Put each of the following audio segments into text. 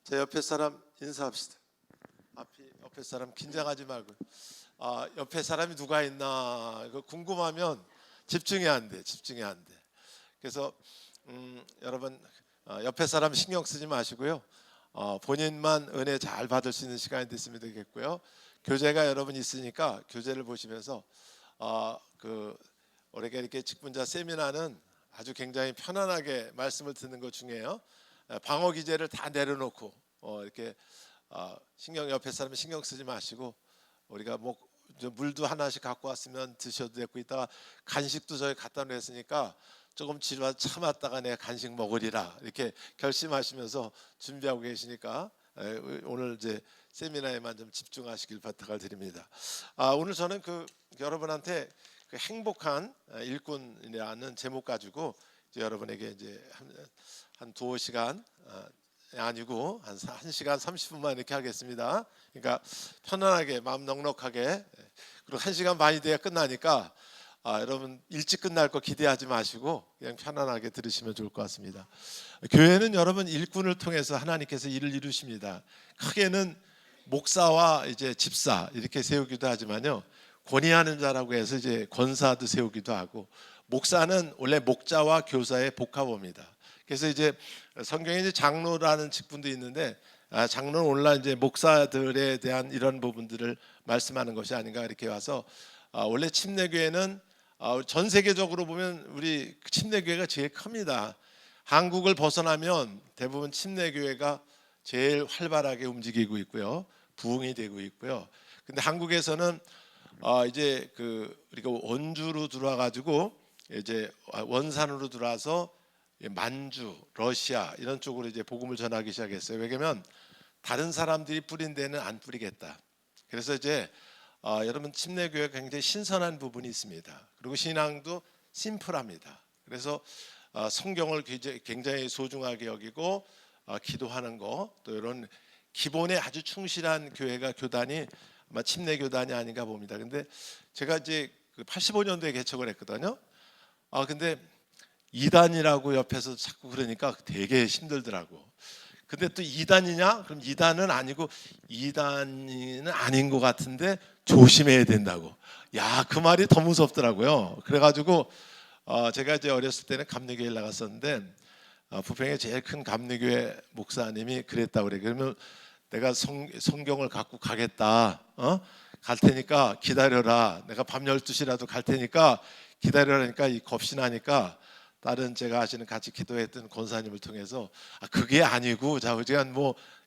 제 옆에 사람 인사합시다. 옆에 사람 긴장하지 말고. 옆에 사람이 누가 있나 이거 궁금하면 집중이 안 돼. 집중이 안 돼. 그래서 여러분 옆에 사람 신경 쓰지 마시고요. 본인만 은혜 잘 받을 수 있는 시간이 됐으면 되겠고요. 교재가 여러분 있으니까 교재를 보시면서 우리가 이렇게 직분자 세미나는 아주 굉장히 편안하게 말씀을 듣는 것 중에요. 방어 기제를 다 내려놓고 이렇게 옆에 사람이 신경 쓰지 마시고 우리가 물도 하나씩 갖고 왔으면 드셔도 되고 이따가 간식도 저희 갖다 놨으니까 조금 참았다가 내가 간식 먹으리라 이렇게 결심하시면서 준비하고 계시니까 오늘 이제 세미나에만 좀 집중하시길 부탁을 드립니다. 오늘 저는 여러분한테 행복한 일꾼이라는 제목 가지고 이제 여러분에게 이제 한 2시간 아니고 한 1시간 30분만 이렇게 하겠습니다. 그러니까 편안하게 마음 넉넉하게, 그리고 1시간 반이 돼야 끝나니까 여러분 일찍 끝날 거 기대하지 마시고 그냥 편안하게 들으시면 좋을 것 같습니다. 교회는 여러분 일꾼을 통해서 하나님께서 일을 이루십니다. 크게는 목사와 이제 집사 이렇게 세우기도 하지만요, 권위하는 자라고 해서 이제 권사도 세우기도 하고, 목사는 원래 목자와 교사의 복합어입니다. 그래서 이제 성경에 이제 장로라는 직분도 있는데, 장로는 오늘날 이제 목사들에 대한 이런 부분들을 말씀하는 것이 아닌가 이렇게 와서, 원래 침례교회는 전 세계적으로 보면 우리 침례교회가 제일 큽니다. 한국을 벗어나면 대부분 침례교회가 제일 활발하게 움직이고 있고요, 부흥이 되고 있고요. 근데 한국에서는 이제 우리가 원주로 들어와 가지고 이제 원산으로 들어와서 만주, 러시아 이런 쪽으로 이제 복음을 전하기 시작했어요. 왜냐면 다른 사람들이 뿌린 데는 안 뿌리겠다. 그래서 이제 여러분 침례교회가 굉장히 신선한 부분이 있습니다. 그리고 신앙도 심플합니다. 그래서 성경을 굉장히 소중하게 여기고 기도하는 거, 또 이런 기본에 아주 충실한 교단이 아마 침례교단이 아닌가 봅니다. 근데 제가 이제 85년도에 개척을 했거든요. 근데 2단이라고 옆에서 자꾸 그러니까 되게 힘들더라고. 근데 또 2단이냐? 그럼 2단은 아니고 2단은 아닌 것 같은데 조심해야 된다고. 야, 그 말이 더 무섭더라고요. 그래가지고 제가 이제 어렸을 때는 감리교회에 나갔었는데, 부평의 제일 큰 감리교회 목사님이 그랬다고 그래. 그러면 내가 성경을 갖고 가겠다. 갈 테니까 기다려라. 내가 밤 12시라도 갈 테니까 기다려라니까 이 겁신하니까 다른 제가 아시는 같이 기도했던 권사님을 통해서 그게 아니고 자우지간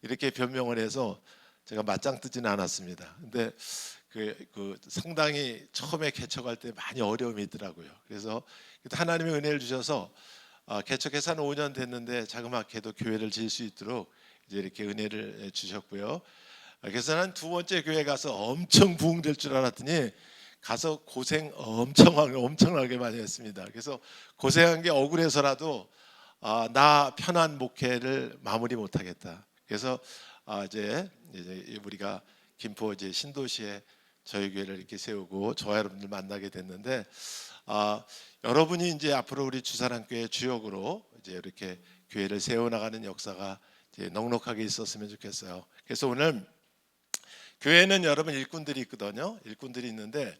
이렇게 변명을 해서 제가 맞짱 뜨지는 않았습니다. 근데 상당히 처음에 개척할 때 많이 어려움이 있더라고요. 그래서 하나님의 은혜를 주셔서 개척해서 한 5년 됐는데 자그맣게도 교회를 지을 수 있도록 이제 이렇게 은혜를 주셨고요. 그래서 난 2번째 교회 가서 엄청 부흥될 줄 알았더니 가서 고생 엄청나게 많이 했습니다. 그래서 고생한 게 억울해서라도 나 편한 목회를 마무리 못하겠다. 그래서 이제 우리가 김포 이제 신도시에 저희 교회를 이렇게 세우고 저와 여러분들 만나게 됐는데, 여러분이 이제 앞으로 우리 주사랑교회 주역으로 이제 이렇게 교회를 세워나가는 역사가 이제 넉넉하게 있었으면 좋겠어요. 그래서 오늘 교회는 여러분 일꾼들이 있거든요. 일꾼들이 있는데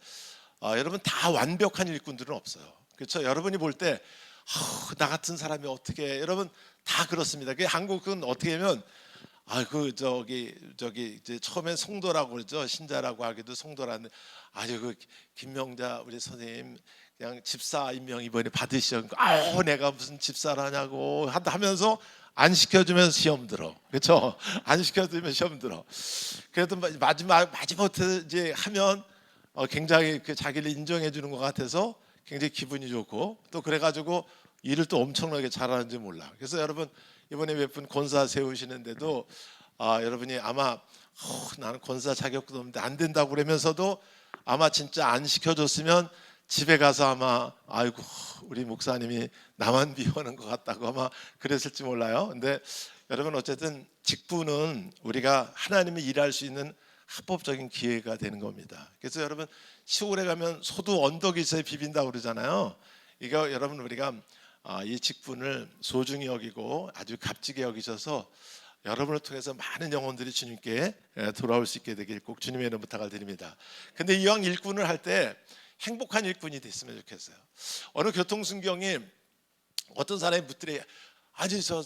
여러분 다 완벽한 일꾼들은 없어요. 그렇죠? 여러분이 볼 때 나 같은 사람이 어떻게, 여러분 다 그렇습니다. 한국은 어떻게 하면 저기 이제 처음엔 성도라고 그러죠. 신자라고 하기도 성도라는데, 김명자 우리 선생님 그냥 집사 임명 이번에 받으시니까 내가 무슨 집사를 하냐고 하면서 안 시켜주면 시험 들어. 그렇죠? 안 시켜주면 시험 들어. 그래도 마지막부터 이제 하면 굉장히 자기를 인정해 주는 것 같아서 굉장히 기분이 좋고, 또 그래가지고 일을 또 엄청나게 잘하는지 몰라. 그래서 여러분 이번에 몇 분 권사 세우시는데도 여러분이 아마 나는 권사 자격도 없는데 안 된다고 그러면서도 아마 진짜 안 시켜줬으면 집에 가서 아마 우리 목사님이 나만 비워는 것 같다고 아마 그랬을지 몰라요. 근데 여러분 어쨌든 직분은 우리가 하나님이 일할 수 있는 합법적인 기회가 되는 겁니다. 그래서 여러분 시골에 가면 소도 언덕이 있어야 비빈다고 그러잖아요. 이거 여러분 우리가 이 직분을 소중히 여기고 아주 값지게 여기셔서 여러분을 통해서 많은 영혼들이 주님께 돌아올 수 있게 되길 꼭 주님의 이름 부탁을 드립니다. 근데 이왕 일꾼을 할 때 행복한 일꾼이 됐으면 좋겠어요. 어느 교통순경이 어떤 사람이 묻더래. 아니 저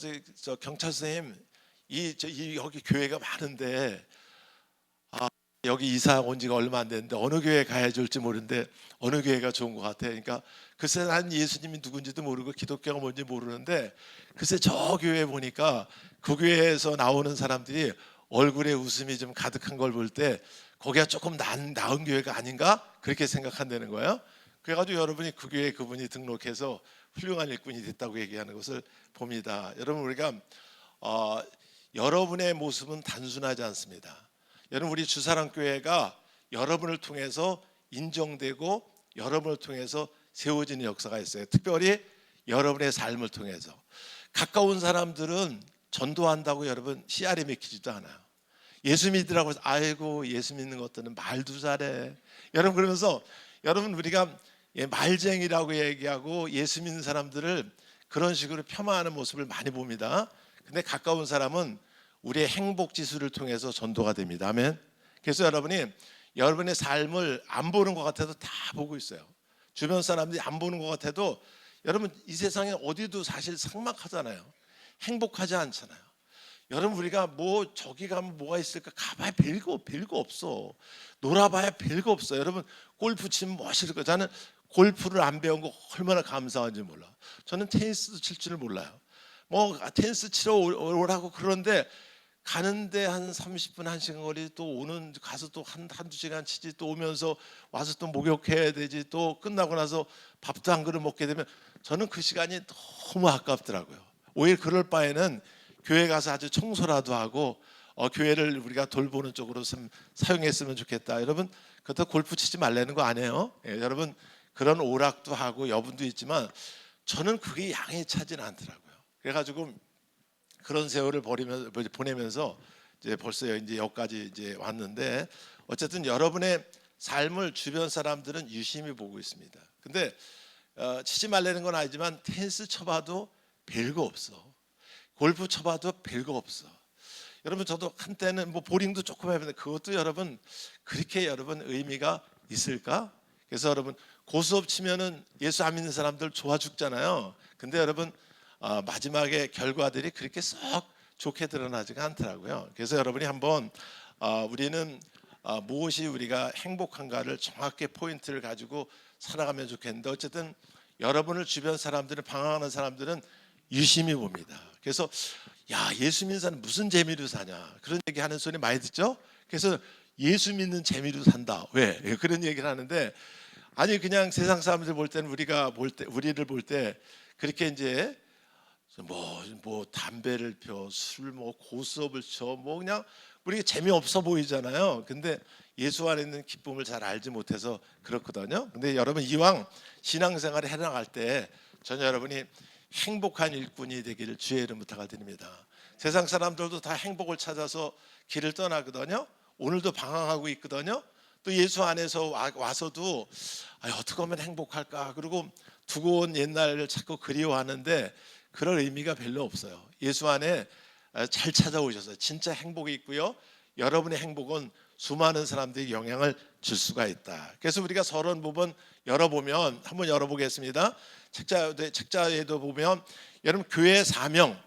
경찰 선생님, 여기 교회가 많은데 여기 이사 온 지가 얼마 안 됐는데 어느 교회 가야 좋을지 모르는데 어느 교회가 좋은 것 같아. 그러니까 글쎄 난 예수님이 누군지도 모르고 기독교가 뭔지 모르는데 글쎄 저 교회 보니까 그 교회에서 나오는 사람들이 얼굴에 웃음이 좀 가득한 걸 볼 때 거기가 조금 나은 교회가 아닌가 그렇게 생각한다는 거예요. 그래가지고 여러분이 그 교회 그분이 등록해서 훌륭한 일꾼이 됐다고 얘기하는 것을 봅니다. 여러분 우리가 여러분의 모습은 단순하지 않습니다. 여러분 우리 주사랑교회가 여러분을 통해서 인정되고 여러분을 통해서 세워지는 역사가 있어요. 특별히 여러분의 삶을 통해서. 가까운 사람들은 전도한다고 여러분 씨알이 맥히지도 않아요. 예수 믿으라고 해서 아이고 예수 믿는 것들은 말도 잘해 여러분 그러면서 여러분 우리가 말쟁이라고 얘기하고 예수 믿는 사람들을 그런 식으로 폄하하는 모습을 많이 봅니다. 근데 가까운 사람은 우리의 행복 지수를 통해서 전도가 됩니다. 아멘. 그래서 여러분의 삶을 안 보는 것 같아도 다 보고 있어요. 주변 사람들이 안 보는 것 같아도 여러분 이 세상에 어디도 사실 삭막하잖아요. 행복하지 않잖아요. 여러분 우리가 뭐 저기 가면 뭐가 있을까 가봐야 별거 없어. 놀아봐야 별거 없어. 여러분 골프 치면 멋있을 거예요. 저는 골프를 안 배운 거 얼마나 감사한지 몰라. 저는 테니스도 칠 줄을 몰라요. 뭐 테니스 치러 오라고 그러는데 가는데 한 30분 1시간 거리 또 오는 가서 또 한두 시간 치지 또 오면서 와서 또 목욕해야 되지 또 끝나고 나서 밥도 한 그릇 먹게 되면 저는 그 시간이 너무 아깝더라고요. 오히려 그럴 바에는 교회 가서 아주 청소라도 하고 교회를 우리가 돌보는 쪽으로 좀 사용했으면 좋겠다. 여러분 그렇다고 골프 치지 말라는 거 아니에요. 여러분 그런 오락도 하고 여분도 있지만 저는 그게 양에 차지는 않더라고요. 그래가지고 그런 세월을 보내면서 이제 벌써 이제 여기까지 이제 왔는데 어쨌든 여러분의 삶을 주변 사람들은 유심히 보고 있습니다. 근데 치지 말라는 건 아니지만 테니스 쳐봐도 별거 없어. 골프 쳐봐도 별거 없어. 여러분 저도 한때는 뭐 보링도 조금 해봤는데 그것도 여러분 그렇게 여러분 의미가 있을까? 그래서 여러분 고수업 치면은 예수 안 믿는 사람들 좋아 죽잖아요. 근데 여러분 마지막에 결과들이 그렇게 썩 좋게 드러나지가 않더라고요. 그래서 여러분이 한번 우리는 무엇이 우리가 행복한가를 정확하게 포인트를 가지고 살아가면 좋겠는데 어쨌든 여러분을 주변 사람들은 방황하는 사람들은 유심히 봅니다. 그래서 야 예수 믿는 사람 무슨 재미로 사냐 그런 얘기하는 소리 많이 듣죠. 그래서 예수 믿는 재미로 산다. 왜 그런 얘기를 하는데 아니 그냥 세상 사람들 볼 때는 우리를 볼 때 그렇게 이제 뭐 담배를 펴, 술 뭐 고수업을 쳐, 뭐 그냥 우리가 재미없어 보이잖아요. 근데 예수 안에 있는 기쁨을 잘 알지 못해서 그렇거든요. 근데 여러분 이왕 신앙생활을 해나갈 때 저는 여러분이 행복한 일꾼이 되기를 주의 이름 부탁을 드립니다. 세상 사람들도 다 행복을 찾아서 길을 떠나거든요. 오늘도 방황하고 있거든요. 또 예수 안에서 와서도 어떻게 하면 행복할까 그리고 두고 온 옛날을 자꾸 그리워하는데 그럴 의미가 별로 없어요. 예수 안에 잘 찾아오셔서 진짜 행복이 있고요. 여러분의 행복은 수많은 사람들이 영향을 줄 수가 있다. 그래서 우리가 서론부분 열어보면 한번 열어보겠습니다. 책자에도 보면 여러분 교회 사명.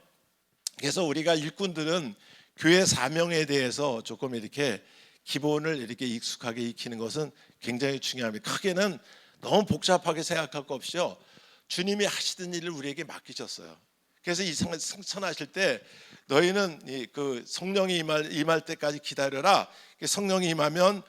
그래서 우리가 일꾼들은 교회 사명에 대해서 조금 이렇게 기본을 이렇게 익숙하게 익히는 것은 굉장히 중요합니다. 크게는 너무 복잡하게 생각할 거 없이요. 주님이 하시던 일을 우리에게 맡기셨어요. 그래서 이 승천하실 때 너희는 그 성령이 임할 때까지 기다려라. 성령이 임하면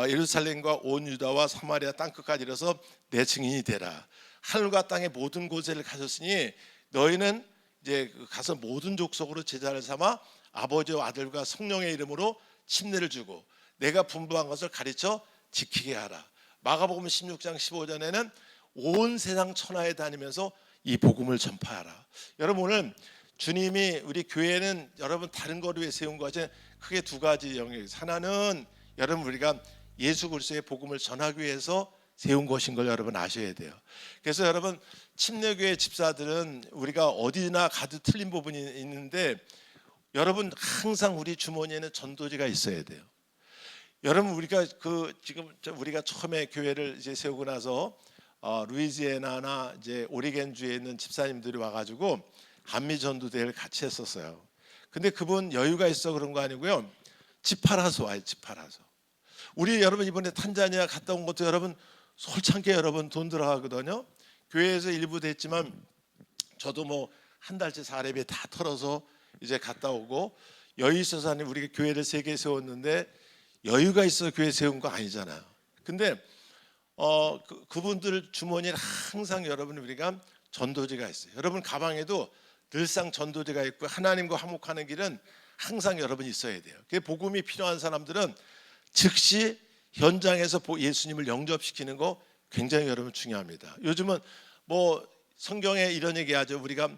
예루살렘과 온 유다와 사마리아 땅끝까지 이르러서 내 증인이 되라. 하늘과 땅의 모든 곳을 가셨으니 너희는 이제 가서 모든 족속으로 제자를 삼아 아버지와 아들과 성령의 이름으로 침례를 주고 내가 분부한 것을 가르쳐 지키게 하라. 마가복음 16장 15절에는 온 세상 천하에 다니면서 이 복음을 전파하라. 여러분 오늘 주님이 우리 교회는 여러분 다른 거를 위해 세운 것이 크게 두 가지 영역이 하나는 여러분 우리가 예수 그리스도의 복음을 전하기 위해서 세운 것인 걸 여러분 아셔야 돼요. 그래서 여러분 침례교회 집사들은 우리가 어디나 가도 틀린 부분이 있는데 여러분 항상 우리 주머니에는 전도지가 있어야 돼요. 여러분 우리가 지금 우리가 처음에 교회를 이제 세우고 나서 루이지애나나 이제 오리겐 주에 있는 집사님들이 와가지고 한미 전도대회를 같이 했었어요. 근데 그분 여유가 있어 그런 거 아니고요. 집 팔아서 와요. 집 팔아서. 우리 여러분 이번에 탄자니아 갔다 온 것도 여러분 솔창게 여러분 돈 들어가거든요. 교회에서 일부 됐지만 저도 뭐 한 달째 사례비 다 털어서 이제 갔다 오고 여유 있어서 아니 우리가 교회를 3개 세웠는데 여유가 있어 교회 세운 거 아니잖아요. 근데 그분들 주머니에 항상 여러분 우리가 전도지가 있어요. 여러분 가방에도 늘상 전도지가 있고 하나님과 화목하는 길은 항상 여러분 있어야 돼요. 그 복음이 필요한 사람들은 즉시 현장에서 예수님을 영접시키는 거 굉장히 여러분 중요합니다. 요즘은 뭐 성경에 이런 얘기하죠. 우리가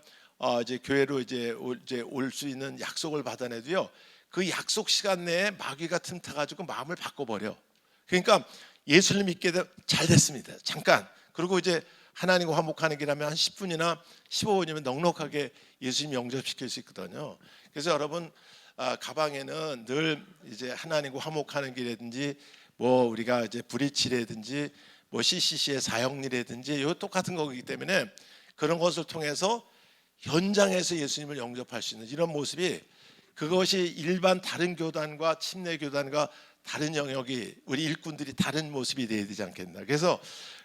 이제 교회로 이제 올 수 있는 약속을 받아내도요. 그 약속 시간 내에 마귀가 틈타가지고 마음을 바꿔버려. 그러니까 예수를 믿게 되면 잘 됐습니다. 잠깐. 그리고 이제 하나님과 화목하는 길하면 한 10분이나 15분이면 넉넉하게 예수님 영접시킬 수 있거든요. 그래서 여러분 가방에는 늘 이제 하나님과 화목하는 길이라든지 뭐 우리가 이제 브리치라든지 뭐 CCC의 사형리라든지 요 똑같은 거기 때문에 그런 것을 통해서 현장에서 예수님을 영접할 수 있는 이런 모습이 그것이 일반 다른 교단과 침례 교단과 다른 영역이 우리 일꾼들이 다른 모습이 되어야 되지 않겠나. 그래서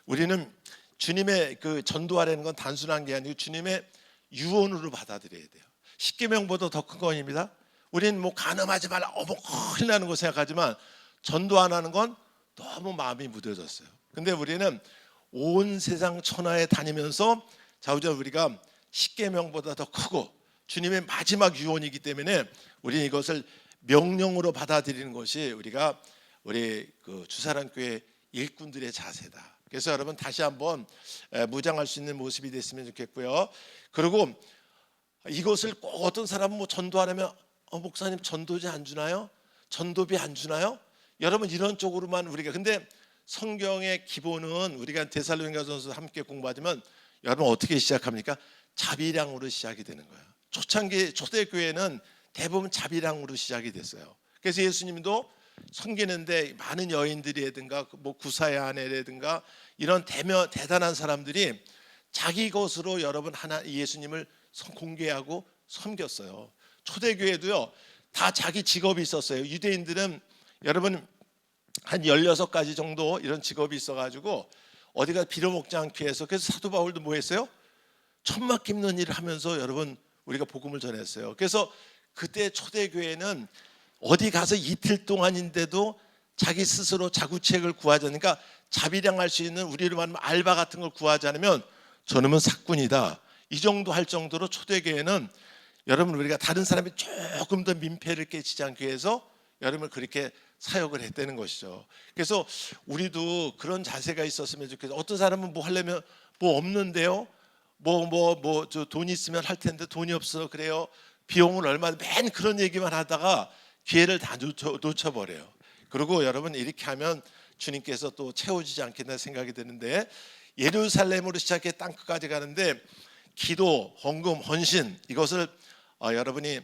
우리는 주님의 그 전도하려는 건 단순한 게 아니고 주님의 유언으로 받아들여야 돼요. 십계명보다 더 큰 거입니다. 우리는 뭐 간음하지 말라 어머 큰일 나는 거 생각하지만 전도 안 하는 건 너무 마음이 무뎌졌어요. 근데 우리는 온 세상 천하에 다니면서 자우자 우리가 십계명보다 더 크고 주님의 마지막 유언이기 때문에 우리는 이것을 명령으로 받아들이는 것이 우리 그 주사랑교회 일꾼들의 자세다. 그래서 여러분 다시 한번 무장할 수 있는 모습이 됐으면 좋겠고요. 그리고 이것을 꼭 어떤 사람은 뭐 전도하려면 목사님 전도지 안 주나요? 전도비 안 주나요? 여러분 이런 쪽으로만 우리가 근데 성경의 기본은 우리가 데살로니가전서 함께 공부하지만 여러분 어떻게 시작합니까? 자비량으로 시작이 되는 거예요. 초창기 초대교회는 대부분 자비량으로 시작이 됐어요. 그래서 예수님도 섬기는데 많은 여인들이라든가 뭐 구사의 아내라든가 이런 대단한 사람들이 자기 것으로 여러분 예수님을 공개하고 섬겼어요. 초대교회도요 다 자기 직업이 있었어요. 유대인들은 여러분 한 16가지 정도 이런 직업이 있어가지고 어디가 빌어먹지 않기 위해서 그래서 사도 바울도 뭐 했어요? 천막 깁는 일을 하면서 여러분 우리가 복음을 전했어요. 그래서 그때 초대교회는 어디 가서 이틀 동안인데도 자기 스스로 자구책을 구하지 않으니까 자비량할 수 있는 우리로 말하면 알바 같은 걸 구하지 않으면 저놈은 사꾼이다. 이 정도 할 정도로 초대교회는 여러분 우리가 다른 사람이 조금 더 민폐를 끼치지 않기 위해서 여러분 그렇게 사역을 했다는 것이죠. 그래서 우리도 그런 자세가 있었으면 좋겠어요. 어떤 사람은 뭐 하려면 뭐 없는데요. 저 돈 있으면 할 텐데 돈이 없어 그래요. 비용은 얼마 맨 그런 얘기만 하다가 기회를 다 놓쳐버려요. 그리고 여러분 이렇게 하면 주님께서 또 채워지지 않겠나 생각이 드는데 예루살렘으로 시작해 땅끝까지 가는데 기도, 헌금, 헌신 이것을 여러분이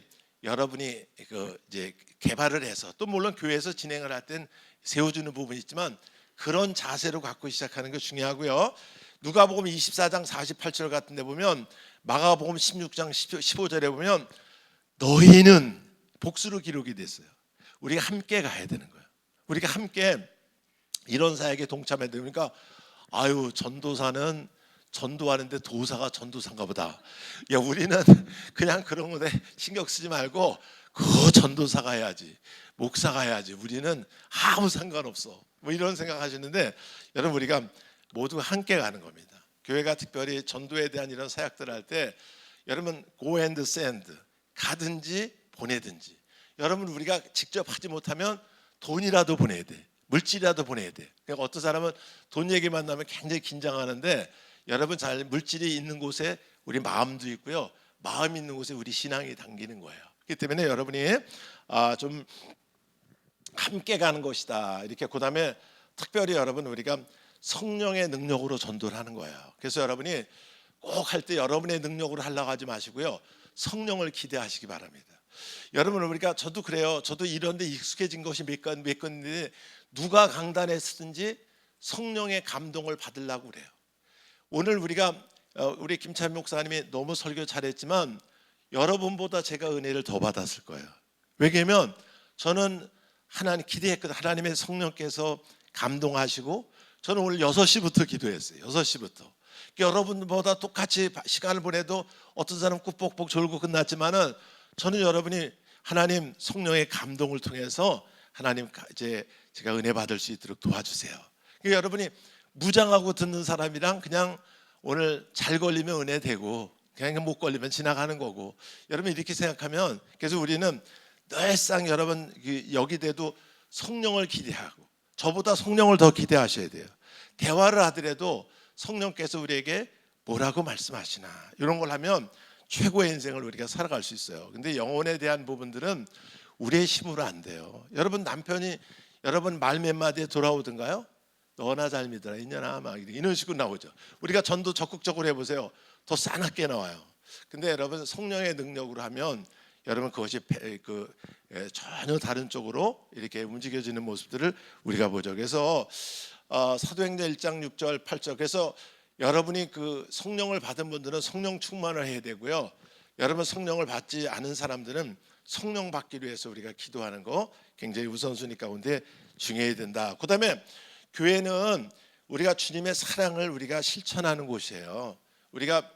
그 이제 개발을 해서 또 물론 교회에서 진행을 할 땐 세워주는 부분이 있지만 그런 자세로 갖고 시작하는 게 중요하고요. 누가복음 24장 48절 같은 데 보면 마가복음 16장 15절에 보면 너희는 복수로 기록이 됐어요. 우리가 함께 가야 되는 거예요. 우리가 함께 이런 사역에 동참해야 되니까 아유 전도사는 전도하는데 도사가 전도사인가 보다. 야 우리는 그냥 그런 거에 신경 쓰지 말고 그 전도사가 해야지 목사가 해야지 우리는 아무 상관없어 뭐 이런 생각하시는데 여러분 우리가 모두 함께 가는 겁니다. 교회가 특별히 전도에 대한 이런 사역들을 할 때 여러분 go and send 가든지 보내든지 여러분 우리가 직접 하지 못하면 돈이라도 보내야 돼. 물질이라도 보내야 돼. 그러니까 어떤 사람은 돈 얘기만 나면 굉장히 긴장하는데 여러분 잘 물질이 있는 곳에 우리 마음도 있고요. 마음 있는 곳에 우리 신앙이 담기는 거예요. 그렇기 때문에 여러분이 좀 함께 가는 것이다. 이렇게 그다음에 특별히 여러분 우리가 성령의 능력으로 전도를 하는 거예요. 그래서 여러분이 꼭 할 때 여러분의 능력으로 하려고 하지 마시고요. 성령을 기대하시기 바랍니다. 여러분 우리가 저도 그래요. 저도 이런데 익숙해진 것이 몇 건인데 누가 강단에 쓰든지 성령의 감동을 받으려고 그래요. 오늘 우리가 우리 김찬 목사님이 너무 설교 잘했지만 여러분보다 제가 은혜를 더 받았을 거예요. 왜냐하면 저는 하나님 기대했거든요. 하나님의 성령께서 감동하시고 저는 오늘 6시부터 기도했어요. 6시부터. 여러분보다 똑같이 시간을 보내도 어떤 사람은 꾹뻑뻑 졸고 끝났지만은 저는 여러분이 하나님 성령의 감동을 통해서 하나님 이제 제가 은혜 받을 수 있도록 도와주세요. 그러니까 여러분이 무장하고 듣는 사람이랑 그냥 오늘 잘 걸리면 은혜 되고 그냥 못 걸리면 지나가는 거고, 여러분 이렇게 생각하면, 그래서 우리는 늘상 여러분 여기 돼도 성령을 기대하고 저보다 성령을 더 기대하셔야 돼요. 대화를 하더라도 성령께서 우리에게 뭐라고 말씀하시나 이런 걸 하면 최고의 인생을 우리가 살아갈 수 있어요. 근데 영혼에 대한 부분들은 우리의 힘으로 안 돼요. 여러분 남편이 여러분 말 몇 마디에 돌아오던가요? 너나 잘 믿어라 이년아 막 이런 식으로 나오죠. 우리가 전도 적극적으로 해보세요. 더 싸납게 나와요. 근데 여러분 성령의 능력으로 하면 여러분 그것이 전혀 다른 쪽으로 이렇게 움직여지는 모습들을 우리가 보죠. 그래서 사도행전 1장 6절 8절, 그래서 여러분이 그 성령을 받은 분들은 성령 충만을 해야 되고요. 여러분 성령을 받지 않은 사람들은 성령 받기를 위해서 우리가 기도하는 거 굉장히 우선순위 가운데 중요해야 된다. 그다음에 교회는 우리가 주님의 사랑을 우리가 실천하는 곳이에요. 우리가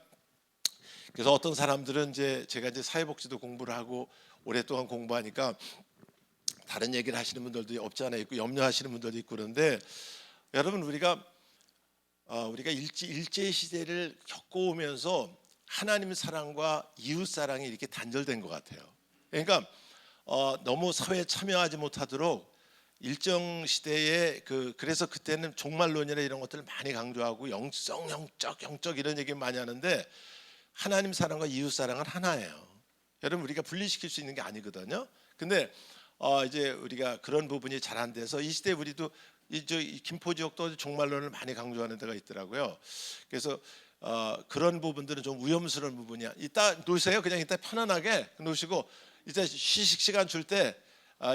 그래서 어떤 사람들은 제가 사회복지도 공부를 하고 오랫동안 공부하니까 다른 얘기를 하시는 분들도 없지 않아 있고 염려하시는 분들도 있고 그런데 여러분 우리가 일제 시대를 겪어오면서 하나님의 사랑과 이웃 사랑이 이렇게 단절된 것 같아요. 그러니까 너무 사회에 참여하지 못하도록 일정 시대에 그래서 그때는 종말론이나 이런 것들을 많이 강조하고 영적 이런 얘기 많이 하는데 하나님 사랑과 이웃 사랑은 하나예요. 여러분 우리가 분리시킬 수 있는 게 아니거든요. 근데 이제 우리가 그런 부분이 잘 안 돼서 이 시대 우리도 이 김포 지역도 종말론을 많이 강조하는 데가 있더라고요. 그래서 그런 부분들은 좀 위험스러운 부분이야. 이따 놓으세요. 그냥 이따 편안하게 놓으시고 이따 휴식 시간 줄 때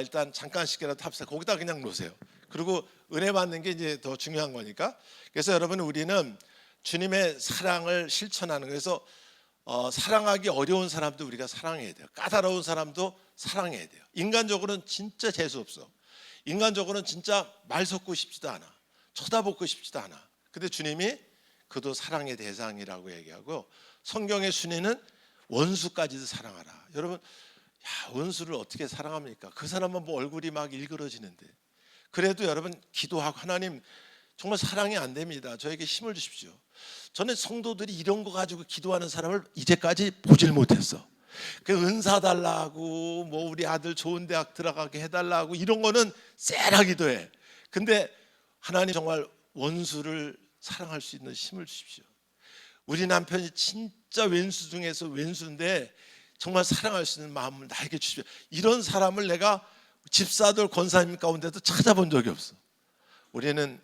일단 잠깐씩이라도 합시다. 거기다 그냥 놓으세요. 그리고 은혜 받는 게 이제 더 중요한 거니까. 그래서 여러분 우리는 주님의 사랑을 실천하는, 그래서 사랑하기 어려운 사람도 우리가 사랑해야 돼요. 까다로운 사람도 사랑해야 돼요. 인간적으로는 진짜 재수 없어. 인간적으로는 진짜 말 섞고 싶지도 않아. 쳐다보고 싶지도 않아. 근데 주님이 그도 사랑의 대상이라고 얘기하고, 성경의 순위는 원수까지도 사랑하라. 여러분 원수를 어떻게 사랑합니까? 그 사람은 뭐 얼굴이 막 일그러지는데. 그래도 여러분 기도하고 하나님 정말 사랑이 안 됩니다. 저에게 힘을 주십시오. 저는 성도들이 이런 거 가지고 기도하는 사람을 이제까지 보질 못했어. 그 은사 달라고 뭐 우리 아들 좋은 대학 들어가게 해달라고 이런 거는 쎄라 기도해. 근데 하나님 정말 원수를 사랑할 수 있는 힘을 주십시오. 우리 남편이 진짜 왼수 중에서 왼수인데 정말 사랑할 수 있는 마음을 나에게 주십시오. 이런 사람을 내가 집사들 권사님 가운데도 찾아본 적이 없어. 우리는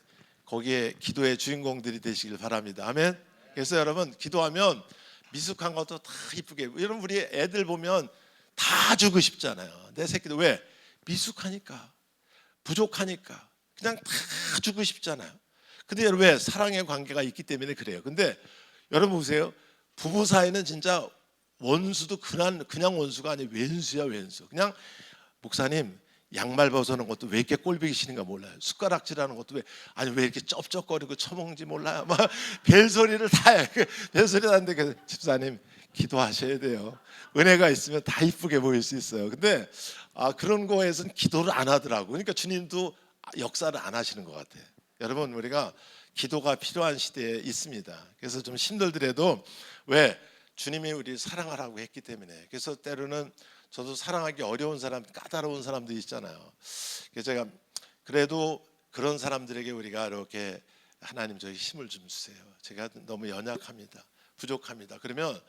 거기에 기도의 주인공들이 되시길 바랍니다. 아멘. 그래서 여러분 기도하면 미숙한 것도 다 이쁘게, 여러분 우리 애들 보면 다 주고 싶잖아요. 내 새끼들 왜? 미숙하니까, 부족하니까 그냥 다 주고 싶잖아요. 근데 여러분 왜? 사랑의 관계가 있기 때문에 그래요. 근데 여러분 보세요. 부부 사이는 진짜 원수도 그냥 원수가 아니에요. 왼수야 왼수. 그냥 목사님 양말 벗어놓은 것도 왜 이렇게 꼴보기 싫은가 몰라요. 숟가락질하는 것도 왜 이렇게 쩝쩝거리고 처먹는지 몰라요. 막 별소리를 다 해. 별소리 하는데 집사님 기도하셔야 돼요. 은혜가 있으면 다 이쁘게 보일 수 있어요. 근데 그런 거에서는 기도를 안 하더라고. 그러니까 주님도 역사를 안 하시는 것 같아요. 여러분 우리가 기도가 필요한 시대에 있습니다. 그래서 좀 힘들더라도 왜? 주님이 우리 사랑하라고 했기 때문에. 그래서 때로는 저도 사랑하기 어려운 사람, 까다로운 사람들이 있잖아요. 그래서 제가 그래도 그런 사람들에게 우리가 이렇게 하나님 저희 힘을 좀 주세요. 제가 너무 연약합니다. 부족합니다. 그러면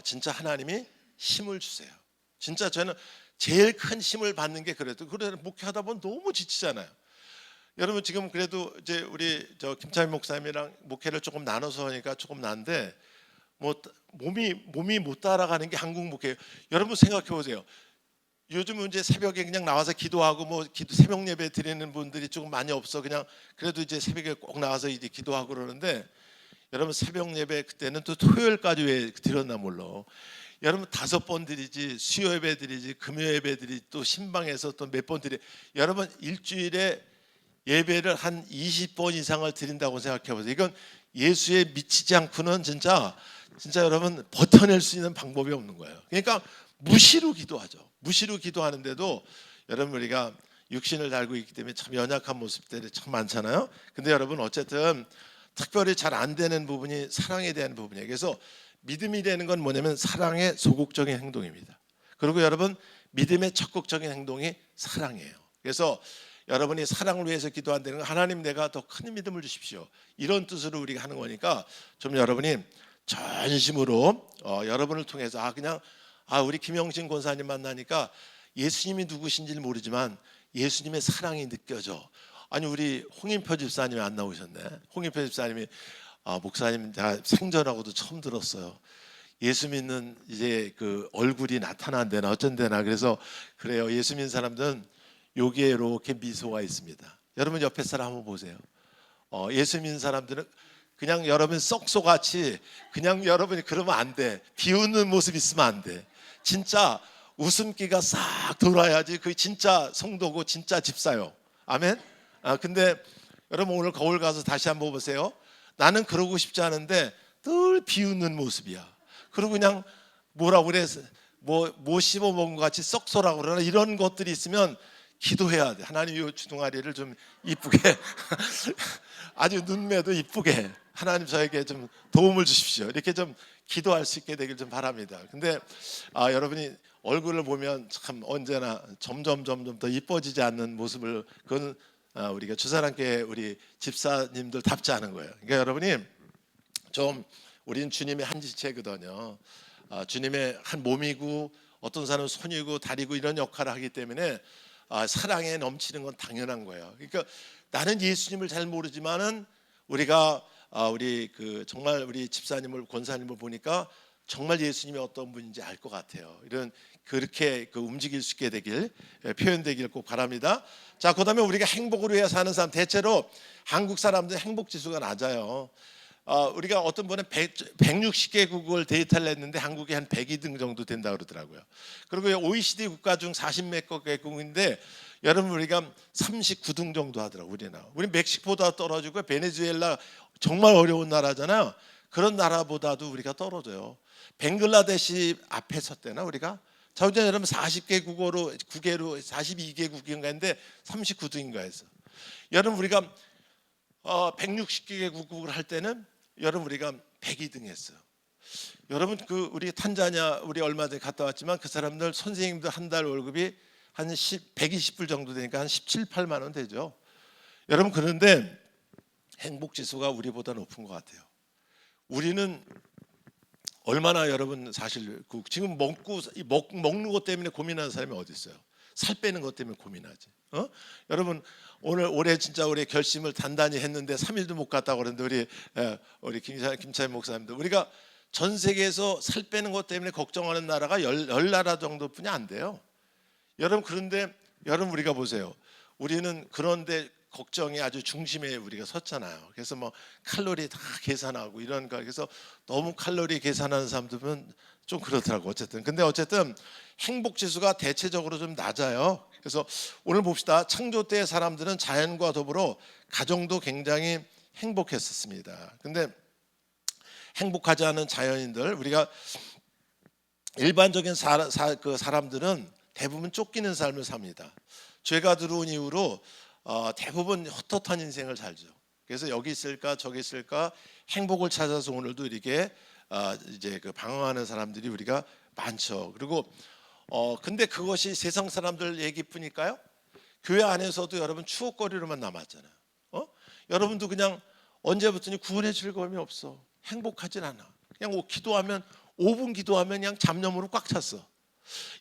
진짜 하나님이 힘을 주세요. 진짜 저는 제일 큰 힘을 받는 게 그래도 목회하다 보면 너무 지치잖아요. 여러분 지금 그래도 이제 우리 김찬민 목사님이랑 목회를 조금 나눠서 하니까 조금 난데 뭐 몸이 못 따라가는 게 한국 목회예요. 여러분 생각해 보세요. 요즘은 이제 새벽에 그냥 나와서 기도하고 뭐 새벽 예배 드리는 분들이 조금 많이 없어. 그냥 그래도 이제 새벽에 꼭 나와서 이제 기도하고 그러는데, 여러분 새벽 예배 그때는 또 토요일까지 왜 드렸나 몰라. 여러분 5번 드리지, 수요 예배 드리지, 금요 예배 드리지, 또 신방에서 또 몇 번 드리. 여러분 일주일에 예배를 한 20번 이상을 드린다고 생각해 보세요. 이건 예수에 미치지 않고는 진짜 여러분 버텨낼 수 있는 방법이 없는 거예요. 그러니까 무시로 기도하죠. 무시로 기도하는데도 여러분 우리가 육신을 달고 있기 때문에 참 연약한 모습들이 참 많잖아요. 근데 여러분 어쨌든 특별히 잘 안 되는 부분이 사랑에 대한 부분이에요. 그래서 믿음이 되는 건 뭐냐면 사랑의 소극적인 행동입니다. 그리고 여러분 믿음의 적극적인 행동이 사랑이에요. 그래서 여러분이 사랑을 위해서 기도한다는 건 하나님 내가 더 큰 믿음을 주십시오, 이런 뜻으로 우리가 하는 거니까 좀 여러분이 전심으로 여러분을 통해서 그냥 우리 김영신 권사님 만나니까 예수님이 누구신지는 모르지만 예수님의 사랑이 느껴져. 아니 우리 홍인표 집사님이 안 나오셨네. 홍인표 집사님이 목사님 제가 생전하고도 처음 들었어요. 예수 믿는 이제 그 얼굴이 나타난대나 어쩐대나. 그래서 그래요. 예수 믿는 사람들은 여기에 이렇게 미소가 있습니다. 여러분 옆에 사람 한번 보세요. 예수 믿는 사람들은 그냥 여러분 썩소같이 그냥 여러분이 그러면 안 돼. 비웃는 모습 있으면 안 돼. 진짜 웃음기가 싹 돌아야지 그게 진짜 성도고 진짜 집사요. 아멘. 근데 여러분 오늘 거울 가서 다시 한번 보세요. 나는 그러고 싶지 않은데 늘 비웃는 모습이야. 그리고 그냥 뭐라고 그래, 뭐 씹어 먹은 것 같이 썩소라고 그러나, 이런 것들이 있으면 기도해야 돼. 하나님 이 주둥아리를 좀 이쁘게 아주 눈매도 이쁘게 하나님 저에게 좀 도움을 주십시오, 이렇게 좀 기도할 수 있게 되길 좀 바랍니다. 근데 여러분이 얼굴을 보면 참 언제나 점점 더 이뻐지지 않는 모습을, 그건 우리가 주사랑교회 우리 집사님들 답지 않은 거예요. 그러니까 여러분이 좀, 우리는 주님의 한 지체거든요. 주님의 한 몸이고 어떤 사람은 손이고 다리고 이런 역할을 하기 때문에 사랑에 넘치는 건 당연한 거예요. 그러니까 나는 예수님을 잘 모르지만은 우리가 우리 그 정말 우리 집사님을 권사님을 보니까 정말 예수님이 어떤 분인지 알 것 같아요. 이런 그렇게 움직일 수 있게 되길, 표현되길 꼭 바랍니다. 자, 그다음에 우리가 행복을 위해 사는 사람, 대체로 한국 사람들 행복 지수가 낮아요. 우리가 어떤 분은 160개국을 데이터를 했는데 한국이 한 102등 정도 된다 그러더라고요. 그리고 OECD 국가 중 40몇 개국인데 여러분 우리가 39등 정도 하더라고요. 우리 멕시코보다 떨어지고, 베네수엘라 정말 어려운 나라잖아요. 그런 나라보다도 우리가 떨어져요. 벵글라데시 앞에 섰대나 우리가. 자, 이제 여러분 40개국어로 42개국인가인데 39등인가 해서, 여러분 우리가 160개국을 할 때는 여러분 우리가 102등 했어요. 여러분 우리 탄자니아 우리 얼마 전에 갔다 왔지만 그 사람들 선생님들 한 달 월급이 한 120불 정도 되니까 한 17, 8만 원 되죠. 여러분 그런데 행복 지수가 우리보다 높은 것 같아요. 우리는 얼마나 여러분 사실 지금 먹는 것 때문에 고민하는 사람이 어디 있어요? 살 빼는 것 때문에 고민하지. 여러분 올해 진짜 우리 결심을 단단히 했는데 3일도 못 갔다고 그러는데 우리 김차인 목사님들, 우리가 전 세계에서 살 빼는 것 때문에 걱정하는 나라가 10나라 정도뿐이 안 돼요. 여러분 그런데 여러분 우리가 보세요. 우리는 그런데 걱정이 아주 중심에 우리가 섰잖아요. 그래서 뭐 칼로리 다 계산하고 이런 거, 그래서 너무 칼로리 계산하는 사람들은 좀 그렇더라고. 근데 어쨌든 행복 지수가 대체적으로 좀 낮아요. 그래서 오늘 봅시다. 창조 때의 사람들은 자연과 더불어 가정도 굉장히 행복했었습니다. 근데 행복하지 않은 자연인들, 우리가 일반적인 사람들은 대부분 쫓기는 삶을 삽니다. 죄가 들어온 이후로 대부분 헛헛한 인생을 살죠. 그래서 여기 있을까 저기 있을까 행복을 찾아서 오늘도 이렇게 이제 방황하는 사람들이 우리가 많죠. 그리고 근데 그것이 세상 사람들 얘기뿐일까요? 교회 안에서도 여러분 추억거리로만 남았잖아요. 여러분도 그냥 언제부터니 구원의 즐거움이 없어. 행복하진 않아. 그냥 기도하면 5분 기도하면 그냥 잡념으로 꽉 찼어.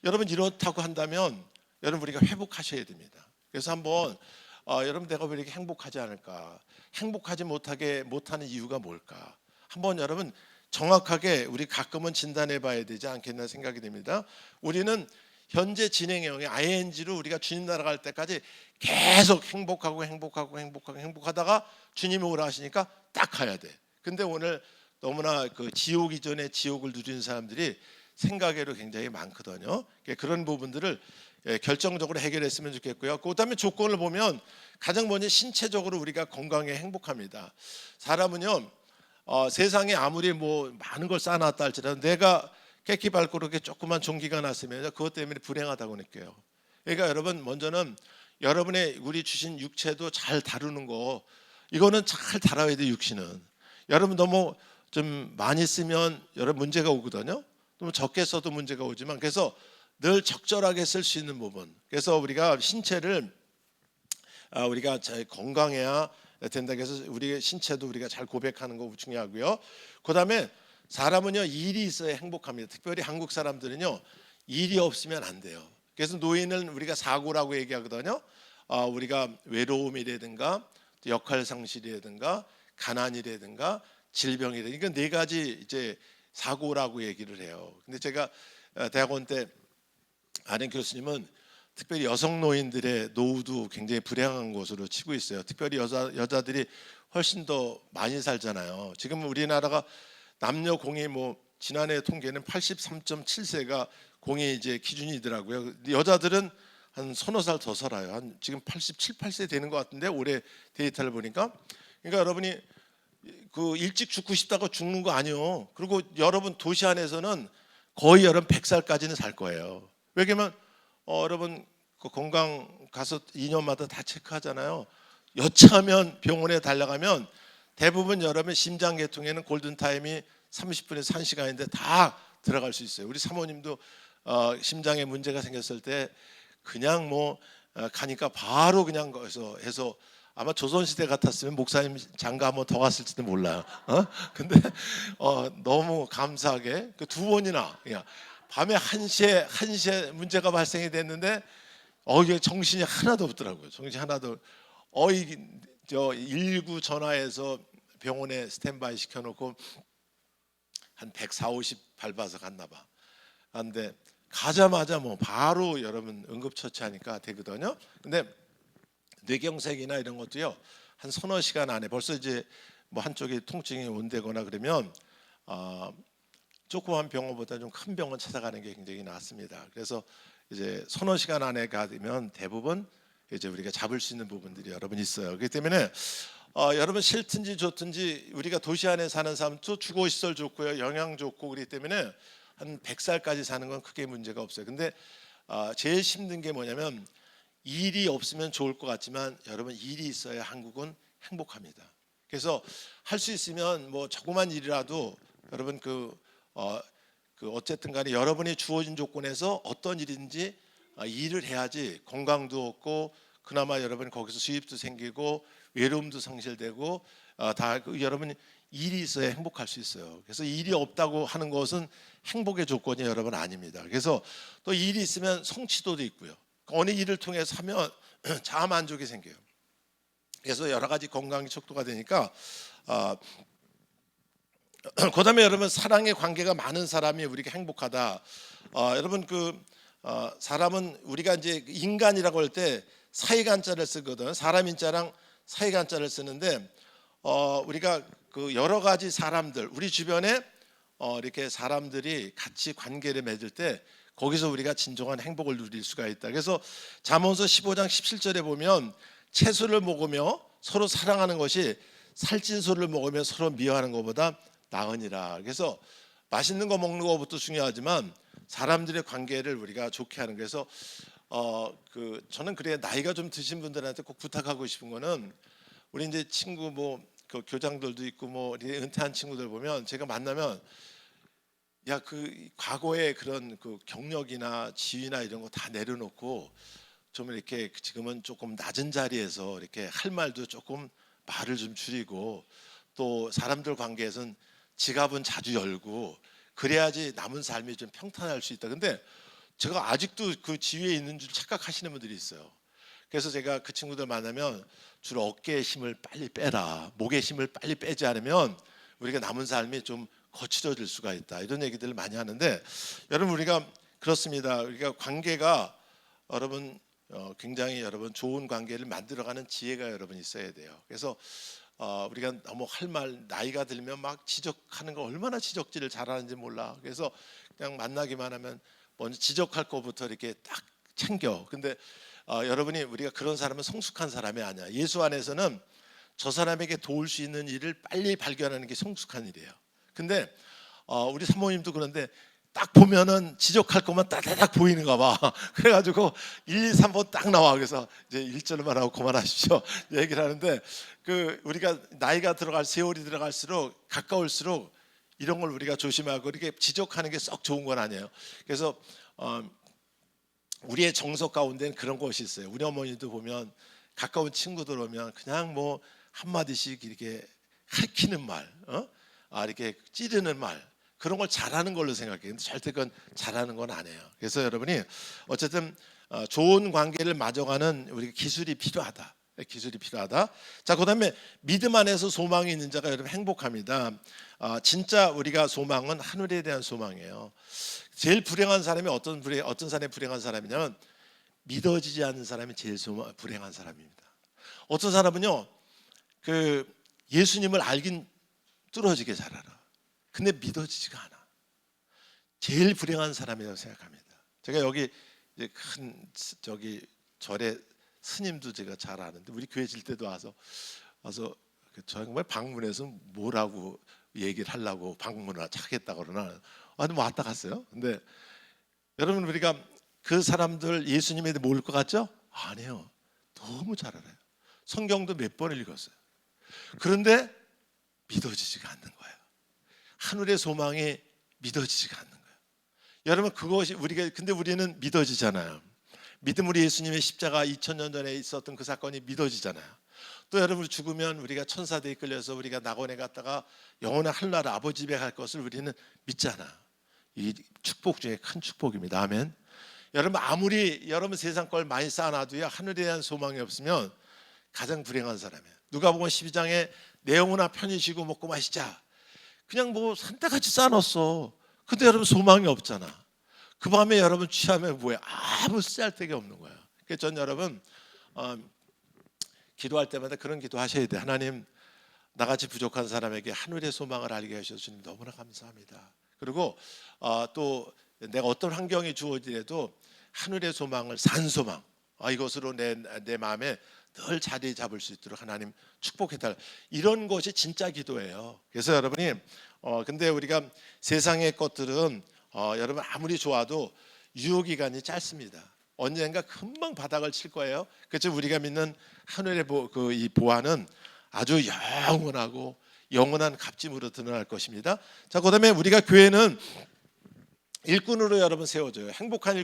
여러분 이렇다고 한다면 여러분 우리가 회복하셔야 됩니다. 그래서 한번 여러분 내가 왜 이렇게 행복하지 않을까? 행복하지 못하는 이유가 뭘까? 한번 여러분 정확하게 우리 가끔은 진단해 봐야 되지 않겠나 생각이 됩니다. 우리는 현재 진행형의 ing로 우리가 주님 나라 갈 때까지 계속 행복하다가 주님이 오라 하시니까 딱 가야 돼. 근데 오늘 너무나 그 지옥 이전에 지옥을 누리는 사람들이 생각외로 굉장히 많거든요. 그런 부분들을 결정적으로 해결했으면 좋겠고요. 그다음에 조건을 보면 가장 먼저 신체적으로 우리가 건강에 행복합니다. 사람은요, 세상에 아무리 뭐 많은 걸 쌓아놨다 할지라도 내가 깨끼 밟고 그렇게 조그만 종기가 났으면 그것 때문에 불행하다고 느껴요. 그러니까 여러분, 먼저는 여러분의 우리 주신 육체도 잘 다루는 거, 이거는 잘 다뤄야 돼. 육신은 여러분 너무 좀 많이 쓰면 여러 문제가 오거든요. 또 적게 써도 문제가 오지만, 그래서 늘 적절하게 쓸 수 있는 부분. 그래서 우리가 신체를 우리가 잘 건강해야 된다. 그래서 우리 신체도 우리가 잘 고백하는 거 중요하고요. 그다음에 사람은요, 일이 있어야 행복합니다. 특별히 한국 사람들은요, 일이 없으면 안 돼요. 그래서 노인은 우리가 사고라고 얘기하거든요. 우리가 외로움이라든가 역할 상실이라든가 가난이라든가 질병이라든가, 이건 네 가지 이제 사고라고 얘기를 해요. 근데 제가 대학원 때 아는 교수님은 특별히 여성 노인들의 노후도 굉장히 불행한 것으로 치고 있어요. 특별히 여자들이 훨씬 더 많이 살잖아요. 지금 우리나라가 남녀 공이 뭐 지난해 통계는 83.7세가 공이 이제 기준이더라고요. 여자들은 한 서너 살 더 살아요. 한 지금 87, 8세 되는 것 같은데 올해 데이터를 보니까. 그러니까 여러분이 그 일찍 죽고 싶다고 죽는 거 아니요. 그리고 여러분 도시 안에서는 거의 여러분 100살까지는 살 거예요. 왜냐면 여러분 그 건강 가서 2년마다 다 체크하잖아요. 여차하면 병원에 달려가면 대부분 여러분 심장계통에는 골든타임이 30분에서 1시간인데 다 들어갈 수 있어요. 우리 사모님도 심장에 문제가 생겼을 때 그냥 뭐 가니까 바로 그냥 거기서 해서, 아마 조선시대 같았으면 목사님 장가 한번 더 갔을지도 몰라요. 근데 너무 감사하게 그 두 번이나 그냥 밤에 1시에 문제가 발생이 됐는데 이게 정신이 하나도 없더라고요. 정신이 하나도. 저 119 전화해서 병원에 스탠바이 시켜놓고 한 140, 50 밟아서 갔나 봐. 근데 가자마자 뭐 바로 여러분 응급처치하니까 되거든요. 근데 뇌경색이나 이런 것도요, 한 서너 시간 안에 벌써 이제 뭐 한쪽에 통증이 온다거나 그러면 조그만 병원보다 좀 큰 병원 찾아가는 게 굉장히 낫습니다. 그래서 이제 서너 시간 안에 가면 대부분 이제 우리가 잡을 수 있는 부분들이 여러분 있어요. 그렇기 때문에 여러분 싫든지 좋든지 우리가 도시 안에 사는 사람도 주거 시설 좋고요, 영양 좋고, 그렇기 때문에 한 100살까지 사는 건 크게 문제가 없어요. 근데 제일 힘든 게 뭐냐면, 일이 없으면 좋을 것 같지만 여러분 일이 있어야 한국은 행복합니다. 그래서 할 수 있으면 뭐 조그만 일이라도 여러분 어쨌든 간에 여러분이 주어진 조건에서 어떤 일인지 일을 해야지 건강도 없고 그나마 여러분 거기서 수입도 생기고 외로움도 상실되고 여러분이 일이 있어야 행복할 수 있어요. 그래서 일이 없다고 하는 것은 행복의 조건이 여러분 아닙니다. 그래서 또 일이 있으면 성취도도 있고요. 어느 일을 통해서 하면 자아 만족이 생겨요. 그래서 여러 가지 건강이 척도가 되니까 그다음에 여러분 사랑의 관계가 많은 사람이 우리가 행복하다. 여러분 사람은 우리가 이제 인간이라고 할 때 사이간자를 쓰거든. 사람 인자랑 사이간자를 쓰는데 우리가 그 여러 가지 사람들 우리 주변에 이렇게 사람들이 같이 관계를 맺을 때 거기서 우리가 진정한 행복을 누릴 수가 있다. 그래서 잠언서 15장 17절에 보면 채소를 먹으며 서로 사랑하는 것이 살찐 소를 먹으며 서로 미워하는 것보다 나으니라. 그래서 맛있는 거 먹는 것부터 중요하지만 사람들의 관계를 우리가 좋게 하는. 그래서 저는 그래 나이가 좀 드신 분들한테 꼭 부탁하고 싶은 거는, 우리 이제 친구 그 교장들도 있고 뭐 은퇴한 친구들 보면 제가 만나면 과거의 그런 그 경력이나 지위나 이런 거 다 내려놓고 좀 이렇게 지금은 조금 낮은 자리에서 이렇게 할 말도 조금 말을 좀 줄이고, 또 사람들 관계에서는 지갑은 자주 열고 그래야지 남은 삶이 좀 평탄할 수 있다. 근데 제가 아직도 그 지위에 있는 줄 착각하시는 분들이 있어요. 그래서 제가 그 친구들 만나면 주로 어깨의 힘을 빨리 빼라, 목의 힘을 빨리 빼지 않으면 우리가 남은 삶이 좀 거칠어질 수가 있다, 이런 얘기들을 많이 하는데, 여러분 우리가 그렇습니다. 우리가 관계가 여러분 굉장히 여러분 좋은 관계를 만들어가는 지혜가 여러분 있어야 돼요. 그래서 우리가 너무 할 말 나이가 들면 막 지적하는 거 얼마나 지적질을 잘하는지 몰라. 그래서 그냥 만나기만 하면 먼저 지적할 거부터 이렇게 딱 챙겨. 근데 여러분이 우리가 그런 사람은 성숙한 사람이 아니야. 예수 안에서는 저 사람에게 도울 수 있는 일을 빨리 발견하는 게 성숙한 일이에요. 근데 우리 사모님도 그런데 딱 보면은 지적할 것만 따다닥 보이는가 봐. 그래가지고 1, 2, 3번 딱 나와. 그래서 이제 1절만 하고 그만하십시오 얘기를 하는데, 그 우리가 나이가 들어갈 세월이 들어갈수록 가까울수록 이런 걸 우리가 조심하고 이렇게 지적하는 게 썩 좋은 건 아니에요. 그래서 우리의 정서 가운데는 그런 것이 있어요. 우리 어머니도 보면 가까운 친구들 오면 그냥 뭐 한마디씩 이렇게 할퀴는 말, 이렇게 찌르는 말, 그런 걸 잘하는 걸로 생각해요. 근데 절대 그건 잘하는 건 아니에요. 그래서 여러분이 어쨌든 좋은 관계를 맺어가는 우리 기술이 필요하다. 기술이 필요하다. 자, 그다음에 믿음 안에서 소망이 있는 자가 여러분 행복합니다. 진짜 우리가 소망은 하늘에 대한 소망이에요. 제일 불행한 사람이 어떤 사람이 불행한 사람이냐면 믿어지지 않는 사람이 제일 불행한 사람입니다. 어떤 사람은요, 그 예수님을 알긴 뚫어지게 잘 알아. 근데 믿어지지가 않아. 제일 불행한 사람이라고 생각합니다. 제가 여기 이제 큰 절에 스님도 제가 잘 아는데 우리 교회 질 때도 와서 정말 방문해서 뭐라고 얘기를 하려고 방문을 하겠다 그러나 뭐 왔다 갔어요. 근데 여러분 우리가 그 사람들 예수님에 대해 모를 것 같죠? 아니에요. 너무 잘 알아요. 성경도 몇 번을 읽었어요. 그런데 믿어지지가 않는 거예요. 하늘의 소망이 믿어지지가 않는 거예요. 여러분 그것이 근데 우리는 믿어지잖아요. 믿음으로 예수님의 십자가 2000년 전에 있었던 그 사건이 믿어지잖아요. 또 여러분 죽으면 우리가 천사대에 끌려서 우리가 낙원에 갔다가 영원한 하늘나라 아버지 집에 갈 것을 우리는 믿잖아. 이 축복 중에 큰 축복입니다. 아멘. 여러분 아무리 여러분 세상 걸 많이 쌓아놔도요, 하늘에 대한 소망이 없으면 가장 불행한 사람이에요. 누가복음 12장에 내 영혼아 편히 쉬고 먹고 마시자. 그냥 뭐 산다같이 쌓아놨어. 근데 여러분 소망이 없잖아. 그 밤에 여러분 취하면 뭐야? 아무 쓸데가 없는 거예요. 그래서 전 여러분 기도할 때마다 그런 기도 하셔야 돼. 하나님, 나같이 부족한 사람에게 하늘의 소망을 알게 하셔서 주님 너무나 감사합니다. 그리고 또 내가 어떤 환경이 주어지더라도 하늘의 소망을 산소망, 이것으로 내 마음에 늘 자리 잡을 수 있도록 하나님 축복해달라. 이런 것이 진짜 기도예요. 그래서 여러분이 근데 우리가 세상의 것들은 여러분 아무리 좋아도 유효기간이 짧습니다. 언젠가 금방 바닥을 칠 거예요. 그래서 우리가 믿는 하늘의 이 보화는 아주 영원하고 영원한 값짐으로 드러날 것입니다. 자, 그다음에 우리가 교회는 일꾼으로 여러분 세워져요. 행복한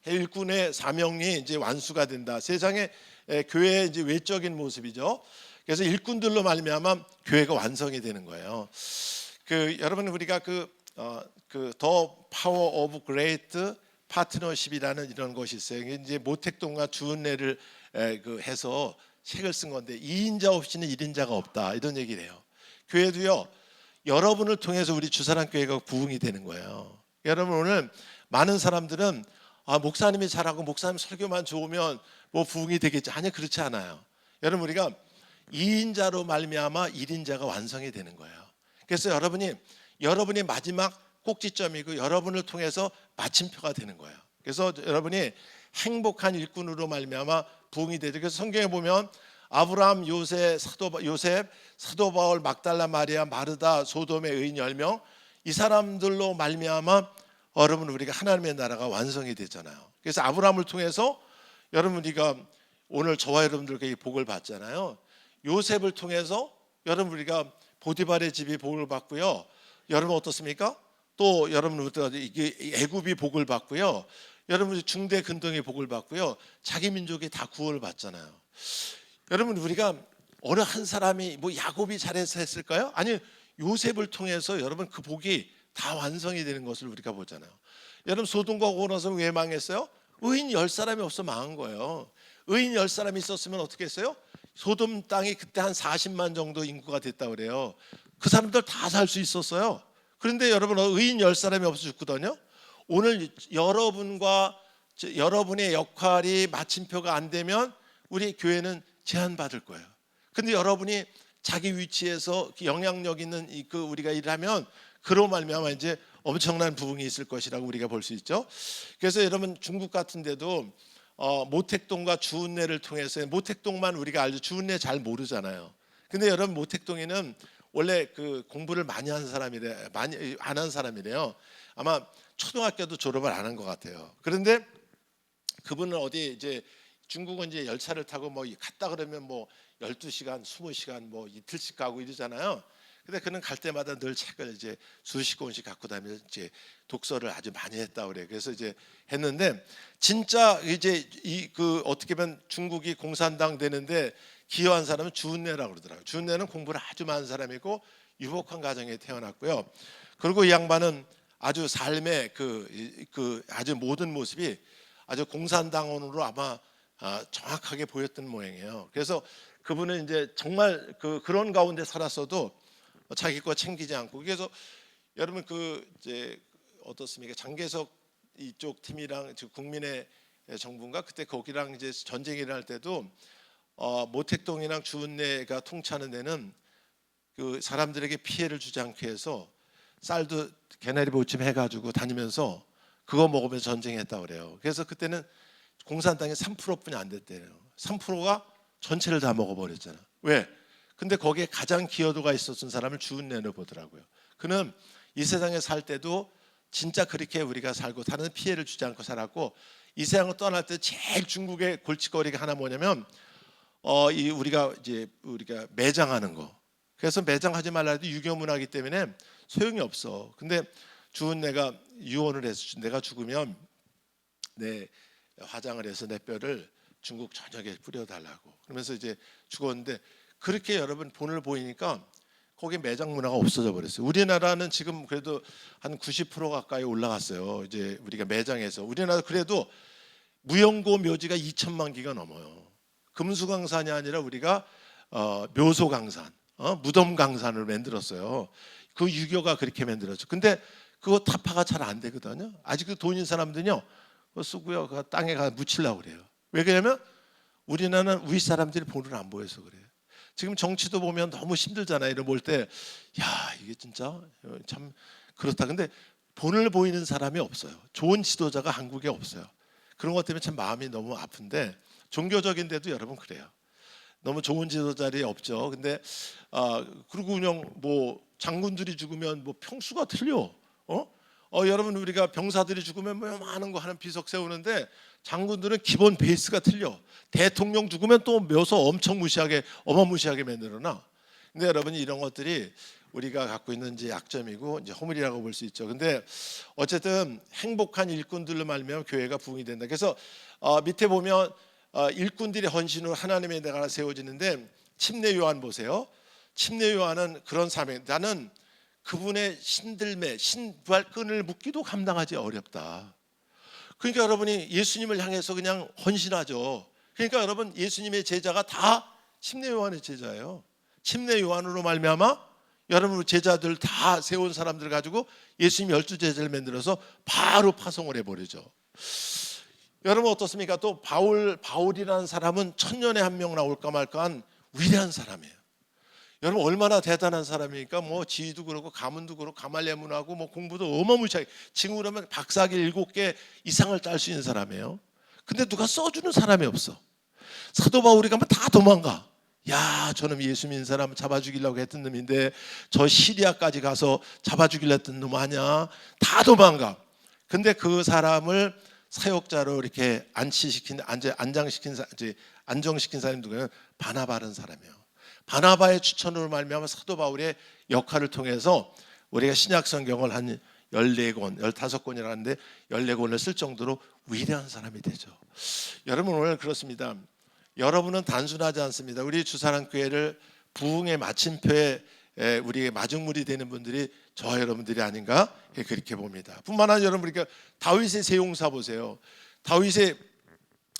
일꾼의 사명이 이제 완수가 된다. 세상에 교회의 이제 외적인 모습이죠. 그래서 일꾼들로 말미암아 교회가 완성이 되는 거예요. 여러분 우리가 더 파워 오브 그레이트 파트너십이라는 이런 것이 있어요. 이제 모택동과 주은례를 해서 책을 쓴 건데 2인자 없이는 1인자가 없다 이런 얘기를 해요. 교회도요, 여러분을 통해서 우리 주사랑 교회가 부흥이 되는 거예요. 여러분 오늘 많은 사람들은 목사님이 잘하고 목사님 설교만 좋으면 뭐 부흥이 되겠지. 아니, 그렇지 않아요. 여러분 우리가 2인자로 말미암아 1인자가 완성이 되는 거예요. 그래서 여러분이 마지막 꼭지점이고 여러분을 통해서 마침표가 되는 거예요. 그래서 여러분이 행복한 일꾼으로 말미암아 부흥이 되죠. 그래서 성경에 보면 아브라함, 요셉, 사도 바울, 막달라 마리아, 마르다, 소돔의 의인 10명, 이 사람들로 말미암아 여러분 우리가 하나님의 나라가 완성이 되잖아요. 그래서 아브라함을 통해서 여러분 우리가 오늘 저와 여러분들께 이 복을 받잖아요. 요셉을 통해서 여러분 우리가 보디발의 집이 복을 받고요. 여러분 어떻습니까? 또 여러분 애굽이 복을 받고요. 여러분 중대 근동이 복을 받고요. 자기 민족이 다 구원을 받잖아요. 여러분 우리가 어느 한 사람이 뭐 야곱이 잘해서 했을까요? 아니, 요셉을 통해서 여러분 그 복이 다 완성이 되는 것을 우리가 보잖아요. 여러분 소돔과 고모라는 왜 망했어요? 의인 10사람이 없어 망한 거예요. 의인 10사람이 있었으면 어떻게 했어요? 소돔 땅이 그때 한 40만 정도 인구가 됐다고 그래요. 그 사람들 다 살 수 있었어요. 그런데 여러분 의인 10사람이 없어 죽거든요. 오늘 여러분의 역할이 마침표가 안 되면 우리 교회는 제한받을 거예요. 근데 여러분이 자기 위치에서 영향력 있는 우리가 일하면 그로 말미암아 이제 엄청난 부흥이 있을 것이라고 우리가 볼 수 있죠. 그래서 여러분 중국 같은 데도 모택동과 주은내를 통해서, 모택동만 우리가 알죠. 주은내 잘 모르잖아요. 근데 여러분 모택동에는 원래 그 공부를 많이 한 사람이래, 많이 안 한 사람이래요. 아마 초등학교도 졸업을 안 한 것 같아요. 그런데 그분은 어디 이제 중국은 이제 열차를 타고 뭐 갔다 그러면 뭐 12시간, 20시간 뭐 이틀씩 가고 이러잖아요. 근데 그는 갈 때마다 늘 책을 이제 수십 권씩 갖고 다니면서 이제 독서를 아주 많이 했다 그래. 그래서 이제 했는데 진짜 이제 어떻게 보면 중국이 공산당 되는데 기여한 사람은 주은내라고 그러더라고요. 주은내는 공부를 아주 많은 사람이고 유복한 가정에 태어났고요. 그리고 이 양반은 아주 삶의 아주 모든 모습이 아주 공산당원으로 아마 정확하게 보였던 모양이에요. 그래서 그분은 이제 정말 그런 가운데 살았어도 자기 거 챙기지 않고. 그래서 여러분 이제 어떻습니까? 장개석 이쪽 팀이랑 국민의 정부인가 그때 거기랑 이제 전쟁이 일어날 때도 모택동이랑 주은내가 통치하는 데는 그 사람들에게 피해를 주지 않게 해서 쌀도 개나리 보침 해가지고 다니면서 그거 먹으면서 전쟁했다 그래요. 그래서 그때는 공산당이 3%뿐이 안 됐대요. 3%가 전체를 다 먹어버렸잖아. 왜? 근데 거기에 가장 기여도가 있었던 사람을 주은내로 보더라고요. 그는 이 세상에 살 때도 진짜 그렇게 우리가 살고 다른 피해를 주지 않고 살았고, 이 세상을 떠날 때 제일 중국의 골칫거리가 하나 뭐냐면 우리가 매장하는 거. 그래서 매장하지 말라 해도 유교문화이기 때문에 소용이 없어. 근데 주은내가 유언을 해서 내가 죽으면 내 화장을 해서 내 뼈를 중국 전역에 뿌려달라고. 그러면서 이제 죽었는데, 그렇게 여러분 본을 보이니까 거기 매장 문화가 없어져 버렸어요. 우리나라는 지금 그래도 한 90% 가까이 올라갔어요. 이제 우리가 매장에서 우리나라 그래도 무용고 묘지가 2천만 기가 넘어요. 금수강산이 아니라 우리가 묘소강산, 무덤강산을 만들었어요. 그 유교가 그렇게 만들었죠. 근데 그거 타파가 잘 안 되거든요. 아직도 돈 있는 사람들은요 그거 쓰고요 그 땅에 가 묻히려고 그래요. 왜 그러냐면 우리나라는 위 사람들이 본을 안 보여서 그래요. 지금 정치도 보면 너무 힘들잖아요. 이런 볼 때 야 이게 진짜 참 그렇다. 근데 본을 보이는 사람이 없어요. 좋은 지도자가 한국에 없어요. 그런 것 때문에 참 마음이 너무 아픈데, 종교적인 데도 여러분 그래요. 너무 좋은 지도자들이 없죠. 근데 그리고 그냥 뭐 장군들이 죽으면 뭐 평수가 틀려. 여러분 우리가 병사들이 죽으면 뭐 많은 거 하는 비석 세우는데 장군들은 기본 베이스가 틀려. 대통령 죽으면 또 묘소 엄청 무시하게 어마무시하게 만들어놔. 근데 여러분이 이런 것들이 우리가 갖고 있는 이제 약점이고 이제 허물이라고 볼 수 있죠. 근데 어쨌든 행복한 일꾼들로 말미암아 교회가 부흥이 된다. 그래서 밑에 보면 일꾼들의 헌신으로 하나님의 나라가 세워지는데, 침례 요한 보세요. 침례 요한은 그런 사명. 나는 그분의 신들매, 신부할 끈을 묶기도 감당하지 어렵다. 그러니까 여러분이 예수님을 향해서 그냥 헌신하죠. 그러니까 여러분 예수님의 제자가 다 침례 요한의 제자예요. 침례 요한으로 말미암아 여러분 제자들 다 세운 사람들 가지고 예수님 12제자를 만들어서 바로 파송을 해버리죠. 여러분 어떻습니까? 또 바울이라는 사람은 천년에 한 명 나올까 말까한 위대한 사람이에요. 여러분 얼마나 대단한 사람이니까 뭐 지휘도 그렇고 가문도 그렇고 가말레문하고 뭐 공부도 어마무시하게, 지금 그러면 박사학위 7개 이상을 딸 수 있는 사람이에요. 근데 누가 써주는 사람이 없어. 사도 바울이 가면 다 도망가. 야 저놈 예수 믿는 사람 잡아 죽이려고 했던 놈인데 저 시리아까지 가서 잡아 죽이려 했던 놈 아니야. 다 도망가. 근데 그 사람을 사역자로 이렇게 안정시킨 사람이 누구냐면 바나바라는 사람이에요. 바나바의 추천으로 말미암아 사도 바울의 역할을 통해서 우리가 신약 성경을 한 14권, 15권이라고 하는데 14권을 쓸 정도로 위대한 사람이 되죠. 여러분 오늘 그렇습니다. 여러분은 단순하지 않습니다. 우리 주사랑교회를 부흥의 마침표에 우리의 마중물이 되는 분들이 저 여러분들이 아닌가 그렇게 봅니다. 뿐만 아니라 여러분 우리가 다윗의 세용사 보세요. 다윗의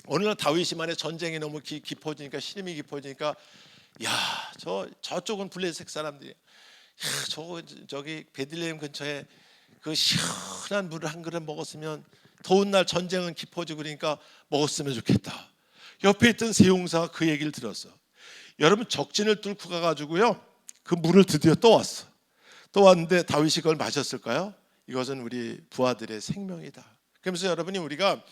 어느 날 다윗이 만에 전쟁이 너무 깊어지니까, 시름이 깊어지니까 저쪽은 블레셋 사람들이 저기 베들레헴 근처에 그 시원한 물을 한 그릇 먹었으면 더운 날 전쟁은 깊어지고 그러니까 먹었으면 좋겠다. 옆에 있던 세용사가 그 얘기를 들었어. 여러분 적진을 뚫고 가가지고요 그 물을 드디어 떠왔어. 떠왔는데 다윗이 그걸 마셨을까요? 이것은 우리 부하들의 생명이다. 그러면서 여러분이 우리가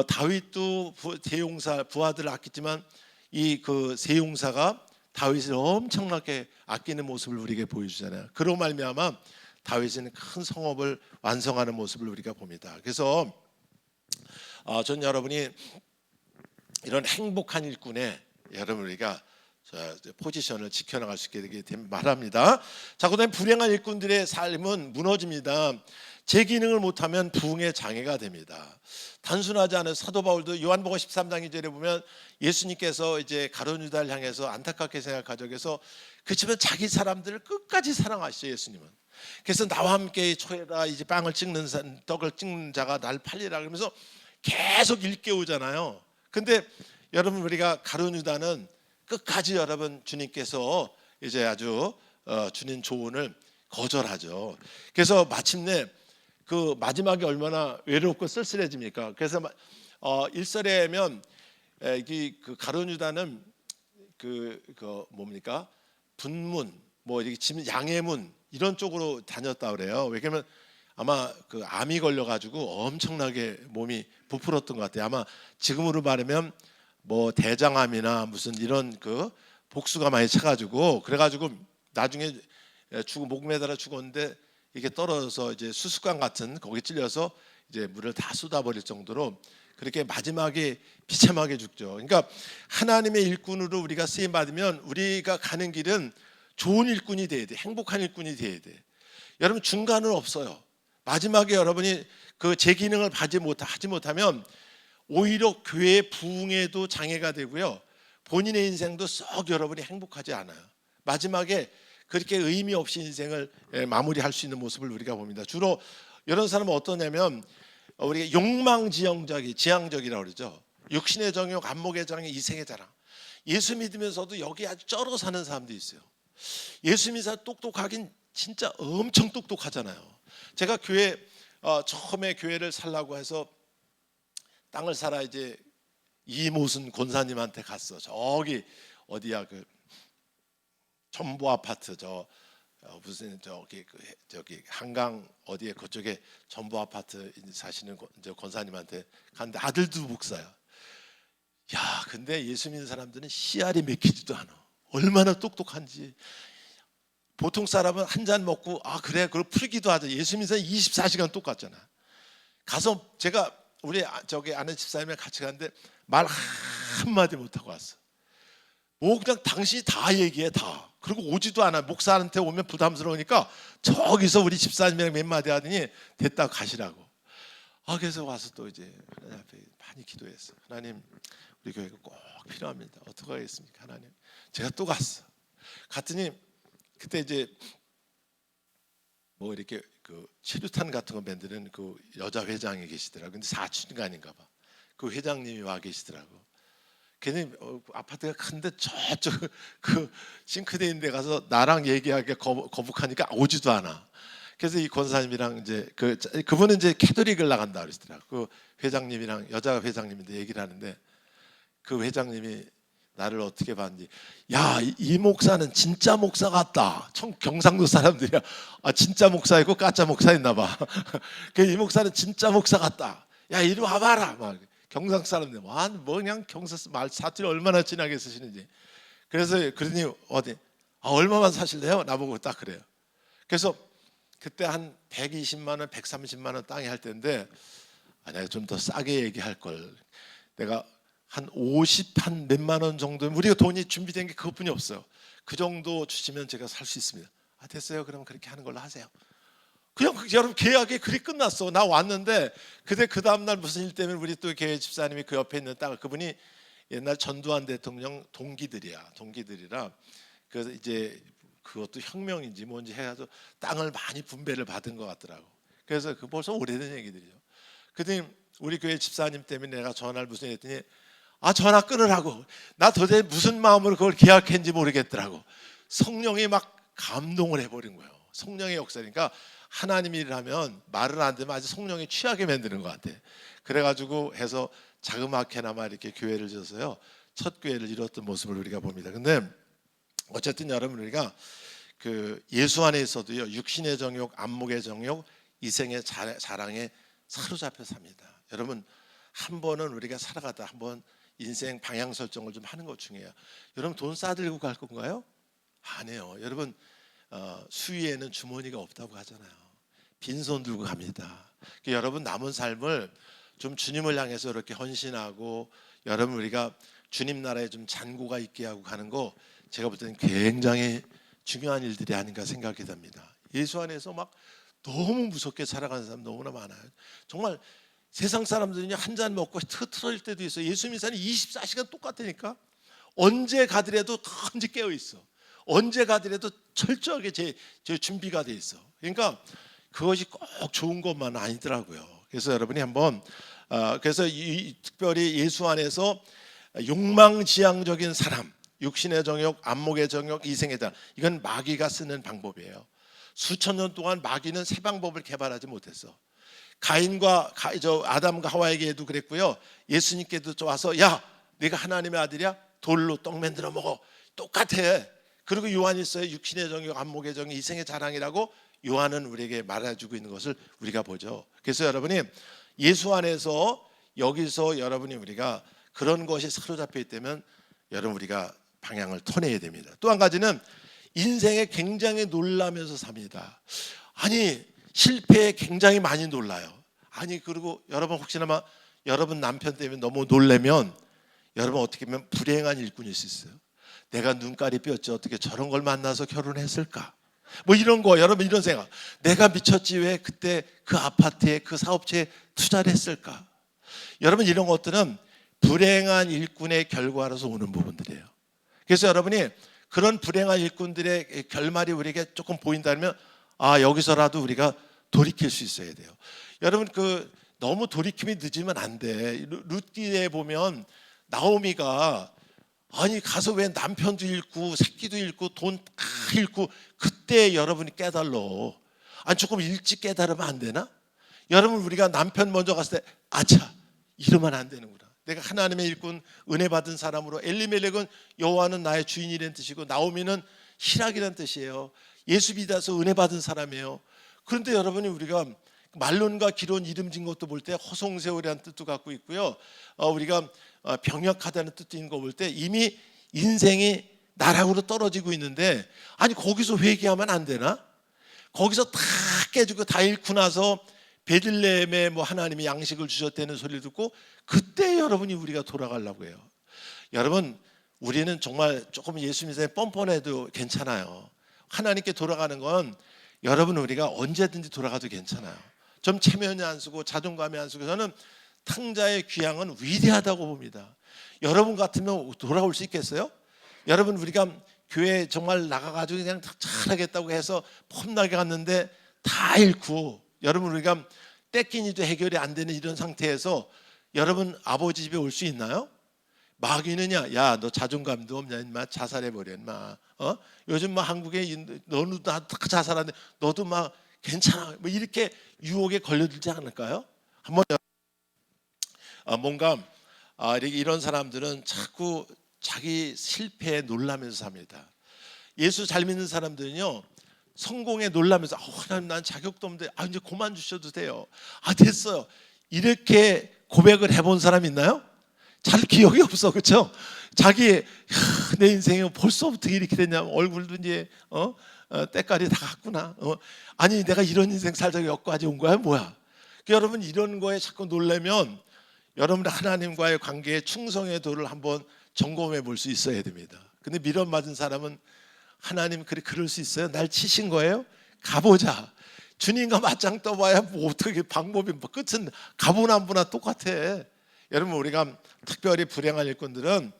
다윗도 세용사 부하들을 아꼈지만 이 그 세용사가 다윗을 엄청나게 아끼는 모습을 우리에게 보여주잖아요. 그로 말미암아 다윗은 큰 성읍을 완성하는 모습을 우리가 봅니다. 그래서 전 여러분이 이런 행복한 일꾼의 여러분 우리가 포지션을 지켜나갈 수 있게 되길 바랍니다. 자, 그다음에 불행한 일꾼들의 삶은 무너집니다. 제 기능을 못하면 부흥의 장애가 됩니다. 단순하지 않은 사도 바울도 요한복음 13장 2절에 보면 예수님께서 이제 가룟 유다를 향해서 안타깝게 생각하죠. 그래서 그렇지만 자기 사람들을 끝까지 사랑하시죠, 예수님은. 그래서 나와 함께 초에다 이제 빵을 찍는 떡을 찍는 자가 날 팔리라 그러면서 계속 일깨우잖아요. 근데 여러분 우리가 가룟 유다는 끝까지 여러분 주님께서 이제 아주 주님 조언을 거절하죠. 그래서 마침내 그 마지막에 얼마나 외롭고 쓸쓸해집니까? 그래서 1절에면 그 가룟 유다는 그 뭡니까? 분문 뭐 이렇게 지금 양해문 이런 쪽으로 다녔다 그래요. 왜냐면 아마 그 암이 걸려가지고 엄청나게 몸이 부풀었던 것 같아요. 아마 지금으로 말하면 뭐 대장암이나 무슨 이런 그 복수가 많이 차가지고 그래가지고 나중에 목 매달아 죽었는데 이게 떨어져서 이제 수수관 같은 거기 찔려서 이제 물을 다 쏟아버릴 정도로 그렇게 마지막에 비참하게 죽죠. 그러니까 하나님의 일꾼으로 우리가 쓰임 받으면 우리가 가는 길은 좋은 일꾼이 돼야 돼. 행복한 일꾼이 돼야 돼. 여러분 중간은 없어요. 마지막에 여러분이 그 제 기능을 하지 못하면 오히려 교회의 부흥에도 장애가 되고요. 본인의 인생도 썩 여러분이 행복하지 않아요. 마지막에 그렇게 의미 없이 인생을 마무리할 수 있는 모습을 우리가 봅니다. 주로 이런 사람은 어떠냐면 우리가 욕망지향적이라고 그러죠. 육신의 정욕, 안목의 장애, 이생의 자랑. 예수 믿으면서도 여기 아주 쩔어 사는 사람도 있어요. 예수 믿는 사람 똑똑하긴 진짜 엄청 똑똑하잖아요. 제가 교회 처음에 교회를 살라고 해서 땅을 사라 이제 이모순 권사님한테 갔어. 저기 어디야 그 전보 아파트 무슨 저기 한강 어디에 그쪽에 전보 아파트 사시는 권사님한테 갔는데 아들도 목사야. 야, 근데 예수 믿는 사람들은 씨알이 맥히지도 않아. 얼마나 똑똑한지. 보통 사람은 한 잔 먹고 그래 그걸 풀기도 하죠. 예수 믿는 사람 24시간 똑같잖아. 가서 제가 우리 저기 아는 집사님이랑 같이 갔는데 말 한마디 못하고 왔어. 뭐 그냥 당신이 다 얘기해 다. 그리고 오지도 않아. 목사한테 오면 부담스러우니까 저기서 우리 집사님이랑 몇 마디 하더니 됐다 가시라고. 그래서 와서 또 이제 하나님 앞에 많이 기도했어. 하나님 우리 교회가 꼭 필요합니다. 어떻게 하겠습니까 하나님. 제가 또 갔더니 그때 이제 뭐 이렇게 그 치료탄 같은 거 만드는 그 여자 회장이 계시더라고. 근데 사춘기가 아닌가 봐. 그 회장님이 와 계시더라고. 걔는 아파트가 큰데 저쪽 그 싱크대에 있는 데 가서 나랑 얘기하기가 거북하니까 오지도 않아. 그래서 이 권사님이랑 이제 그분은 이제 캐톨릭을 나간다 그러시더라고. 그 회장님이랑 여자 회장님인데 얘기를 하는데 그 회장님이 나를 어떻게 봤는지, 야, 이 목사는 진짜 목사 같다. 경상도 사람들이야. 진짜 목사이고 가짜 목사였나 봐. 이 목사는 진짜 목사 같다. 야, 이리 와봐라. 막 경상 사람들 뭐 그냥 말 사투리 얼마나 진하게 쓰시는지. 그래서 그러니 어디 얼마만 사실래요? 나보고 딱 그래요. 그래서 그때 한 120만 원, 130만 원 땅에 할 때인데 내가 좀 더 싸게 얘기할 걸. 내가 한 50한 몇만 원 정도 우리가 돈이 준비된 게 그것뿐이 없어요. 그 정도 주시면 제가 살 수 있습니다. 됐어요. 그러면 그렇게 하는 걸로 하세요. 그냥 여러분 계약이 그리 끝났어. 나 왔는데 근데 그 다음날 무슨 일 때문에 우리 또 교회 집사님이 그 옆에 있는 땅을 그분이 옛날 전두환 대통령 동기들이라 그래서 이제 그것도 혁명인지 뭔지 해가지고 땅을 많이 분배를 받은 것 같더라고. 그래서 그 벌써 오래된 얘기들이죠. 그랬더니 우리 교회 집사님 때문에 내가 전화를 무슨 했더니 전화 끊으라고. 나 도대체 무슨 마음으로 그걸 계약했는지 모르겠더라고. 성령이 막 감동을 해버린 거예요. 성령의 역사니까 하나님이 일하면 말을 안 되면 아주 성령이 취하게 만드는 것 같아. 그래가지고 해서 자그맣게나마 이렇게 교회를 지어서요 첫 교회를 이뤘던 모습을 우리가 봅니다. 근데 어쨌든 여러분 우리가 그 예수 안에 있어도요 육신의 정욕, 안목의 정욕, 이생의 자랑에 사로잡혀 삽니다. 여러분 한 번은 우리가 살아가다 한번 인생 방향 설정을 좀 하는 것 중이에요. 여러분 돈 싸들고 갈 건가요? 아니에요. 여러분 수위에는 주머니가 없다고 하잖아요. 빈손 들고 갑니다. 여러분 남은 삶을 좀 주님을 향해서 이렇게 헌신하고 여러분 우리가 주님 나라에 좀 잔고가 있게 하고 가는 거 제가 볼 때는 굉장히 중요한 일들이 아닌가 생각이 됩니다. 예수 안에서 막 너무 무섭게 살아가는 사람 너무나 많아요. 정말 세상 사람들은요 한 잔 먹고 트트러질 때도 있어요. 예수 믿는 사람이 24시간 똑같으니까 언제 가더라도 언제 깨어 있어. 언제 가더라도 철저하게 제 준비가 돼 있어. 그러니까 그것이 꼭 좋은 것만 아니더라고요. 그래서 여러분이 한번 그래서 특별히 예수 안에서 욕망지향적인 사람, 육신의 정욕, 안목의 정욕, 이생의 정, 이건 마귀가 쓰는 방법이에요. 수천 년 동안 마귀는 새 방법을 개발하지 못했어. 가인과 아담과 하와에게도 그랬고요. 예수님께도 와서 야, 네가 하나님의 아들이야? 돌로 떡 만들어 먹어. 똑같아. 그리고 요한일서에 육신의 정욕, 안목의 정욕, 이생의 자랑이라고 요한은 우리에게 말해주고 있는 것을 우리가 보죠. 그래서 여러분이 예수 안에서 여기서 여러분이 우리가 그런 것이 사로잡혀 있다면 여러분 우리가 방향을 터내야 됩니다. 또 한 가지는 인생에 굉장히 놀라면서 삽니다. 아니 실패에 굉장히 많이 놀라요. 아니 그리고 여러분 혹시나 여러분 남편 때문에 너무 놀래면 여러분 어떻게 보면 불행한 일꾼일 수 있어요. 내가 눈깔이 삐었지 어떻게 저런 걸 만나서 결혼했을까? 뭐 이런 거 여러분 이런 생각. 내가 미쳤지 왜 그때 그 아파트에 그 사업체에 투자를 했을까? 여러분 이런 것들은 불행한 일꾼의 결과로서 오는 부분들이에요. 그래서 여러분이 그런 불행한 일꾼들의 결말이 우리에게 조금 보인다면 여기서라도 우리가 돌이킬 수 있어야 돼요. 여러분 너무 돌이킴이 늦으면 안 돼. 룻기에 보면 나오미가 아니 가서 왜 남편도 잃고 새끼도 잃고 돈 다 잃고 그때 여러분이 깨달러. 아니 조금 일찍 깨달으면 안 되나? 여러분 우리가 남편 먼저 갔을 때 아차 이러면 안 되는구나. 내가 하나님의 일꾼 은혜 받은 사람으로 엘리멜렉은 여호와는 나의 주인이라는 뜻이고 나오미는 희락이라는 뜻이에요. 예수 믿어서 은혜 받은 사람이에요. 그런데 여러분이 우리가 말론과 기론 이름 진 것도 볼 때 허송세월이라는 뜻도 갖고 있고요. 우리가 병약하다는 뜻도 있는 거 볼 때 이미 인생이 나락으로 떨어지고 있는데 아니 거기서 회개하면 안 되나? 거기서 다 깨지고 다 잃고 나서 베들레헴에 하나님이 양식을 주셨다는 소리를 듣고 그때 여러분이 우리가 돌아가려고 해요. 여러분 우리는 정말 조금 예수 믿음에 뻔뻔해도 괜찮아요. 하나님께 돌아가는 건 여러분 우리가 언제든지 돌아가도 괜찮아요. 좀 체면이 안 쓰고 자존감이 안 쓰고 저는 탕자의 귀향은 위대하다고 봅니다. 여러분 같으면 돌아올 수 있겠어요? 여러분 우리가 교회 정말 나가가지고 그냥 잘하겠다고 해서 폼나게 갔는데 다 잃고 여러분 우리가 떼끼니도 해결이 안 되는 이런 상태에서 여러분 아버지 집에 올 수 있나요? 마귀는야 야 너 자존감도 없냐 인마 자살해버려 인마 요즘 한국에 너도 다 자살하는데 너도 괜찮아 이렇게 유혹에 걸려들지 않을까요? 한번 뭔가 이런 사람들은 자꾸 자기 실패에 놀라면서 삽니다. 예수 잘 믿는 사람들은요 성공에 놀라면서 하나님 난 자격도 없는데 이제 그만 주셔도 돼요. 됐어요. 이렇게 고백을 해본 사람 있나요? 잘 기억이 없어, 그렇죠? 자기 내 인생이 벌써부터 이렇게 됐냐? 얼굴도 이제 때깔이 다 갔구나. 아니 내가 이런 인생 살자고 여기까지 온 거야, 뭐야? 여러분 이런 거에 자꾸 놀라면 여러분 하나님과의 관계의 충성의 도를 한번 점검해 볼 수 있어야 됩니다. 근데 미련 맞은 사람은 하나님 그럴 수 있어요? 날 치신 거예요? 가보자. 주님과 맞짱 떠봐야 어떻게 방법이 끝은 가보나 똑같아. 여러분 우리가 특별히 불행한 일꾼들은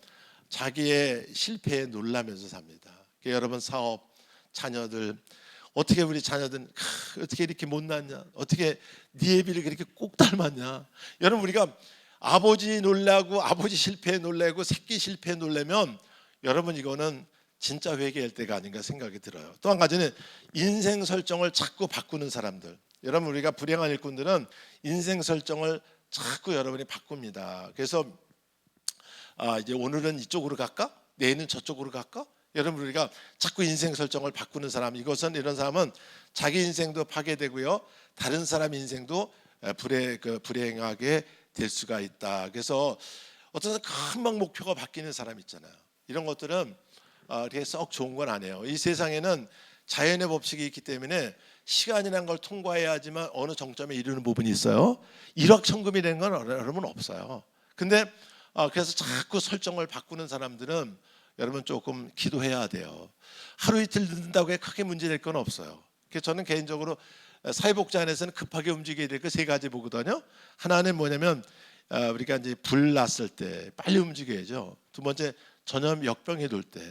자기의 실패에 놀라면서 삽니다. 여러분 사업, 자녀들 어떻게 우리 자녀들 어떻게 이렇게 못났냐? 어떻게 네 애비를 그렇게 꼭 닮았냐? 여러분 우리가 아버지 놀라고 아버지 실패에 놀라고 새끼 실패에 놀라면 여러분 이거는 진짜 회개할 때가 아닌가 생각이 들어요. 또 한 가지는 인생 설정을 자꾸 바꾸는 사람들. 여러분, 우리가 불행한 일꾼들은 인생 설정을 자꾸 여러분이 바꿉니다. 그래서 이제 오늘은 이쪽으로 갈까? 내일은 저쪽으로 갈까? 여러분, 우리가 자꾸 인생 설정을 바꾸는 사람, 이런 사람은 자기 인생도 파괴되고요, 다른 사람 인생도 불행하게 될 수가 있다. 그래서 어떤 금방 목표가 바뀌는 사람 있잖아요. 이런 것들은 이렇게 썩 좋은 건 아니에요. 이 세상에는 자연의 법칙이 있기 때문에 시간이라는 걸 통과해야 하지만 어느 정점에 이르는 부분이 있어요. 일확천금이 되는 건 여러분 없어요. 근데 그래서 자꾸 설정을 바꾸는 사람들은 여러분 조금 기도해야 돼요. 하루 이틀 늦는다고 크게 문제될 건 없어요. 그래서 저는 개인적으로 사회복지 안에서는 급하게 움직여야 될 거 세 가지 보거든요. 하나는 뭐냐면 우리가 이제 불 났을 때 빨리 움직여야죠. 두 번째, 전염 역병이 돌 때.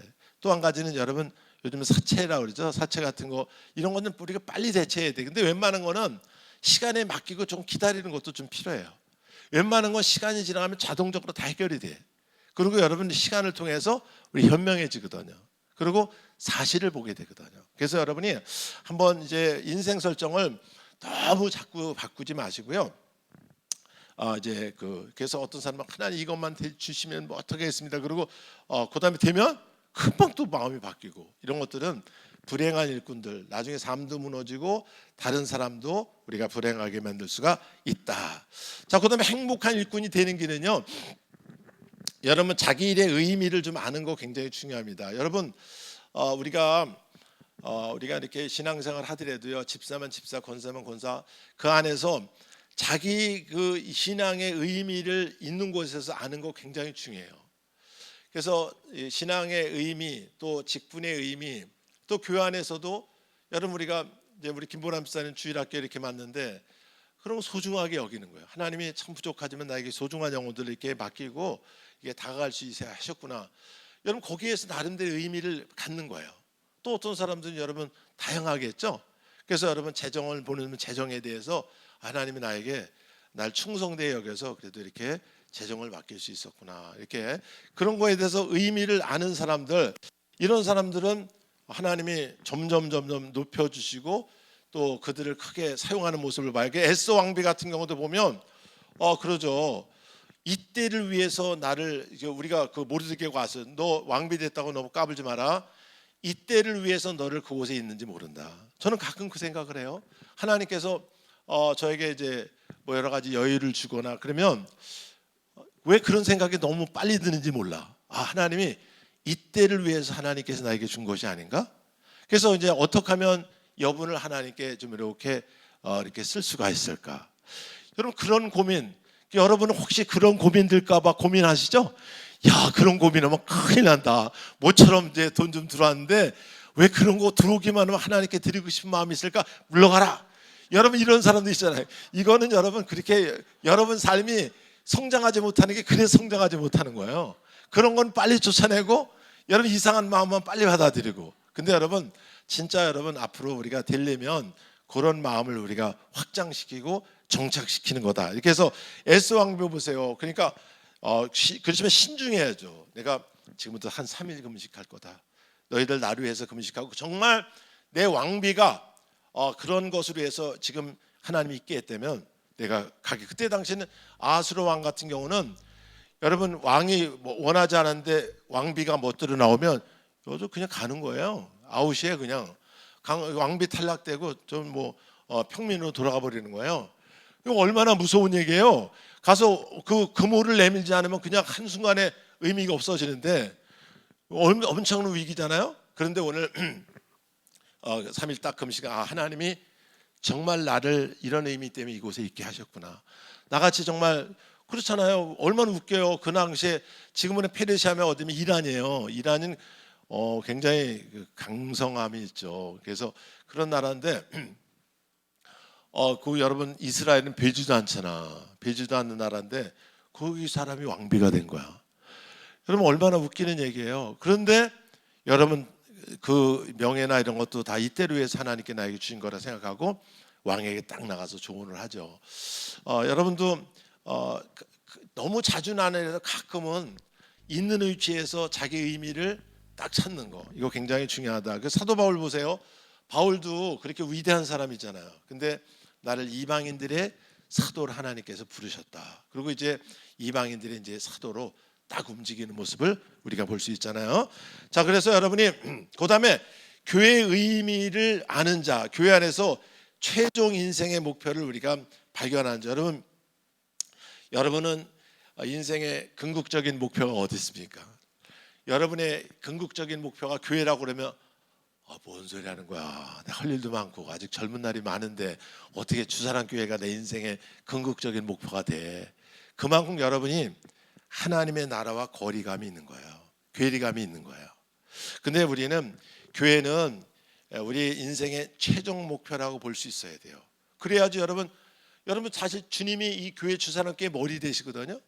또 한 가지는 여러분 요즘 사체라고 그러죠. 사체 같은 거, 이런 거는 우리가 빨리 대처해야 돼. 근데 웬만한 거는 시간에 맡기고 좀 기다리는 것도 좀 필요해요. 웬만한 건 시간이 지나가면 자동적으로 다 해결이 돼. 그리고 여러분 시간을 통해서 우리 현명해지거든요. 그리고 사실을 보게 되거든요. 그래서 여러분이 한번 이제 인생 설정을 너무 자꾸 바꾸지 마시고요. 그래서 어떤 사람은 하나님 이것만 주시면 뭐 어떻게 했습니다. 그리고 그다음에 되면 금방 또 마음이 바뀌고, 이런 것들은 불행한 일꾼들, 나중에 삶도 무너지고 다른 사람도 우리가 불행하게 만들 수가 있다. 자, 그다음에 행복한 일꾼이 되는 길은요, 여러분 자기 일의 의미를 좀 아는 거 굉장히 중요합니다. 여러분 우리가 이렇게 신앙생활 하더라도요, 집사면 집사, 권사면 권사, 그 안에서 자기 그 신앙의 의미를 있는 곳에서 아는 거 굉장히 중요해요. 그래서 신앙의 의미, 또 직분의 의미, 또 교회 안에서도 여러분 우리가 이제 우리 김보람 집사님 주일학교 이렇게 맡는데 그런 거 소중하게 여기는 거예요. 하나님이 참 부족하지만 나에게 소중한 영혼들을 이렇게 맡기고 이게 다가갈 수 있어야 하셨구나. 여러분 거기에서 나름대로 의미를 갖는 거예요. 또 어떤 사람들은 여러분 다양하겠죠. 그래서 여러분 재정을 보내면 재정에 대해서 하나님이 나에게 날 충성되게 여겨서 그래도 이렇게 재정을 맡길 수 있었구나. 이렇게 그런 거에 대해서 의미를 아는 사람들, 이런 사람들은 하나님이 점점 높여주시고 또 그들을 크게 사용하는 모습을 봐요. 에스더 왕비 같은 경우도 보면 그러죠. 이때를 위해서 나를, 우리가 그 모르드게가 와서 너 왕비 됐다고 너무 까불지 마라. 이때를 위해서 너를 그곳에 있는지 모른다. 저는 가끔 그 생각을 해요. 하나님께서 저에게 이제 뭐 여러 가지 여유를 주거나 그러면 왜 그런 생각이 너무 빨리 드는지 몰라. 하나님이 이때를 위해서 하나님께서 나에게 준 것이 아닌가? 그래서 이제 어떻게 하면 여분을 하나님께 좀 이렇게 쓸 수가 있을까? 여러분 그런 고민, 여러분은 혹시 그런 고민 들까봐 고민하시죠? 야, 그런 고민하면 큰일 난다. 모처럼 이제 돈 좀 들어왔는데 왜 그런 거 들어오기만 하면 하나님께 드리고 싶은 마음이 있을까? 물러가라. 여러분 이런 사람도 있잖아요. 이거는 여러분 그렇게 여러분 삶이 성장하지 못하는 게 그래서 성장하지 못하는 거예요. 그런 건 빨리 쫓아내고 여러분 이상한 마음만 빨리 받아들이고. 근데 여러분 진짜 여러분 앞으로 우리가 되려면 그런 마음을 우리가 확장시키고 정착시키는 거다. 이렇게 해서 에스더 왕비 보세요. 그러니까 그렇지만 신중해야죠. 내가 지금부터 한 3일 금식할 거다. 너희들 나를 위해서 금식하고 정말 내 왕비가 그런 것으로 해서 지금 하나님이 있게 했다면 내가 가게. 그때 당시에는 아수르 왕 같은 경우는 여러분 왕이 뭐 원하지 않았는데 왕비가 멋들어 나오면 여기서 그냥 가는 거예요. 아웃이에요. 그냥 왕비 탈락되고 좀 뭐 평민으로 돌아가 버리는 거예요. 이거 얼마나 무서운 얘기예요. 가서 그 금호를 내밀지 않으면 그냥 한순간에 의미가 없어지는데 엄청난 위기잖아요. 그런데 오늘 3일 딱 금식, 하나님이 정말 나를 이런 의미 때문에 이곳에 있게 하셨구나. 나같이 정말 그렇잖아요. 얼마나 웃겨요. 그 당시에 지금은 페르시아면 어디면 이란이에요. 이란은 굉장히 강성함이 있죠. 그래서 그런 나라인데 그 여러분 이스라엘은 배지도 않잖아. 배지도 않는 나라인데 거기 사람이 왕비가 된 거야. 여러분 얼마나 웃기는 얘기예요. 그런데 여러분 그 명예나 이런 것도 다 이때를 위해서 하나님께 나에게 주신 거라 생각하고 왕에게 딱 나가서 조언을 하죠. 여러분도 너무 자주는 아니라도 가끔은 있는 위치에서 자기 의미를 딱 찾는 거, 이거 굉장히 중요하다. 그 사도 바울 보세요. 바울도 그렇게 위대한 사람이잖아요. 근데 나를 이방인들의 사도를 하나님께서 부르셨다. 그리고 이제 이방인들의 이제 사도로 딱 움직이는 모습을 우리가 볼 수 있잖아요. 자, 그래서 여러분이 그다음에 교회의 의미를 아는 자, 교회 안에서 최종 인생의 목표를 우리가 발견하는 자. 여러분은 인생의 궁극적인 목표가 어디 있습니까? 여러분의 궁극적인 목표가 교회라고 그러면 뭔 소리 하는 거야. 내가 할 일도 많고 아직 젊은 날이 많은데 어떻게 주사랑교회가 내 인생의 궁극적인 목표가 돼. 그만큼 여러분이 하나님의 나라와 거리감이 있는 거예요. 괴리감이 있는 거예요. 근데 우리는 교회는 우리 인생의 최종 목표라고 볼 수 있어야 돼요. 그래야지 여러분 사실 주님이 이 교회 주사랑교회 머리 되시거든요.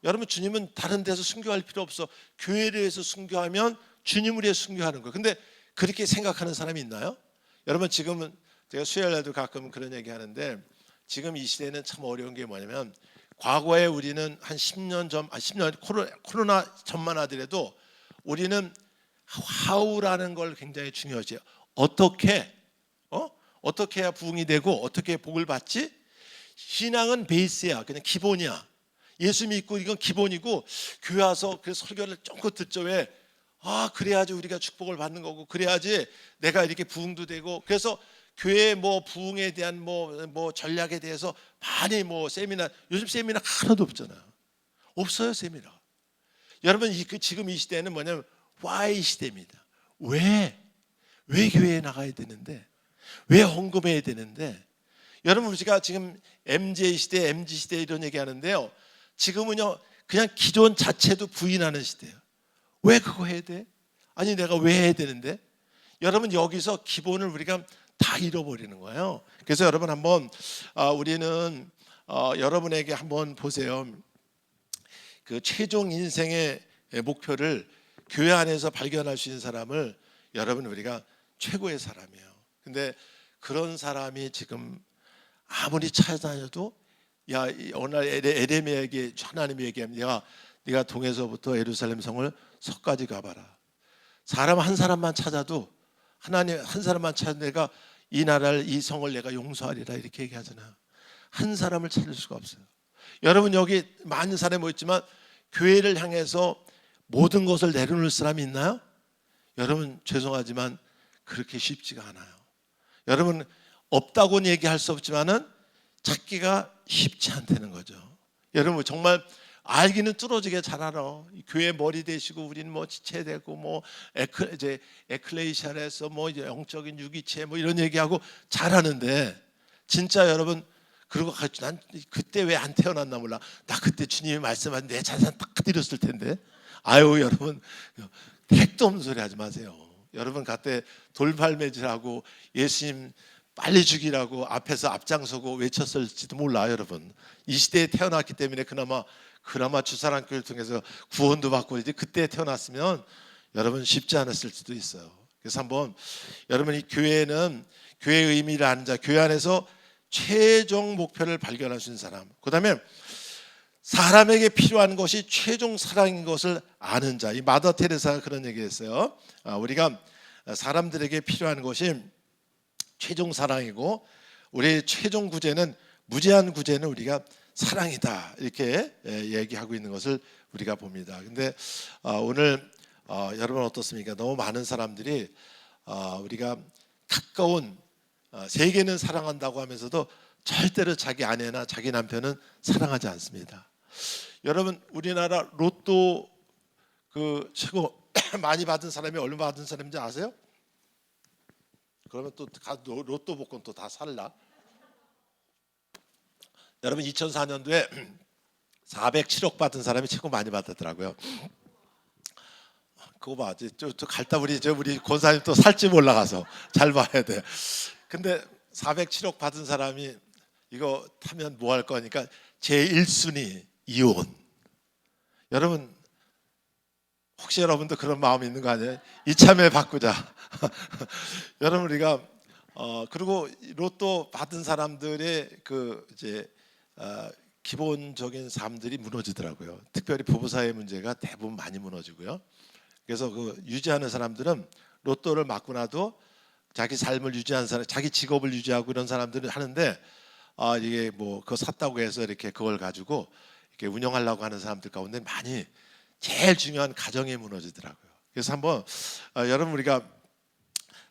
여러분 주님은 다른 데서 순교할 필요 없어. 교회를 위해서 순교하면 주님을 위해 순교하는 거예요. 근데 그렇게 생각하는 사람이 있나요? 여러분 지금은 제가 수요일날도 가끔 그런 얘기 하는데 지금 이 시대는 참 어려운 게 뭐냐면 과거에 우리는 한 10년 전, 10년 코로나 전만 하더라도 우리는 how라는 걸 굉장히 중요하죠. 어떻게 해야 부흥이 되고 어떻게 복을 받지? 신앙은 베이스야, 그냥 기본이야. 예수 믿고 이건 기본이고 교회 와서 그 설교를 쫑긋 듣죠. 왜? 그래야지 우리가 축복을 받는 거고 그래야지 내가 이렇게 부흥도 되고. 그래서 교회 뭐 부흥에 대한 뭐 전략에 대해서 많이 세미나, 요즘 세미나 하나도 없잖아요. 없어요 세미나. 여러분 지금 이 시대는 뭐냐면 why 시대입니다. 왜 교회에 나가야 되는데, 왜 헌금해야 되는데. 여러분 우리가 지금 MJ 시대, MG 시대 이런 얘기하는데요. 지금은요 그냥 기존 자체도 부인하는 시대예요. 왜 그거 해야 돼? 아니 내가 왜 해야 되는데? 여러분 여기서 기본을 우리가 다 잃어버리는 거예요. 그래서 여러분 한번 우리는 여러분에게 한번 보세요. 그 최종 인생의 목표를 교회 안에서 발견할 수 있는 사람을 여러분 우리가 최고의 사람이에요. 근데 그런 사람이 지금 아무리 찾아다녀도 어느 날 에레미야에게 하나님이 얘기합니다. 네가 동에서부터 예루살렘 성을 서까지 가봐라. 사람 한 사람만 찾아도 하나님 한 사람만 찾아 내가 이 나라를 이 성을 내가 용서하리라 이렇게 얘기하잖아요. 한 사람을 찾을 수가 없어요. 여러분 여기 많은 사람이 모였지만 교회를 향해서 모든 것을 내려놓을 사람이 있나요? 여러분 죄송하지만 그렇게 쉽지가 않아요. 여러분 없다고는 얘기할 수 없지만은 찾기가 쉽지 않다는 거죠. 여러분 정말 알기는 뚫어지게 잘 알아. 교회 머리 되시고 우리는 지체 되고 이제 에클레시아에서 이제 영적인 유기체 이런 얘기하고 잘하는데 진짜 여러분 그러고 난 그때 왜 안 태어났나 몰라. 나 그때 주님이 말씀하신 내 자산 딱 드렸을 텐데. 아유 여러분 택도 없는 소리 하지 마세요. 여러분 그때 돌팔매질하고 예수님 빨리 죽이라고 앞에서 앞장서고 외쳤을지도 몰라. 여러분 이 시대에 태어났기 때문에 그나마 주사랑교회를 통해서 구원도 받고 이제 그때 태어났으면 여러분 쉽지 않았을 수도 있어요. 그래서 한번 여러분 이 교회는 교회의 의미를 아는 자, 교회 안에서 최종 목표를 발견할 수 있는 사람, 그 다음에 사람에게 필요한 것이 최종 사랑인 것을 아는 자. 이 마더 테레사가 그런 얘기했어요. 우리가 사람들에게 필요한 것이 최종 사랑이고 우리의 최종 구제는 무제한 구제는 우리가 사랑이다 이렇게 얘기하고 있는 것을 우리가 봅니다. 근데 오늘 여러분 어떻습니까? 너무 많은 사람들이 우리가 가까운 세계는 사랑한다고 하면서도 절대로 자기 아내나 자기 남편은 사랑하지 않습니다. 여러분 우리나라 로또 그 최고 많이 받은 사람이 얼마 받은 사람인지 아세요? 그러면 또 로또 복권 또 다 살라? 여러분 2004년도에 407억 받은 사람이 최고 많이 받았더라고요. 그거 봐, 또 갈다 우리 권사님 또 살집 올라가서 잘 봐야 돼. 근데 407억 받은 사람이 이거 타면 뭐 할 거니까 제 1순위 이혼. 여러분 혹시 여러분도 그런 마음이 있는 거 아니에요? 이참에 바꾸자. 여러분 우리가 그리고 로또 받은 사람들의 그 이제 기본적인 삶들이 무너지더라고요. 특별히 부부 사이 문제가 대부분 많이 무너지고요. 그래서 그 유지하는 사람들은 로또를 맞고 나도 자기 삶을 유지하는 사람, 자기 직업을 유지하고 이런 사람들은 하는데, 이게 뭐 그거 샀다고 해서 이렇게 그걸 가지고 이렇게 운영하려고 하는 사람들 가운데 많이 제일 중요한 가정이 무너지더라고요. 그래서 한번 여러분, 우리가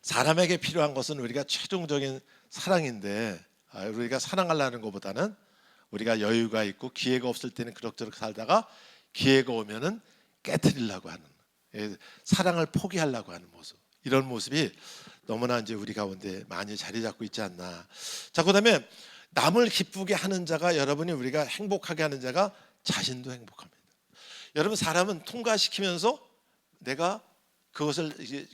사람에게 필요한 것은 우리가 최종적인 사랑인데, 우리가 사랑하려는 것보다는 우리가 여유가 있고 기회가 없을 때는 그럭저럭 살다가 기회가 오면은 깨트리려고 하는, 사랑을 포기하려고 하는 모습, 이런 모습이 너무나 이제 우리 가운데 많이 자리 잡고 있지 않나. 자, 그다음에 남을 기쁘게 하는 자가, 여러분이 우리가 행복하게 하는 자가 자신도 행복합니다. 여러분, 사람은 통과시키면서 내가 그것을 이제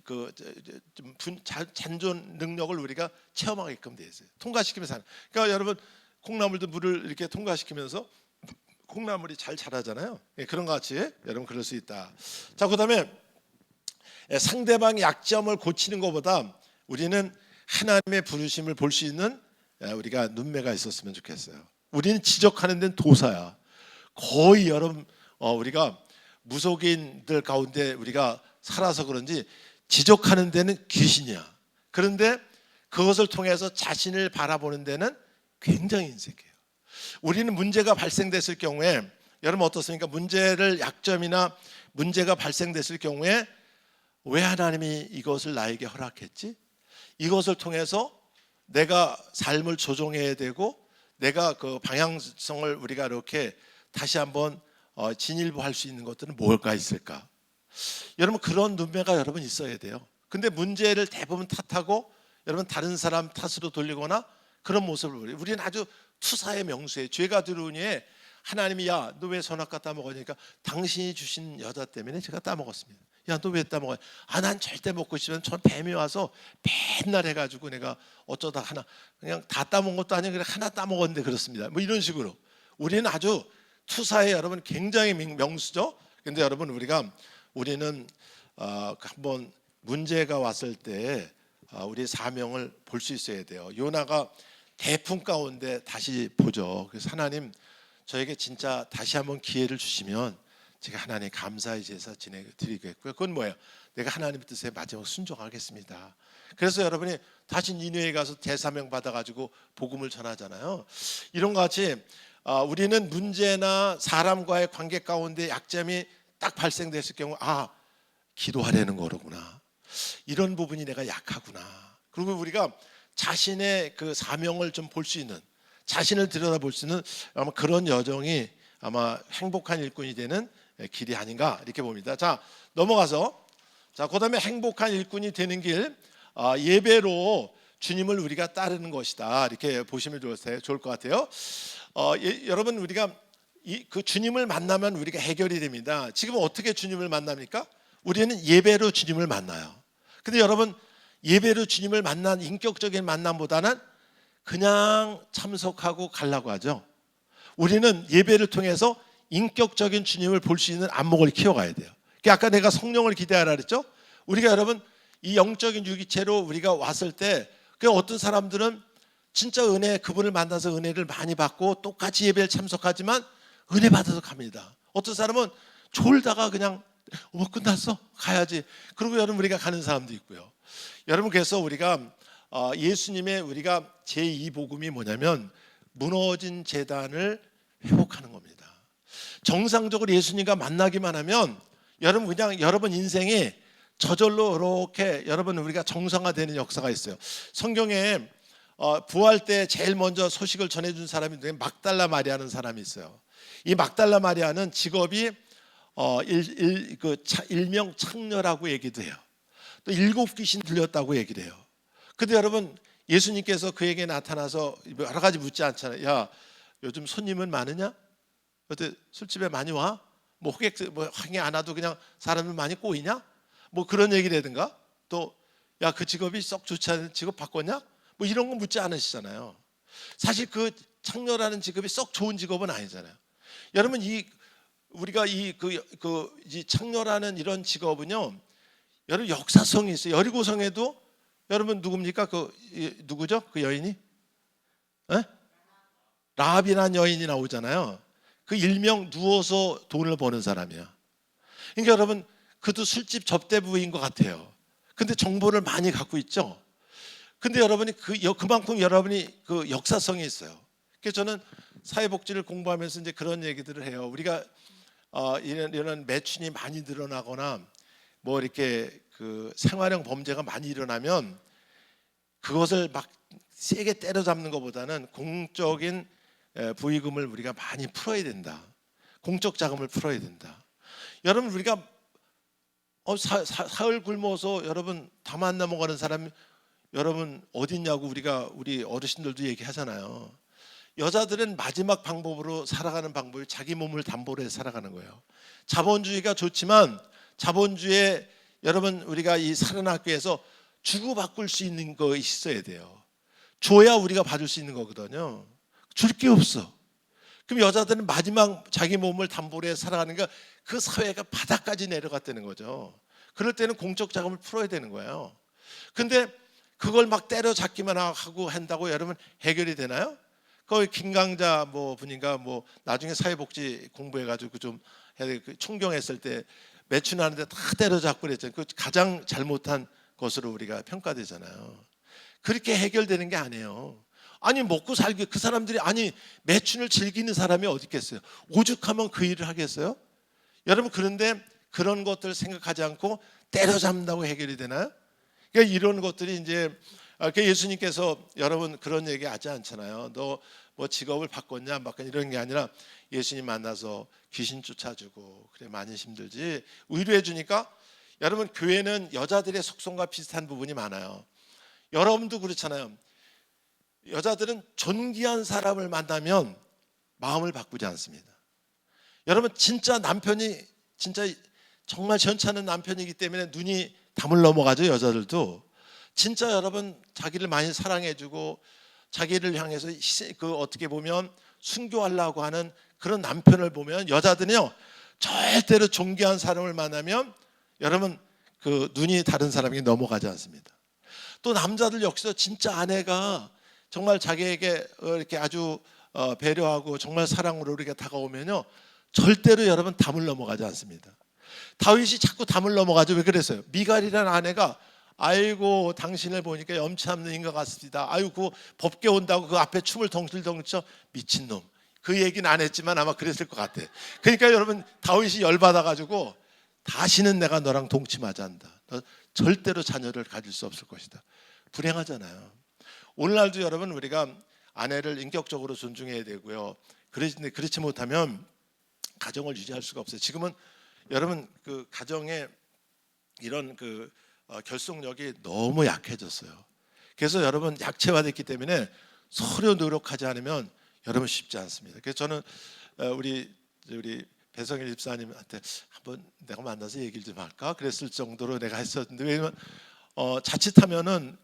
좀 잔존 능력을 우리가 체험하게끔 되어 있어요. 통과시키면서 하는. 그러니까 여러분, 콩나물도 물을 이렇게 통과시키면서 콩나물이 잘 자라잖아요. 그런 것 같이 여러분 그럴 수 있다. 자, 그다음에 상대방의 약점을 고치는 것보다 우리는 하나님의 부르심을 볼 수 있는 우리가 눈매가 있었으면 좋겠어요. 우리는 지적하는 데는 도사야. 거의 여러분, 우리가 무속인들 가운데 우리가 살아서 그런지 지적하는 데는 귀신이야. 그런데 그것을 통해서 자신을 바라보는 데는 굉장히 인색해요. 우리는 문제가 발생됐을 경우에, 여러분 어떻습니까? 문제를, 약점이나 문제가 발생됐을 경우에 왜 하나님이 이것을 나에게 허락했지? 이것을 통해서 내가 삶을 조정해야 되고, 내가 그 방향성을 우리가 이렇게 다시 한번 진일보할 수 있는 것들은 뭘까 있을까? 여러분, 그런 눈매가 여러분 있어야 돼요. 근데 문제를 대부분 탓하고 여러분 다른 사람 탓으로 돌리거나 그런 모습을, 우리는 아주 투사의 명수에, 죄가 들어오니 하나님이, 야, 너 왜 선악과 따먹으니까, 당신이 주신 여자 때문에 제가 따먹었습니다. 야, 너 왜 따먹어요? 난 절대 먹고 싶으면 전 뱀이 와서 맨날 해가지고 내가 어쩌다 하나 그냥 다 따먹은 것도 아니고 그냥 하나 따먹었는데 그렇습니다. 뭐 이런 식으로 우리는 아주 투사에 여러분 굉장히 명수죠. 근데 여러분, 우리는 한번 문제가 왔을 때 우리의 사명을 볼 수 있어야 돼요. 요나가 대풍 가운데 다시 보죠. 그래서 하나님, 저에게 진짜 다시 한번 기회를 주시면 제가 하나님 감사의 제사 드리겠고요. 그건 뭐예요? 내가 하나님 뜻에 마지막 순종하겠습니다. 그래서 여러분이 다시 니느웨에 가서 대사명 받아가지고 복음을 전하잖아요. 이런 것 같이 우리는 문제나 사람과의 관계 가운데 약점이 딱 발생됐을 경우, 기도하려는 거로구나, 이런 부분이 내가 약하구나. 그리고 우리가 자신의 그 사명을 좀 볼 수 있는, 자신을 들여다볼 수 있는 아마 그런 여정이 아마 행복한 일꾼이 되는 길이 아닌가 이렇게 봅니다. 자, 넘어가서, 자, 그다음에 행복한 일꾼이 되는 길, 예배로 주님을 우리가 따르는 것이다, 이렇게 보시면 좋을 것 같아요. 여러분, 우리가 그 주님을 만나면 우리가 해결이 됩니다. 지금 어떻게 주님을 만납니까? 우리는 예배로 주님을 만나요. 근데 여러분, 예배로 주님을 만난 인격적인 만남보다는 그냥 참석하고 가려고 하죠. 우리는 예배를 통해서 인격적인 주님을 볼 수 있는 안목을 키워가야 돼요. 아까 내가 성령을 기대하라 그랬죠. 우리가 여러분, 이 영적인 유기체로 우리가 왔을 때, 어떤 사람들은 진짜 그분을 만나서 은혜를 많이 받고 똑같이 예배를 참석하지만 은혜 받아서 갑니다. 어떤 사람은 졸다가 그냥 끝났어, 가야지, 그리고 여러분 우리가 가는 사람도 있고요. 여러분, 그래서 우리가 예수님의 우리가 제2복음이 뭐냐면 무너진 제단을 회복하는 겁니다. 정상적으로 예수님과 만나기만 하면 여러분, 그냥 여러분 인생이 저절로 이렇게 여러분 우리가 정상화되는 역사가 있어요. 성경에 부활 때 제일 먼저 소식을 전해준 사람이 막달라 마리아라는 사람이 있어요. 이 막달라 마리아는 직업이 일명 창녀라고 얘기도 해요. 또 7귀신 들렸다고 얘기를 해요. 근데 여러분, 예수님께서 그에게 나타나서 여러 가지 묻지 않잖아요. 야, 요즘 손님은 많으냐? 어때, 술집에 많이 와? 뭐 호객 항해 안 와도 그냥 사람들 많이 꼬이냐? 뭐 그런 얘기라든가, 또 야, 그 직업이 썩 좋지 않은 직업 바꿨냐? 뭐 이런 거 묻지 않으시잖아요. 사실 그 창녀라는 직업이 썩 좋은 직업은 아니잖아요. 여러분, 우리가 이 창녀라는 이런 직업은요, 여러분 역사성이 있어요. 여리고성에도 여러분 누굽니까? 누구죠? 그 여인이? 라합이라는 여인이 나오잖아요. 그 일명 누워서 돈을 버는 사람이야. 그러니까 여러분, 그도 술집 접대부인 것 같아요. 근데 정보를 많이 갖고 있죠. 근데 여러분이 그만큼 여러분이 그 역사성이 있어요. 그래서 저는 사회복지를 공부하면서 이제 그런 얘기들을 해요. 우리가 이런 매춘이 많이 늘어나거나 뭐 이렇게 그 생활형 범죄가 많이 일어나면 그것을 막 세게 때려잡는 것보다는 공적인 부의금을 우리가 많이 풀어야 된다. 공적 자금을 풀어야 된다. 여러분 우리가 사흘 굶어서 여러분 담 안 넘어가는 사람 여러분 어디 있냐고 우리 어르신들도 얘기하잖아요. 여자들은 마지막 방법으로 살아가는 방법이 자기 몸을 담보로 해서 살아가는 거예요. 자본주의가 좋지만 자본주의에 여러분 우리가 이 살아나기 위해서 주고받을 수 있는 거 있어야 돼요. 줘야 우리가 받을 수 있는 거거든요. 줄 게 없어. 그럼 여자들은 마지막 자기 몸을 담보로 해서 살아가니까 그 사회가 바닥까지 내려갔다는 거죠. 그럴 때는 공적 자금을 풀어야 되는 거예요. 근데 그걸 막 때려잡기만 하고 한다고 여러분 해결이 되나요? 거기 김강자 분인가 나중에 사회복지 공부해가지고 좀 총경했을 때 매춘하는데 다 때려잡고 그랬잖아요. 그 가장 잘못한 것으로 우리가 평가되잖아요. 그렇게 해결되는 게 아니에요. 아니 먹고 살기 그 사람들이 아니 매춘을 즐기는 사람이 어디 있겠어요? 오죽하면 그 일을 하겠어요? 여러분 그런데 그런 것들 생각하지 않고 때려잡는다고 해결이 되나요? 그러니까 이런 것들이 이제 예수님께서 여러분 그런 얘기 하지 않잖아요. 너 뭐 직업을 바꿨냐 막 이런 게 아니라 예수님 만나서 귀신 쫓아주고 그래 많이 힘들지 위로해 주니까 여러분 교회는 여자들의 속성과 비슷한 부분이 많아요. 여러분도 그렇잖아요. 여자들은 존귀한 사람을 만나면 마음을 바꾸지 않습니다. 여러분 진짜 남편이 진짜 정말 괜찮은 남편이기 때문에 눈이 담을 넘어가죠. 여자들도 진짜 여러분 자기를 많이 사랑해주고 자기를 향해서 어떻게 보면 순교하려고 하는 그런 남편을 보면 여자들은요 절대로 존귀한 사람을 만나면 여러분 그 눈이 다른 사람이 넘어가지 않습니다. 또 남자들 역시도 진짜 아내가 정말 자기에게 이렇게 아주 배려하고 정말 사랑으로 이렇게 다가오면요 절대로 여러분 담을 넘어가지 않습니다. 다윗이 자꾸 담을 넘어가죠. 왜 그랬어요? 미갈이라는 아내가 아이고 당신을 보니까 염치 없는 인것 같습니다. 아이고 법계 온다고 그 앞에 춤을 덩실덩실 쳐 미친놈. 그 얘기는 안 했지만 아마 그랬을 것 같아. 그러니까 여러분 다윗이 열받아가지고 다시는 내가 너랑 동침하지 않는다. 너 절대로 자녀를 가질 수 없을 것이다. 불행하잖아요. 오늘날도 여러분 우리가 아내를 인격적으로 존중해야 되고요. 그렇지 못하면 가정을 유지할 수가 없어요. 지금은 여러분 그 가정에 이런 그 결속력이 너무 약해졌어요. 그래서 여러분 약체화됐기 때문에 서로 노력하지 않으면 여러분 쉽지 않습니다. 그래서 저는 우리 배성일 집사님한테 한번 내가 만나서 얘기를 좀 할까 그랬을 정도로 내가 했었는데 왜냐면 자칫하면은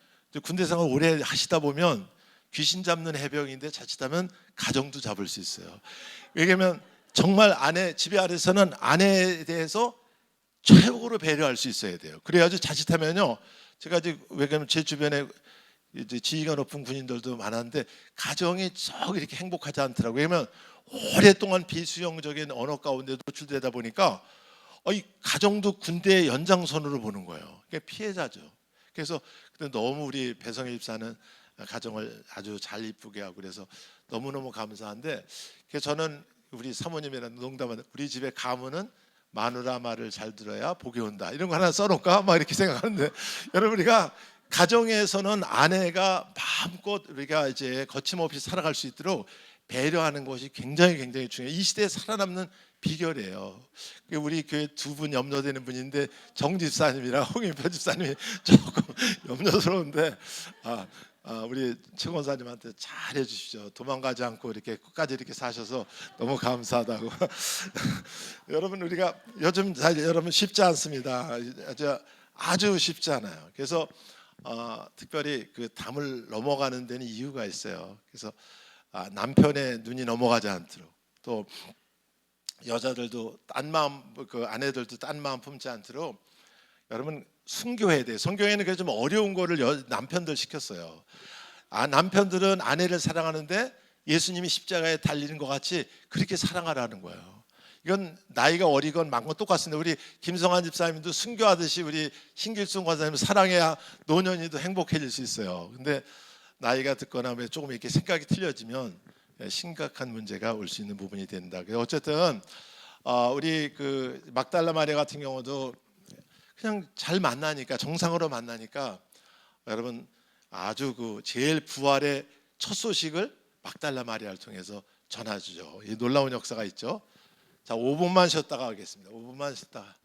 군대 생활 오래 하시다 보면 귀신 잡는 해병인데 자칫하면 가정도 잡을 수 있어요. 왜냐면 정말 집에 안에서는 아내에 대해서 최고로 배려할 수 있어야 돼요. 그래야지 자칫하면요. 제가 왜냐면 제 주변에 이제 지위가 높은 군인들도 많았는데 가정이 썩 이렇게 행복하지 않더라고요. 왜냐면 오랫동안 비수용적인 언어 가운데 노출되다 보니까 이 가정도 군대의 연장선으로 보는 거예요. 그게 피해자죠. 그래서 너무 우리 배성희 집사는 가정을 아주 잘 이쁘게 하고 그래서 너무너무 감사한데 그래서 저는 우리 사모님이랑 농담하는 우리 집의 가문은 마누라 말을 잘 들어야 복이 온다 이런 거 하나 써놓을까 막 이렇게 생각하는데 여러분 우리가 가정에서는 아내가 마음껏 우리가 이제 거침없이 살아갈 수 있도록 배려하는 것이 굉장히 중요해요. 이 시대에 살아남는 비결이에요. 우리 교회 두 분 염려되는 분인데 정 집사님이랑 홍인표 집사님이 조금 염려스러운데 우리 최 권사님한테 잘 해주시죠. 도망가지 않고 이렇게 끝까지 이렇게 사셔서 너무 감사하다고. 여러분 우리가 요즘 여러분 쉽지 않습니다. 아주 쉽지 않아요. 그래서 특별히 그 담을 넘어가는 데는 이유가 있어요. 그래서 남편의 눈이 넘어가지 않도록 또 여자들도 딴 마음 그 아내들도 딴 마음 품지 않도록 여러분 순교해야 돼요. 성경에는 그래서 좀 어려운 거를 남편들 시켰어요. 남편들은 아내를 사랑하는데 예수님이 십자가에 달리는 것 같이 그렇게 사랑하라는 거예요. 이건 나이가 어리건 많건 똑같습니다. 우리 김성환 집사님도 순교하듯이 우리 신길순 권사님을 사랑해야 노년이도 행복해질 수 있어요. 근데 나이가 듣거나 조금 이렇게 생각이 틀려지면 심각한 문제가 올 수 있는 부분이 된다. 어쨌든 우리 그 막달라 마리아 같은 경우도 그냥 잘 만나니까, 정상으로 만나니까 여러분 아주 그 제일 부활의 첫 소식을 막달라 마리아를 통해서 전해주죠. 이 놀라운 역사가 있죠. 자, 5분만 쉬었다가 하겠습니다. 5분만 쉬었다가.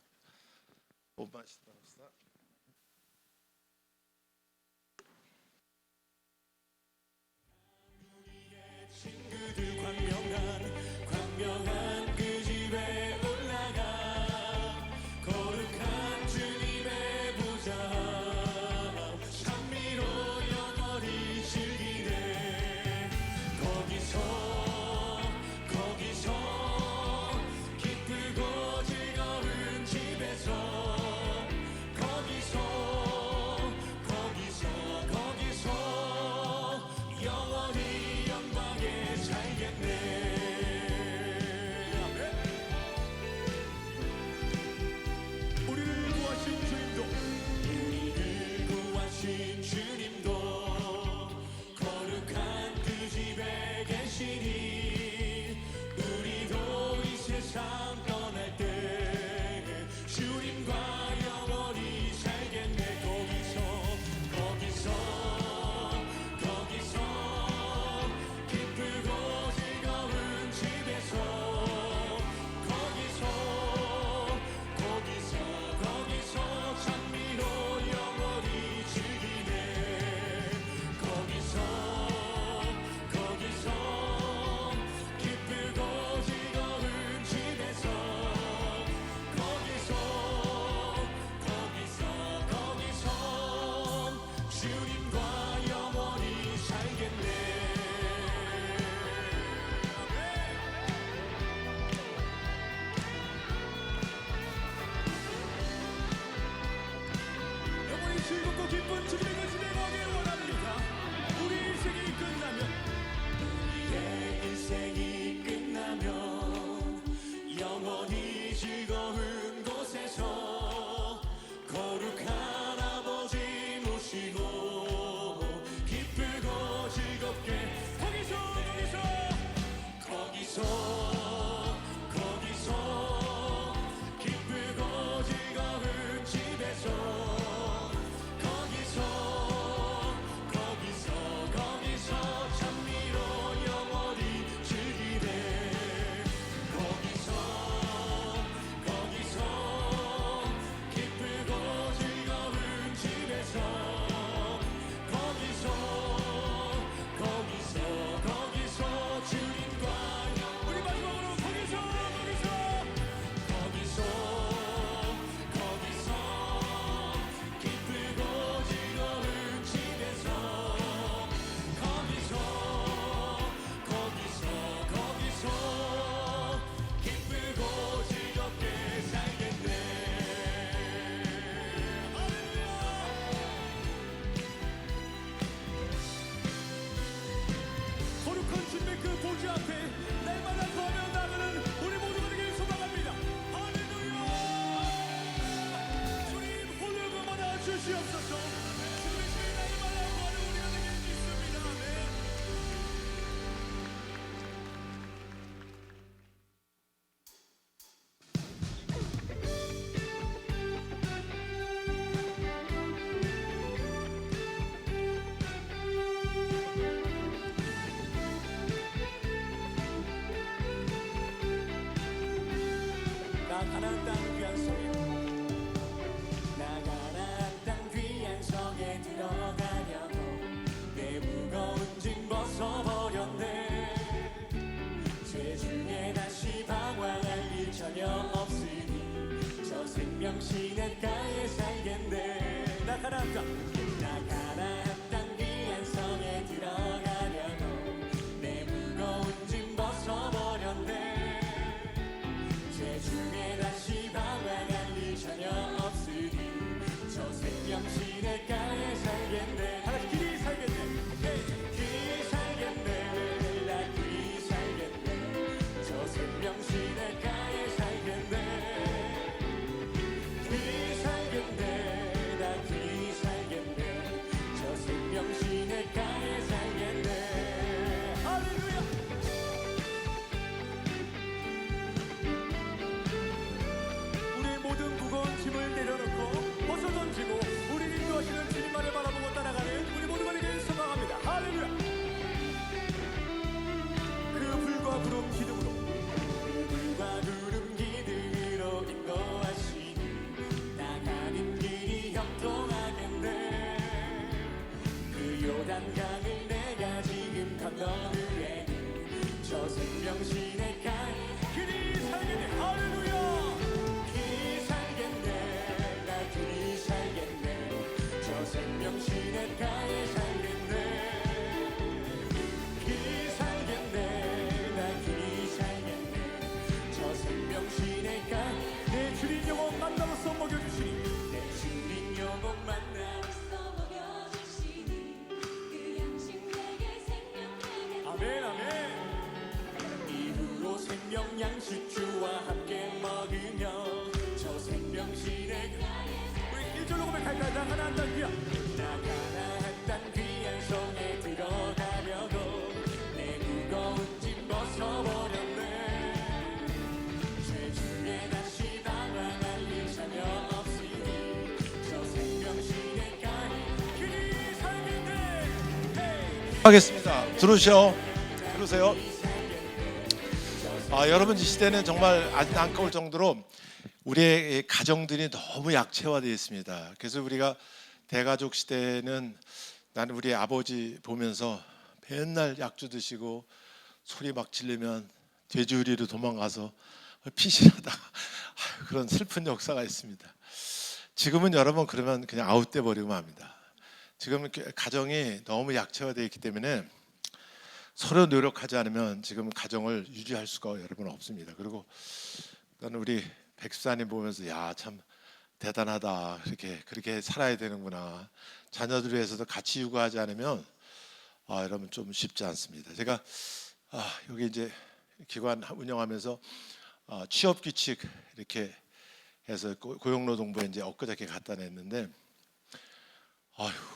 즐겁고 기쁜 주님을 진행하길 원합니다. 우리 인생이 끝나면, 우리의 인생이 끝나면 영원히 즐거운 곳에서 거룩한 아버지 모시고 기쁘고 즐겁게 거기서 기쁘고 즐거운 집에서 가나안 땅 귀한 성에, 나 가나안 땅 귀한 성에 들어가려고 내 무거운 짐 벗어버렸네. 죄 중에 다시 방황할 일 전혀 없으니 저 생명 시냇가에 살겠네. 나 가나안 땅 귀한 성에 들어가려고 내 무거운 짐 벗어버렸네. 죄 중에 다시 방황할 일 전혀 없으니 저 생명 시냇가에 살겠네. 다같이 길이 살겠네. 길이 살겠네. 나 길이 살겠네. 저 생명 시냇가에 하겠습니다. 들으세요. 여러분, 이 시대는 정말 안타까울 정도로 우리의 가정들이 너무 약체화되어 있습니다. 그래서 우리가 대가족 시대는 나는 우리 아버지 보면서 맨날 약주 드시고 소리 막 지르면 돼지우리로 도망가서 피신하다가 그런 슬픈 역사가 있습니다. 지금은 여러분 그러면 그냥 아웃돼 버리면 합니다. 지금 가정이 너무 약체화되어 있기 때문에 서로 노력하지 않으면 지금 가정을 유지할 수가 여러분 없습니다. 그리고 나는 우리 백수사님 보면서 야, 참 대단하다. 그렇게 살아야 되는구나. 자녀들 위해서도 같이 육아하지 않으면 여러분 좀 쉽지 않습니다. 제가 여기 이제 기관 운영하면서 취업 규칙 이렇게 해서 고용노동부에 이제 엊그저께 갖다 냈는데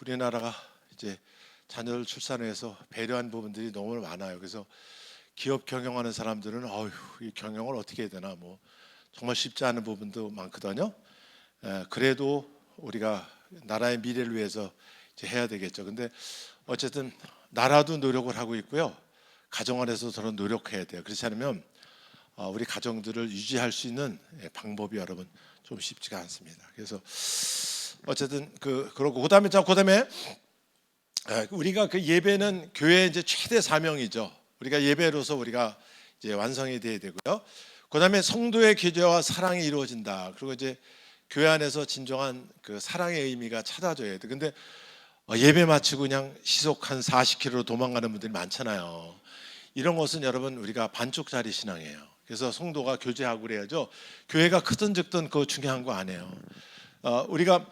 우리나라가 이제 자녀를 출산해서 배려한 부분들이 너무 많아요. 그래서 기업 경영하는 사람들은 이 경영을 어떻게 해야 되나 뭐 정말 쉽지 않은 부분도 많거든요. 그래도 우리가 나라의 미래를 위해서 이제 해야 되겠죠. 근데 어쨌든 나라도 노력을 하고 있고요. 가정 안에서 서로 노력해야 돼요. 그렇지 않으면 우리 가정들을 유지할 수 있는 방법이 여러분 좀 쉽지가 않습니다. 그래서 어쨌든 그러고 그다음에 우리가 그 예배는 교회의 이제 최대 사명이죠. 우리가 예배로서 우리가 이제 완성이 돼야 되고요. 그다음에 성도의 교제와 사랑이 이루어진다. 그리고 이제 교회 안에서 진정한 그 사랑의 의미가 찾아져야 돼. 근데 예배 마치고 그냥 시속 한 40km로 도망가는 분들이 많잖아요. 이런 것은 여러분 우리가 반쪽짜리 신앙이에요. 그래서 성도가 교제하고 그래야죠. 교회가 크든 적든 그거 중요한 거 아니에요. 우리가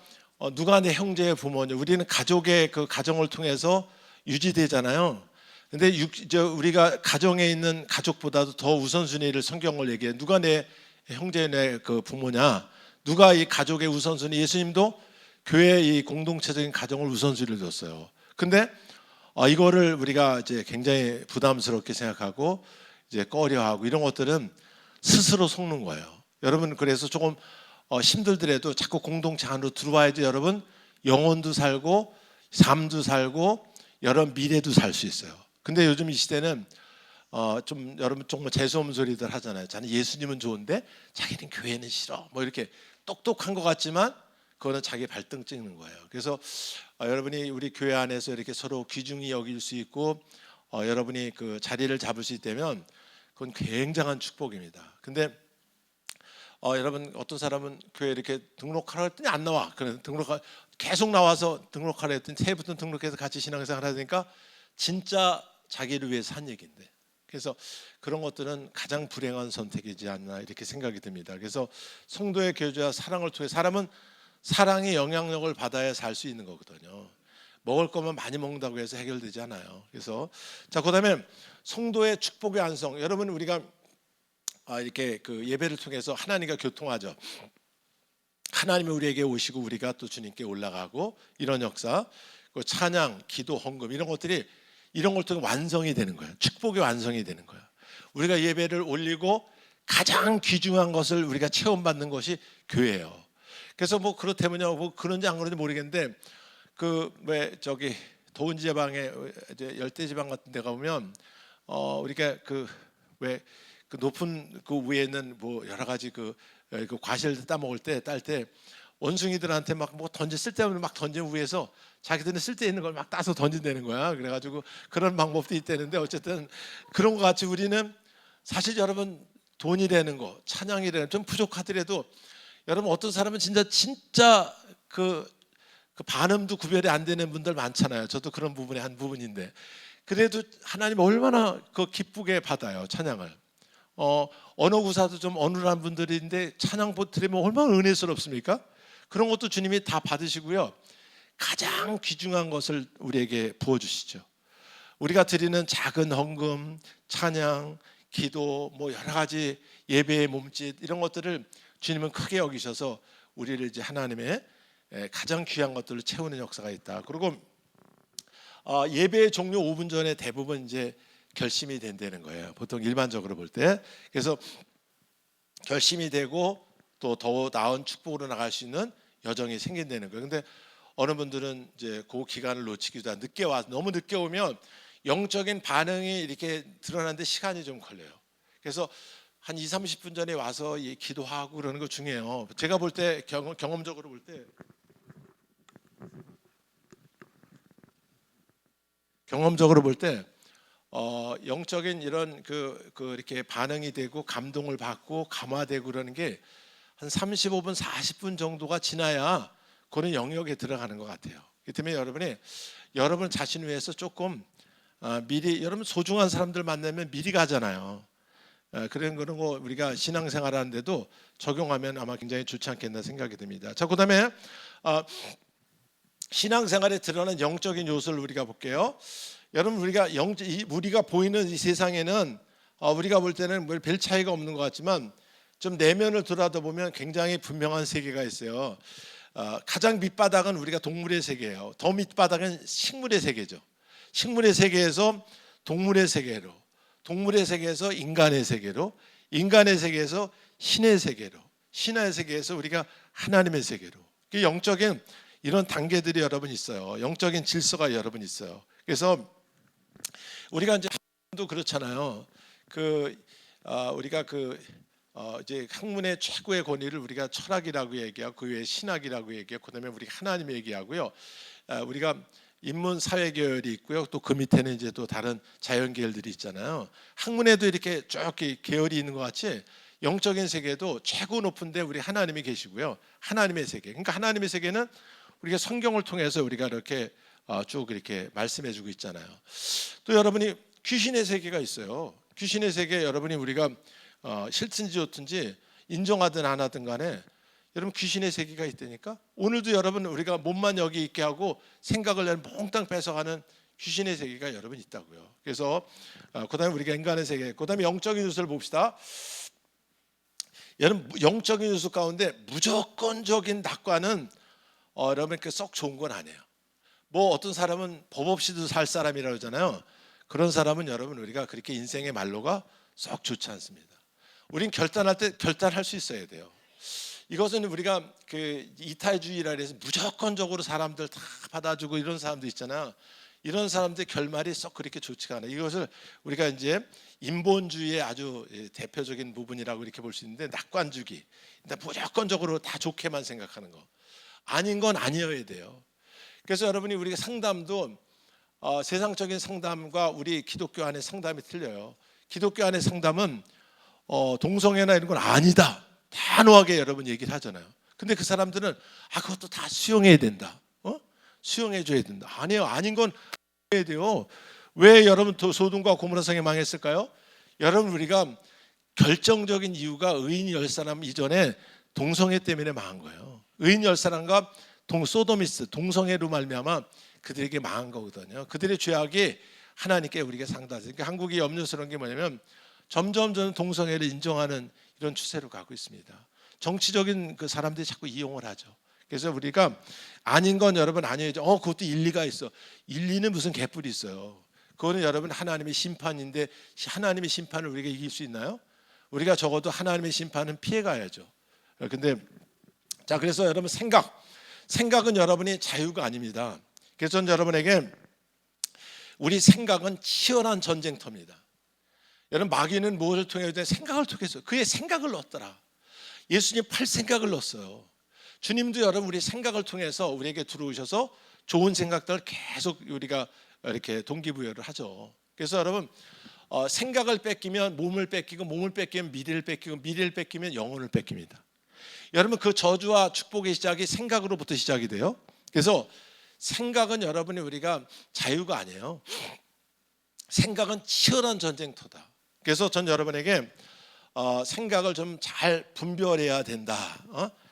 누가 내 형제의 부모냐, 우리는 가족의 그 가정을 통해서 유지되잖아요. 근데 우리가 가정에 있는 가족보다도 더 우선순위를 성경을 얘기해. 누가 내 형제 내 그 부모냐, 누가 이 가족의 우선순위. 예수님도 교회의 이 공동체적인 가정을 우선순위를 뒀어요. 근데 이거를 우리가 이제 굉장히 부담스럽게 생각하고 이제 꺼려하고 이런 것들은 스스로 속는 거예요. 여러분, 그래서 조금 힘들더라도 자꾸 공동체 안으로 들어와야지 여러분 영혼도 살고 삶도 살고 여러분 미래도 살 수 있어요. 근데 요즘 이 시대는 좀 여러분 정말 재수없는 소리들 하잖아요. 자는 예수님은 좋은데 자기는 교회는 싫어. 뭐 이렇게 똑똑한 것 같지만 그거는 자기 발등 찍는 거예요. 그래서 여러분이 우리 교회 안에서 이렇게 서로 귀중히 여길 수 있고 여러분이 그 자리를 잡을 수 있다면 그건 굉장한 축복입니다. 근데 여러분 어떤 사람은 교회 이렇게 등록하라 했더니 안 나와. 그래서 계속 나와서 등록하라 했더니 새해부터 등록해서 같이 신앙생활 하니까 진짜 자기를 위해서 한 얘기인데. 그래서 그런 것들은 가장 불행한 선택이지 않나 이렇게 생각이 듭니다. 그래서 성도의 교제와 사랑을 통해 사람은 사랑의 영향력을 받아야 살 수 있는 거거든요. 먹을 거면 많이 먹는다고 해서 해결되지 않아요. 그래서 그다음에 성도의 축복의 안성. 여러분 우리가 이렇게 그 예배를 통해서 하나님과 교통하죠. 하나님이 우리에게 오시고 우리가 또 주님께 올라가고 이런 역사, 그 찬양, 기도, 헌금 이런 것들이 이런 걸 통해 완성이 되는 거예요. 축복의 완성이 되는 거예요. 우리가 예배를 올리고 가장 귀중한 것을 우리가 체험받는 것이 교회예요. 그래서 뭐 그렇다면요, 뭐 그런지 안 그런지 모르겠는데 그 왜 저기 더운 지방에 이제 열대 지방 같은 데 가보면 우리가 그 왜 그 높은 그 위에는 뭐 여러 가지 그 과실 따먹을 때 딸 때 원숭이들한테 막 뭐 쓸데없는 막 던지는 위에서 자기들은 쓸데 있는 걸 막 따서 던진다는 거야. 그래가지고 그런 방법도 있다는데 어쨌든 그런 것 같이 우리는 사실 여러분 돈이라는 거, 찬양이라는 좀 부족하더라도 여러분 어떤 사람은 진짜 그 반음도 구별이 안 되는 분들 많잖아요. 저도 그런 부분의 한 부분인데 그래도 하나님 얼마나 그 기쁘게 받아요 찬양을. 언어 구사도 좀 어눌한 분들인데 찬양 드리면 얼마나 은혜스럽습니까? 그런 것도 주님이 다 받으시고요. 가장 귀중한 것을 우리에게 부어주시죠. 우리가 드리는 작은 헌금, 찬양, 기도, 뭐 여러 가지 예배의 몸짓 이런 것들을 주님은 크게 여기셔서 우리를 이제 하나님의 가장 귀한 것들을 채우는 역사가 있다. 그리고 예배의 종료 5분 전에 대부분 이제 결심이 된다는 거예요. 보통 일반적으로 볼 때. 그래서 결심이 되고 또 더 나은 축복으로 나갈 수 있는 여정이 생긴다는 거예요. 근데 어느 분들은 이제 그 기간을 놓치기도 하고 늦게 와 너무 늦게 오면 영적인 반응이 이렇게 드러나는데 시간이 좀 걸려요. 그래서 한 2, 30분 전에 와서 기도하고 그러는 거 중요해요. 제가 볼 때 경험적으로 볼 때 영적인 이런 이렇게 반응이 되고 감동을 받고 감화되고 그러는 게 한 35분, 40분 정도가 지나야 그런 영역에 들어가는 것 같아요. 그렇기 때문에 여러분 자신 위해서 조금 미리 여러분 소중한 사람들 만나면 미리 가잖아요. 그런 거 우리가 신앙생활하는데도 적용하면 아마 굉장히 좋지 않겠나 생각이 듭니다. 자, 그다음에 신앙생활에 드러난 영적인 요소를 우리가 볼게요. 여러분 우리가 보이는 이 세상에는 우리가 볼 때는 별 차이가 없는 것 같지만 좀 내면을 들여다보면 굉장히 분명한 세계가 있어요. 가장 밑바닥은 우리가 동물의 세계예요. 더 밑바닥은 식물의 세계죠. 식물의 세계에서 동물의 세계로, 동물의 세계에서 인간의 세계로, 인간의 세계에서 신의 세계로, 신의 세계에서 우리가 하나님의 세계로. 영적인 이런 단계들이 여러분 있어요. 영적인 질서가 여러분 있어요. 그래서 우리가 도 그렇잖아요. 우리가 이제 학문의 최고의 권위를 우리가 철학이라고 얘기하고 그 외에 신학이라고 얘기하고 그다음에 우리가 하나님 얘기하고요. 우리가 인문 사회 계열이 있고요. 또 그 밑에는 이제 또 다른 자연 계열들이 있잖아요. 학문에도 이렇게 쭉 계열이 있는 것 같이 영적인 세계도 최고 높은데 우리 하나님이 계시고요. 하나님의 세계. 그러니까 하나님의 세계는 우리가 성경을 통해서 우리가 이렇게 쭉 이렇게 말씀해주고 있잖아요. 또 여러분이 귀신의 세계가 있어요. 귀신의 세계 여러분이 우리가 싫든지 좋든지 인정하든 안 하든 간에 여러분 귀신의 세계가 있다니까. 오늘도 여러분 우리가 몸만 여기 있게 하고 생각을 몽땅 뺏어가는 귀신의 세계가 여러분 있다고요. 그래서 그다음에 우리가 인간의 세계, 그다음에 영적인 요소를 봅시다. 여러분 영적인 요소 가운데 무조건적인 낙관은 여러분 썩 좋은 건 아니에요. 뭐 어떤 사람은 법 없이도 살 사람이라고 하잖아요. 그런 사람은 여러분 우리가 그렇게 인생의 말로가 썩 좋지 않습니다. 우린 결단할 때 결단할 수 있어야 돼요. 이것은 우리가 이타주의라 해서 무조건적으로 사람들 다 받아주고 이런 사람도 있잖아요. 이런 사람들의 결말이 썩 그렇게 좋지가 않아요. 이것을 우리가 이제 인본주의의 아주 대표적인 부분이라고 이렇게 볼 수 있는데 낙관주의. 무조건적으로 다 좋게만 생각하는 거. 아닌 건 아니어야 돼요. 그래서 여러분이 우리가 상담도 세상적인 상담과 우리 기독교 안의 상담이 틀려요. 기독교 안의 상담은 동성애나 이런 건 아니다. 단호하게 여러분 얘기를 하잖아요. 근데 그 사람들은 그것도 다 수용해야 된다. 수용해 줘야 된다. 아니에요. 아닌 건 해야 돼요. 왜 여러분 소돔과 고모라 성이 망했을까요? 여러분 우리가 결정적인 이유가 의인 10사람 이전에 동성애 때문에 망한 거예요. 의인 10사람과 소도미스 동성애로 말미암아 그들에게 망한 거거든요. 그들의 죄악이 하나님께 우리가 상달해서. 그러니까 한국이 염려스러운 게 뭐냐면 점점 저는 동성애를 인정하는 이런 추세로 가고 있습니다. 정치적인 그 사람들이 자꾸 이용을 하죠. 그래서 우리가 아닌 건 여러분 아니에요. 그것도 일리가 있어. 일리는 무슨 개뿔이 있어요. 그거는 여러분 하나님의 심판인데 하나님의 심판을 우리가 이길 수 있나요? 우리가 적어도 하나님의 심판은 피해가야죠. 근데 그래서 여러분 생각은 여러분이 자유가 아닙니다. 그래서 저는 여러분에게 우리 생각은 치열한 전쟁터입니다. 여러분 마귀는 무엇을 통해 생각을 통해서 그의 생각을 넣었더라. 예수님 팔 생각을 넣었어요. 주님도 여러분 우리 생각을 통해서 우리에게 들어오셔서 좋은 생각들을 계속 우리가 이렇게 동기부여를 하죠. 그래서 여러분 생각을 뺏기면 몸을 뺏기고 몸을 뺏기면 미래를 뺏기고 미래를 뺏기면 영혼을 뺏깁니다. 여러분 그 저주와 축복의 시작이 생각으로부터 시작이 돼요. 그래서 생각은 여러분이 우리가 자유가 아니에요. 생각은 치열한 전쟁터다. 그래서 전 여러분에게 생각을 좀 잘 분별해야 된다.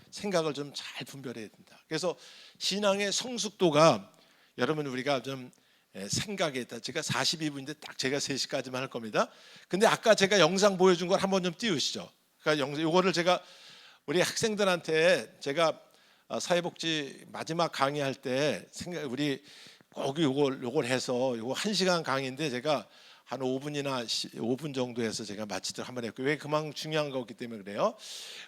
생각을 좀 잘 분별해야 된다. 그래서 신앙의 성숙도가 여러분 우리가 좀 생각에 있다. 제가 42분인데 딱 제가 3시까지만 할 겁니다. 근데 아까 제가 영상 보여준 걸 한번 좀 띄우시죠. 그러니까 요거를 제가 우리 학생들한테 제가 사회복지 마지막 강의할 때 우리 꼭 요걸 해서 요거 1시간 강의인데 제가 한 5분 정도 해서 제가 마치도록 한번 했고 왜 그만큼 중요한 거기 때문에 그래요.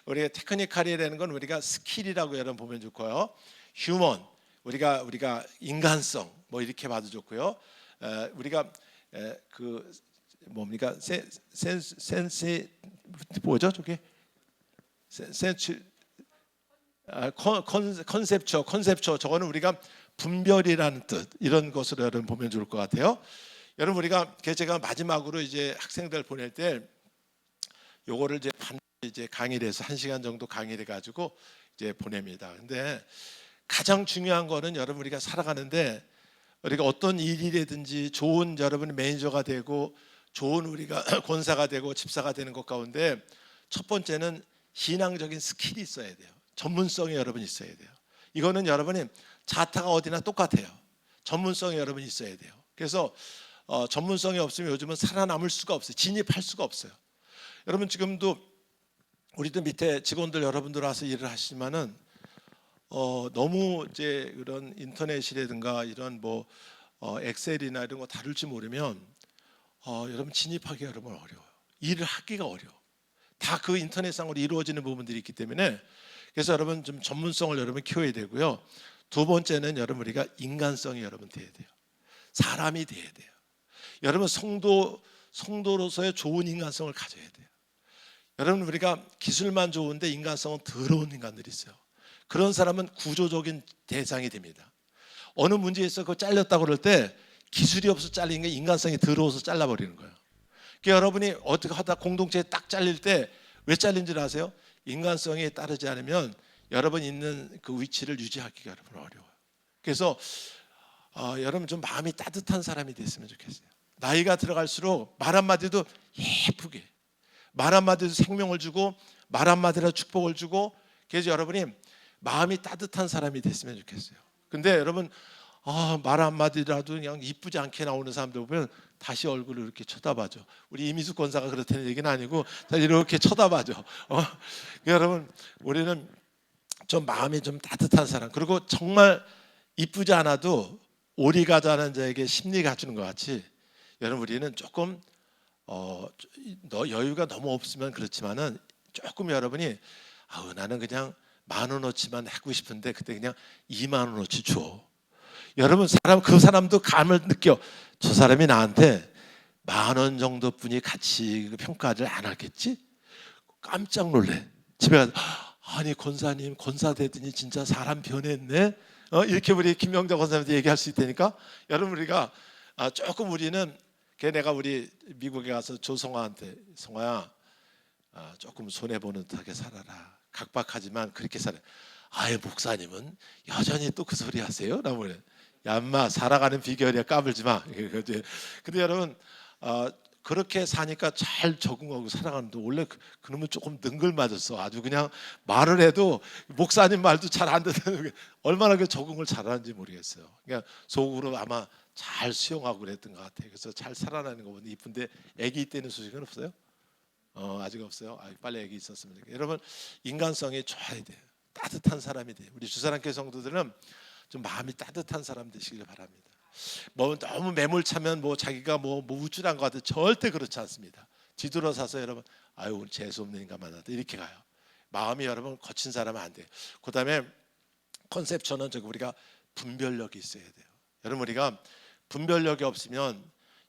우리가 테크니컬이라는 건 우리가 스킬이라고 여러분 보면 좋고요. 휴먼 우리가 인간성 뭐 이렇게 봐도 좋고요. 우리가 그 뭡니까 센스 뭐죠 저게 센스 컨셉처 저거는 우리가 분별이라는 뜻 이런 것으로 여러분 보면 좋을 것 같아요. 여러분 우리가 제가 마지막으로 이제 학생들 보낼 때 요거를 이제 강의를 해서 1시간 정도 강의를 해가지고 이제 보냅니다. 근데 가장 중요한 거는 여러분 우리가 살아가는데 우리가 어떤 일이라든지 좋은 여러분 매니저가 되고 좋은 우리가 권사가 되고 집사가 되는 것 가운데 첫 번째는 신앙적인 스킬이 있어야 돼요. 전문성이 여러분 있어야 돼요. 이거는 여러분이 자타가 어디나 똑같아요. 전문성이 여러분 있어야 돼요. 그래서 전문성이 없으면 요즘은 살아남을 수가 없어요. 진입할 수가 없어요. 여러분 지금도 우리도 밑에 직원들 여러분들 와서 일을 하시지만은 너무 이제 그런 인터넷이라든가 이런 뭐 엑셀이나 이런 거 다룰 줄 모르면 여러분 진입하기가 여러분 어려워요. 일을 하기가 어려워. 다 그 인터넷상으로 이루어지는 부분들이 있기 때문에 그래서 여러분 좀 전문성을 여러분 키워야 되고요. 두 번째는 여러분 우리가 인간성이 여러분 돼야 돼요. 사람이 돼야 돼요. 여러분 성도로서의 좋은 인간성을 가져야 돼요. 여러분 우리가 기술만 좋은데 인간성은 더러운 인간들이 있어요. 그런 사람은 구조적인 대상이 됩니다. 어느 문제에서 그거 잘렸다고 그럴 때 기술이 없어서 잘린 게 인간성이 더러워서 잘라버리는 거예요. 그러니까 여러분이 어떻게 하다 공동체에 딱 잘릴 때 왜 잘린 줄 아세요? 인간성에 따르지 않으면 여러분 있는 그 위치를 유지하기가 여러분 어려워요. 그래서 여러분 좀 마음이 따뜻한 사람이 됐으면 좋겠어요. 나이가 들어갈수록 말 한마디도 예쁘게, 말 한마디도 생명을 주고 말 한마디라도 축복을 주고, 그래서 여러분이 마음이 따뜻한 사람이 됐으면 좋겠어요. 근데 여러분 말 한마디라도 그냥 이쁘지 않게 나오는 사람들 보면 다시 얼굴을 이렇게 쳐다봐죠. 우리 이미숙 권사가 그렇다는 얘기는 아니고 이렇게 쳐다봐죠. 여러분 우리는 좀 마음이 좀 따뜻한 사람, 그리고 정말 이쁘지 않아도 오리 가자는 자에게 심리가 주는 것 같이 여러분 우리는 조금 여유가 너무 없으면 그렇지만은 조금 여러분이 나는 그냥 10,000원어치만 하고 싶은데 그때 그냥 20,000원어치 줘. 여러분 그 사람도 감을 느껴. 저 사람이 나한테 10,000원 정도뿐이 가치 평가를 안 하겠지? 깜짝 놀래. 집에 가서 아니 권사님 권사 되더니 진짜 사람 변했네. 이렇게 우리 김명자 권사님한테 얘기할 수 있다니까. 여러분 우리가 조금 우리는 내가 우리 미국에 가서 조성아한테 성아야 조금 손해보는 듯하게 살아라. 각박하지만 그렇게 살아. 아예 목사님은 여전히 또 그 소리 하세요? 라고 그래. 야 인마 살아가는 비결이야, 까불지 마. 근데 여러분 그렇게 사니까 잘 적응하고 살아가는데 원래 그놈은 조금 능글맞았어. 아주 그냥 말을 해도 목사님 말도 잘 안 듣는 얼마나 그 적응을 잘하는지 모르겠어요. 그냥 속으로 아마 잘 수용하고 그랬던 것 같아요. 그래서 잘 살아나는 거 보니 이쁜데 아기 있다는 소식은 없어요? 아직 없어요. 빨리 아기 있었으면 좋겠어요. 여러분 인간성이 좋아야 돼요. 따뜻한 사람이 돼요. 우리 주사랑교회 성도들은 좀 마음이 따뜻한 사람 되시길 바랍니다. 뭐 너무 매몰차면 뭐 자기가 뭐 우쭐한 것 같아. 절대 그렇지 않습니다. 뒤돌아서서 여러분 오늘 재수 없는 인간 만나다 이렇게 가요. 마음이 여러분 거친 사람은 안 돼요. 그다음에 컨셉처는 우리가 분별력이 있어야 돼요. 여러분 우리가 분별력이 없으면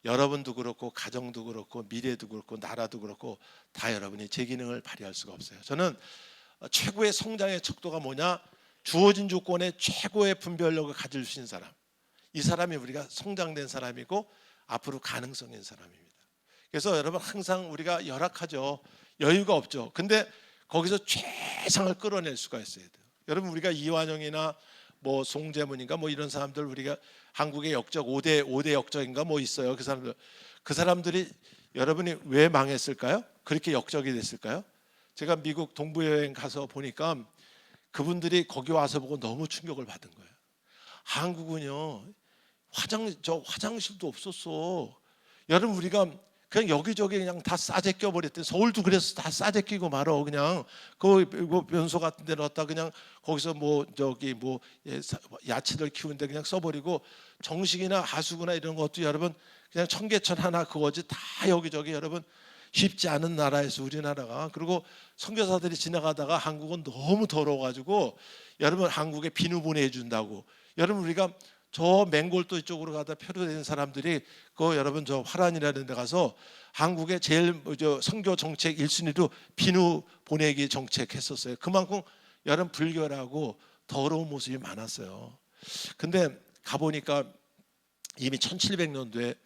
여러분도 그렇고 가정도 그렇고 미래도 그렇고 나라도 그렇고 다 여러분이 제 기능을 발휘할 수가 없어요. 저는 최고의 성장의 척도가 뭐냐? 주어진 조건에 최고의 분별력을 가질 수 있는 사람. 이 사람이 우리가 성장된 사람이고 앞으로 가능성 있는 사람입니다. 그래서 여러분 항상 우리가 열악하죠. 여유가 없죠. 근데 거기서 최상을 끌어낼 수가 있어야 돼요. 여러분 우리가 이완영이나 뭐 송재문인가 뭐 이런 사람들, 우리가 한국의 역적 5대 역적인가 뭐 있어요. 그 사람들이 여러분이 왜 망했을까요? 그렇게 역적이 됐을까요? 제가 미국 동부 여행 가서 보니까 그분들이 거기 와서 보고 너무 충격을 받은 거예요. 한국은요 화장실도 없었어. 여러분 우리가 그냥 여기저기 그냥 다 싸제 껴버렸대. 서울도 그래서 다 싸제 끼고 말어. 그냥 그 변소 같은 데 넣었다 그냥 거기서 뭐 야채들 키우는데 그냥 써버리고, 정식이나 하수구나 이런 것도 여러분 그냥 청계천 하나 그거지 다 여기저기 여러분 쉽지 않은 나라에서 우리나라가. 그리고 선교사들이 지나가다가 한국은 너무 더러워가지고 여러분 한국에 비누 보내준다고. 여러분 우리가 저 맹골도 이쪽으로 가다 표류된 사람들이 그 여러분 저 화란이라는 데 가서 한국의 제일 저 선교 정책 1순위로 비누 보내기 정책했었어요. 그만큼 여러분 불결하고 더러운 모습이 많았어요. 근데 가보니까 이미 1700년도에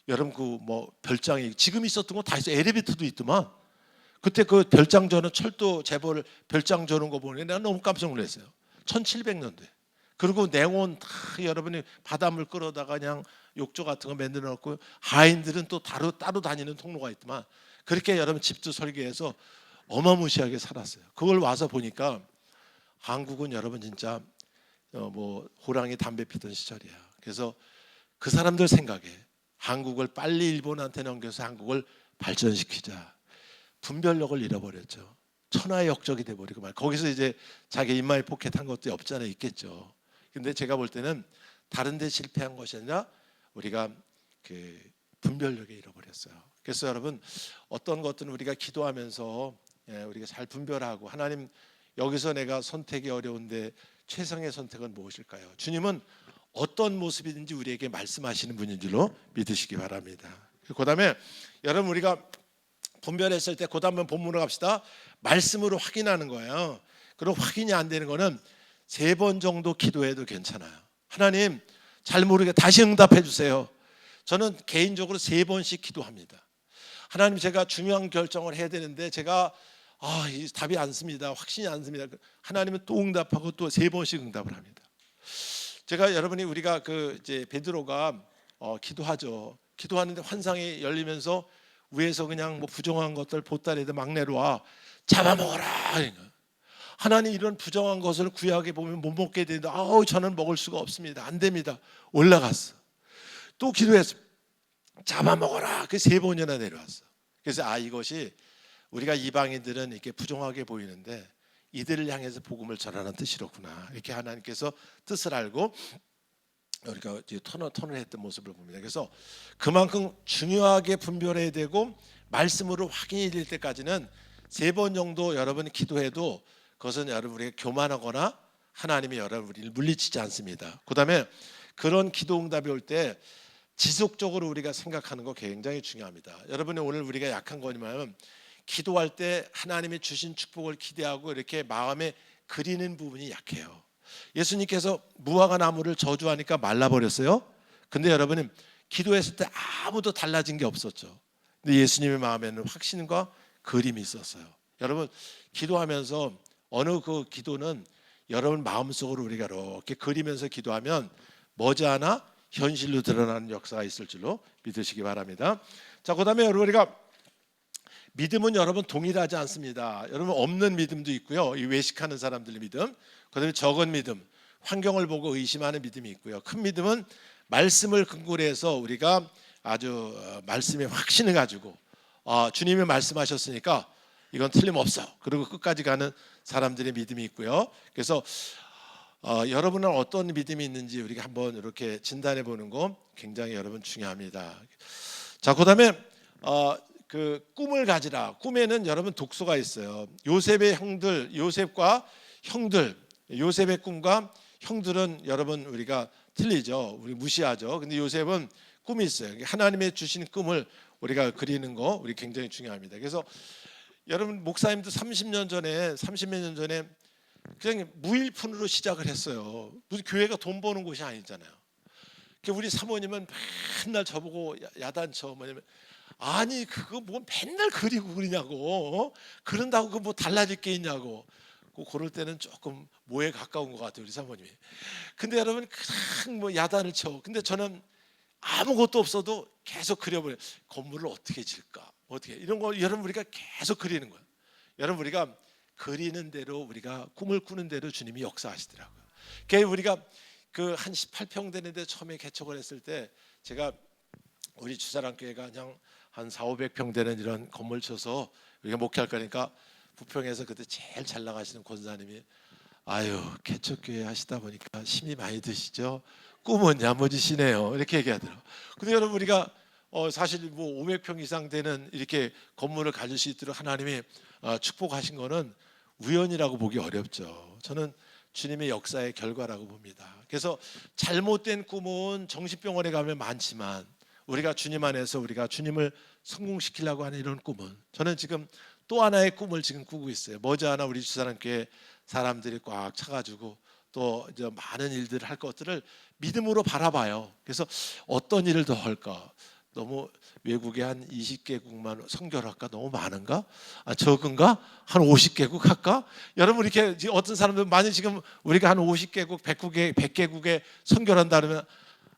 여러분 그 뭐 별장이 지금 있었던 거 다 있어. 엘리베이터도 있더만. 그때 그 별장 저는 철도 재벌 별장 저는 거 보니 내가 너무 깜짝 놀랐어요. 1700년도에. 그리고 냉온 다 여러분이 바닷물 끌어다가 그냥 욕조 같은 거 만들어 놓고 하인들은 또 따로 다니는 통로가 있더만. 그렇게 여러분 집도 설계해서 어마무시하게 살았어요. 그걸 와서 보니까 한국은 여러분 진짜 뭐 호랑이 담배 피던 시절이야. 그래서 그 사람들 생각에 한국을 빨리 일본한테 넘겨서 한국을 발전시키자. 분별력을 잃어버렸죠. 천하의 역적이 돼버리고 말. 거기서 이제 자기 인마이 포켓한 것도 없지 않아 있겠죠. 근데 제가 볼 때는 다른 데 실패한 것이 아니라 우리가 그 분별력을 잃어버렸어요. 그래서 여러분 어떤 것들은 우리가 기도하면서 우리가 잘 분별하고 하나님 여기서 내가 선택이 어려운데 최상의 선택은 무엇일까요? 주님은 어떤 모습이든지 우리에게 말씀하시는 분인 줄로 믿으시기 바랍니다. 그 다음에 여러분 우리가 분별했을 때 그 다음에 본문으로 갑시다. 말씀으로 확인하는 거예요. 그리고 확인이 안 되는 거는 3번 정도 기도해도 괜찮아요. 하나님 잘 모르게 다시 응답해 주세요. 저는 개인적으로 3번씩 기도합니다. 하나님 제가 중요한 결정을 해야 되는데 제가 이 답이 안 씁니다. 확신이 안 씁니다. 하나님은 또 응답하고 또 3번씩 응답을 합니다. 제가 여러분이 우리가 그 이제 베드로가 기도하죠. 기도하는데 환상이 열리면서 위에서 그냥 뭐 부정한 것들 보따리에다 막 내려와 잡아먹어라. 하나님 이런 부정한 것을 구약에 보면 못 먹게 되는데 저는 먹을 수가 없습니다. 안 됩니다. 올라갔어. 또 기도했어. 잡아먹어라. 그 3번이나 내려왔어. 그래서 이것이 우리가 이방인들은 이렇게 부정하게 보이는데 이들을 향해서 복음을 전하는 뜻이로구나. 이렇게 하나님께서 뜻을 알고 우리가 턴을 했던 모습을 봅니다. 그래서 그만큼 중요하게 분별해야 되고 말씀으로 확인이 될 때까지는 3번 정도 여러분이 기도해도 그것은 여러분 우리가 교만하거나 하나님이 여러분 우리를 물리치지 않습니다. 그 다음에 그런 기도 응답이 올 때 지속적으로 우리가 생각하는 거 굉장히 중요합니다. 여러분이 오늘 우리가 약한 거냐면 기도할 때 하나님이 주신 축복을 기대하고 이렇게 마음에 그리는 부분이 약해요. 예수님께서 무화과 나무를 저주하니까 말라버렸어요. 근데 여러분은 기도했을 때 아무도 달라진 게 없었죠. 근데 예수님의 마음에는 확신과 그림이 있었어요. 여러분 기도하면서 어느 그 기도는 여러분 마음속으로 우리가 이렇게 그리면서 기도하면 머지않아 현실로 드러나는 역사가 있을 줄로 믿으시기 바랍니다. 자, 그다음에 여러분 우리가 믿음은 여러분 동일하지 않습니다. 여러분 없는 믿음도 있고요. 이 외식하는 사람들의 믿음, 그다음에 적은 믿음, 환경을 보고 의심하는 믿음이 있고요. 큰 믿음은 말씀을 근거로 해서 우리가 아주 말씀의 확신을 가지고 주님이 말씀하셨으니까 이건 틀림없어. 그리고 끝까지 가는 사람들의 믿음이 있고요. 그래서 여러분은 어떤 믿음이 있는지 우리가 한번 이렇게 진단해 보는 거 굉장히 여러분 중요합니다. 자, 그다음에 그 꿈을 가지라. 꿈에는 여러분 독소가 있어요. 요셉의 형들, 요셉과 형들, 요셉의 꿈과 형들은 여러분 우리가 틀리죠. 우리 무시하죠. 근데 요셉은 꿈이 있어요. 하나님의 주신 꿈을 우리가 그리는 거 우리 굉장히 중요합니다. 그래서 여러분 목사님도 30몇 년 전에 그냥 무일푼으로 시작을 했어요. 무슨 교회가 돈 버는 곳이 아니잖아요. 우리 사모님은 맨날 저보고 야단쳐. 뭐냐면 아니 그거 뭐 맨날 그리고 그러냐고 그런다고 그 뭐 달라질 게 있냐고. 그럴 때는 조금 뭐에 가까운 것 같아요 우리 사모님이. 근데 여러분 그냥 뭐 야단을 쳐. 근데 저는 아무것도 없어도 계속 그려버려요. 건물을 어떻게 지을까 어떻게 이런 거 여러분 우리가 계속 그리는 거예요. 여러분 우리가 그리는 대로 우리가 꿈을 꾸는 대로 주님이 역사하시더라고요. 그러니까 우리가 그 한 18평 되는데 처음에 개척을 했을 때 제가 우리 주사랑교회가 그냥 한 400~500평 되는 이런 건물 쳐서 우리가 목회할 거니까 부평에서 그때 제일 잘 나가시는 권사님이 개척교회 하시다 보니까 힘이 많이 드시죠. 꿈은 야무지시네요. 이렇게 얘기하더라고요. 근데 여러분 우리가 사실 뭐 500평 이상 되는 이렇게 건물을 가질 수 있도록 하나님이 축복하신 거는 우연이라고 보기 어렵죠. 저는 주님의 역사의 결과라고 봅니다. 그래서 잘못된 꿈은 정신병원에 가면 많지만 우리가 주님 안에서 우리가 주님을 성공시키려고 하는 이런 꿈은, 저는 지금 또 하나의 꿈을 지금 꾸고 있어요. 머지않아 우리 주사랑교회 사람들이 꽉 차가지고 또 이제 많은 일들을 할 것들을 믿음으로 바라봐요. 그래서 어떤 일을 더 할까? 너무 외국에 한 20개국만 선교를 할까? 너무 많은가? 적은가? 한 50개국 할까? 여러분 이렇게 어떤 사람들 많이 지금 우리가 한 50개국, 100개국에 선교를 한다 그러면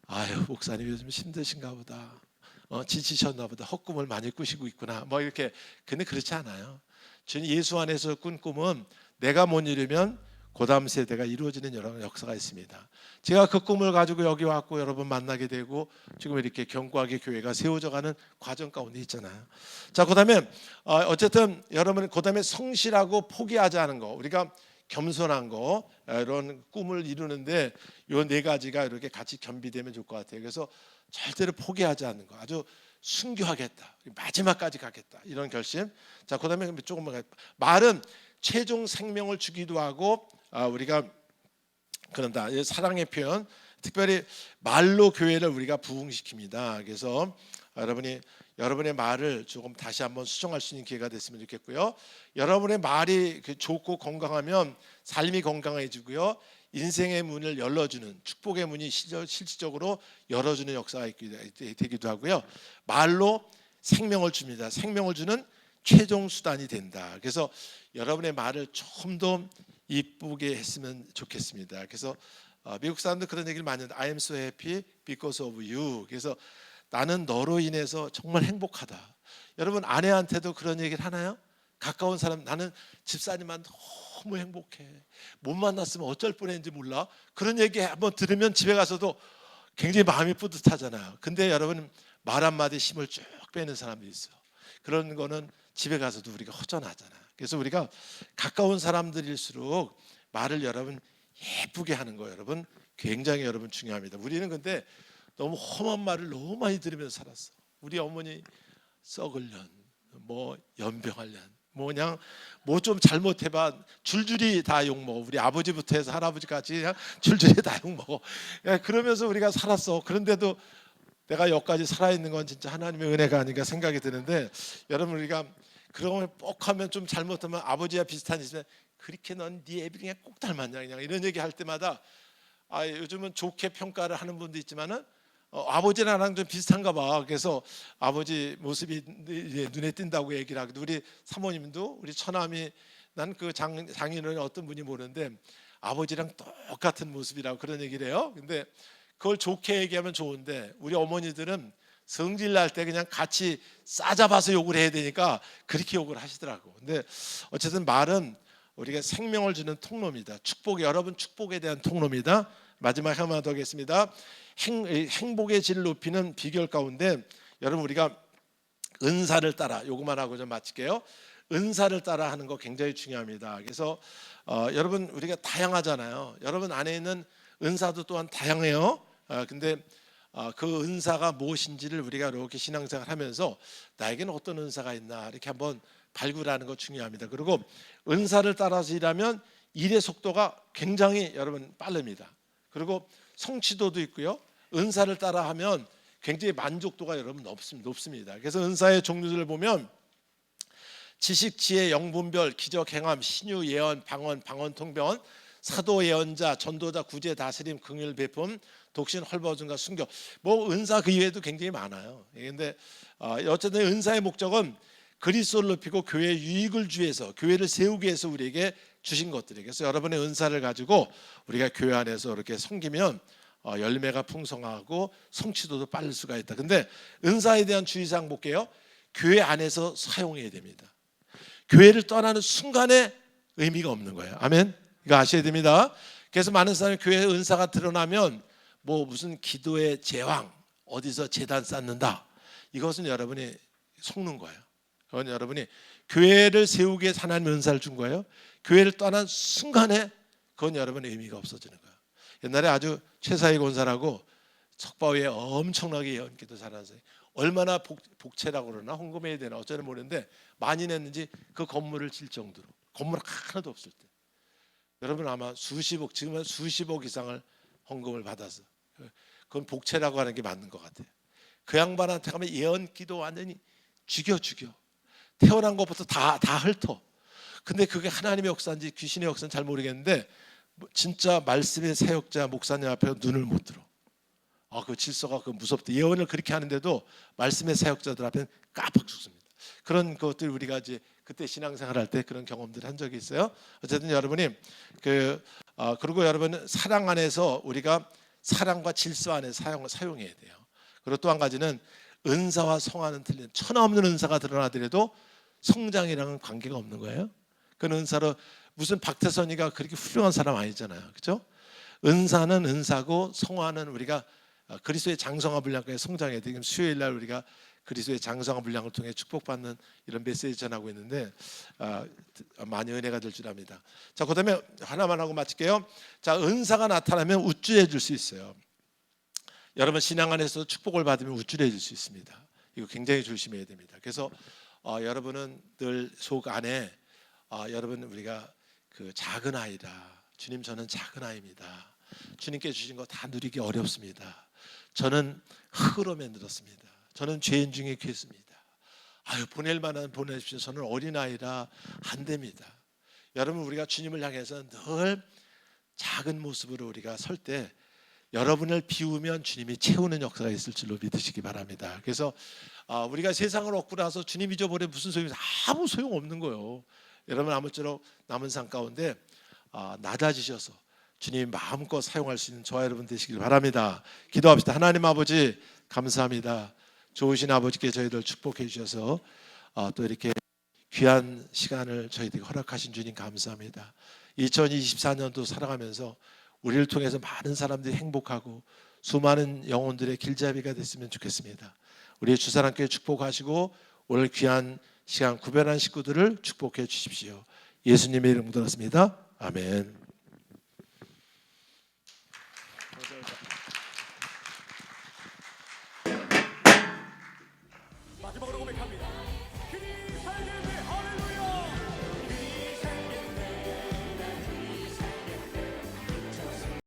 아유 목사님 요즘 힘드신가 보다. 지치셨나 보다. 헛꿈을 많이 꾸시고 있구나. 뭐 이렇게. 근데 그렇지 않아요. 주님 예수 안에서 꾼 꿈은 내가 못 이루면 고다음 세대가 이루어지는 여러 역사가 있습니다. 제가 그 꿈을 가지고 여기 왔고 여러분 만나게 되고 지금 이렇게 견고하게 교회가 세워져가는 과정 가운데 있잖아요. 자, 그다음에 어쨌든 여러분 그다음에 성실하고 포기하지 않은 거, 우리가 겸손한 거, 이런 꿈을 이루는데 이 네 가지가 이렇게 같이 겸비되면 좋을 것 같아요. 그래서 절대로 포기하지 않는 거, 아주 순교하겠다, 마지막까지 가겠다, 이런 결심. 자, 그다음에 조금만 말은 최종 생명을 주기도 하고 우리가 그런다. 사랑의 표현, 특별히 말로 교회를 우리가 부흥시킵니다. 그래서 여러분의 말을 조금 다시 한번 수정할 수 있는 기회가 됐으면 좋겠고요. 여러분의 말이 좋고 건강하면 삶이 건강해지고요. 인생의 문을 열어주는, 축복의 문이 실질적으로 열어주는 역사가 되기도 하고요. 말로 생명을 줍니다. 생명을 주는 최종 수단이 된다. 그래서 여러분의 말을 조금 더 이쁘게 했으면 좋겠습니다. 그래서 미국 사람들 그런 얘기를 많이 합니다. I am so happy because of you. 그래서 나는 너로 인해서 정말 행복하다. 여러분 아내한테도 그런 얘기를 하나요? 가까운 사람, 나는 집사님만 너무 행복해. 못 만났으면 어쩔 뻔했는지 몰라. 그런 얘기 한번 들으면 집에 가서도 굉장히 마음이 뿌듯하잖아요. 근데 여러분 말 한마디 힘을 쭉 빼는 사람이 있어요. 그런 거는 집에 가서도 우리가 허전하잖아요. 그래서 우리가 가까운 사람들일수록 말을 여러분 예쁘게 하는 거 여러분 굉장히 여러분 중요합니다. 우리는 근데 너무 험한 말을 너무 많이 들으면서 살았어. 우리 어머니 썩을 년, 뭐 연병할 년, 뭐 그냥 뭐 좀 잘못해봐 줄줄이 다 욕먹어. 우리 아버지부터 해서 할아버지까지 그냥 줄줄이 다 욕먹어. 그러면서 우리가 살았어. 그런데도 내가 여기까지 살아있는 건 진짜 하나님의 은혜가 아닌가 생각이 드는데, 여러분 우리가 그런 걸 꼭 하면 좀 잘못하면 아버지와 비슷한 짓이면 그렇게 넌 네 애비 그냥 꼭 닮았냐 그냥 이런 얘기 할 때마다 요즘은 좋게 평가를 하는 분도 있지만은 아버지랑 나랑 좀 비슷한가 봐. 그래서 아버지 모습이 눈에 띈다고 얘기를 하기도, 우리 사모님도 우리 처남이 난 그 장인어른 어떤 분이 모르는데 아버지랑 똑같은 모습이라고 그런 얘기를 해요. 근데 그걸 좋게 얘기하면 좋은데 우리 어머니들은 성질 날 때 그냥 같이 싸잡아서 욕을 해야 되니까 그렇게 욕을 하시더라고. 근데 어쨌든 말은 우리가 생명을 주는 통로입니다. 여러분 축복에 대한 통로입니다. 마지막 하나 더 하겠습니다. 행복의 질을 높이는 비결 가운데 여러분 우리가 은사를 따라, 요것만 하고 좀 마칠게요. 은사를 따라 하는 거 굉장히 중요합니다. 그래서 여러분 우리가 다양하잖아요. 여러분 안에 있는 은사도 또한 다양해요. 근데 그 은사가 무엇인지를 우리가 이렇게 신앙생활 하면서 나에게는 어떤 은사가 있나 이렇게 한번 발굴하는 거 중요합니다. 그리고 은사를 따라서 일하면 일의 속도가 굉장히 여러분 빠릅니다. 그리고 성취도도 있고요. 은사를 따라 하면 굉장히 만족도가 여러분 높습니다. 그래서 은사의 종류들을 보면 지식, 지혜, 영분별, 기적, 행함, 신유, 예언, 방언, 통변, 사도, 예언자, 전도자, 구제, 다스림, 긍휼, 베품, 독신, 헐벗음과 순교. 뭐 은사 그 이외에도 굉장히 많아요. 그런데 어쨌든 은사의 목적은 그리스도를 높이고 교회의 유익을 주해서 교회를 세우기 위해서 우리에게 주신 것들이에요. 그래서 여러분의 은사를 가지고 우리가 교회 안에서 이렇게 섬기면 열매가 풍성하고 성취도도 빠를 수가 있다. 근데 은사에 대한 주의사항 볼게요. 교회 안에서 사용해야 됩니다. 교회를 떠나는 순간에 의미가 없는 거예요. 아멘. 이거 아셔야 됩니다. 그래서 많은 사람이 교회에 은사가 드러나면 뭐 무슨 기도의 제왕, 어디서 제단 쌓는다, 이것은 여러분이 속는 거예요. 그건 여러분이 교회를 세우기 위해 하나님의 은사를 준 거예요. 교회를 떠난 순간에 그건 여러분의 의미가 없어지는 거예요. 옛날에 아주 최사희 권사라고 석바위에 엄청나게 예언기도 잘하는 사람이 얼마나 복채라고 그러나 헌금해야 되나 어쩌나 모르는데 많이 냈는지 그 건물을 질 정도로, 건물 하나도 없을 때 여러분 아마 수십억, 지금은 수십억 이상을 헌금을 받아서 그건 복채라고 하는 게 맞는 것 같아요. 그 양반한테 가면 예언기도 완전히 죽여 태어난 것부터 다 훑어. 근데 그게 하나님의 역사인지 귀신의 역사인지 잘 모르겠는데 진짜 말씀의 사역자 목사님 앞에 눈을 못 들어. 그 질서가 그 무섭다. 예언을 그렇게 하는데도 말씀의 사역자들 앞에는 깜빡 죽습니다. 그런 것들 우리가 이제 그때 신앙생활 할 때 그런 경험들 한 적이 있어요. 어쨌든 여러분이 그리고 여러분 사랑 안에서 우리가 사랑과 질서 안에 사용해야 돼요. 그리고 또 한 가지는 은사와 성화는 틀린, 천하 없는 은사가 드러나더라도 성장이랑은 관계가 없는 거예요. 그 은사로 무슨 박태선이가 그렇게 훌륭한 사람 아니잖아요, 그렇죠? 은사는 은사고 성화는 우리가 그리스도의 장성화 분량까지 성장해야 돼. 지금 수요일 날 우리가 그리스도의 장성화 분량을 통해 축복받는 이런 메시지 전하고 있는데 많이 은혜가 될 줄 압니다. 자, 그다음에 하나만 하고 마칠게요. 자, 은사가 나타나면 우쭐해질 수 있어요. 여러분 신앙 안에서 축복을 받으면 우쭐해질 수 있습니다. 이거 굉장히 조심해야 됩니다. 그래서 여러분은 늘 속 안에 여러분 우리가 그 작은 아이다. 주님 저는 작은 아이입니다. 주님께 주신 거 다 누리기 어렵습니다. 저는 흙으로 만들었습니다. 저는 죄인 중에 괴수입니다. 보낼 만한 보내십시오. 저는 어린아이라 안 됩니다. 여러분 우리가 주님을 향해서 늘 작은 모습으로 우리가 설 때 여러분을 비우면 주님이 채우는 역사가 있을 줄로 믿으시기 바랍니다. 그래서 우리가 세상을 얻고 나서 주님 잊어버리면 무슨 소용이 아무 소용없는 거예요. 여러분 아무쪼록 남은 삶 가운데 낮아지셔서 주님 마음껏 사용할 수 있는 저와 여러분 되시길 바랍니다. 기도합시다. 하나님 아버지 감사합니다. 좋으신 아버지께 저희들 축복해 주셔서 또 이렇게 귀한 시간을 저희들에게 허락하신 주님 감사합니다. 2024년도 살아가면서 우리를 통해서 많은 사람들이 행복하고 수많은 영혼들의 길잡이가 됐으면 좋겠습니다. 우리 주사랑교회 축복하시고 오늘 귀한 시간 구별한 식구들을 축복해 주십시오. 예수님의 이름 들었습니다. 아멘. 마지막으로 고백합니다.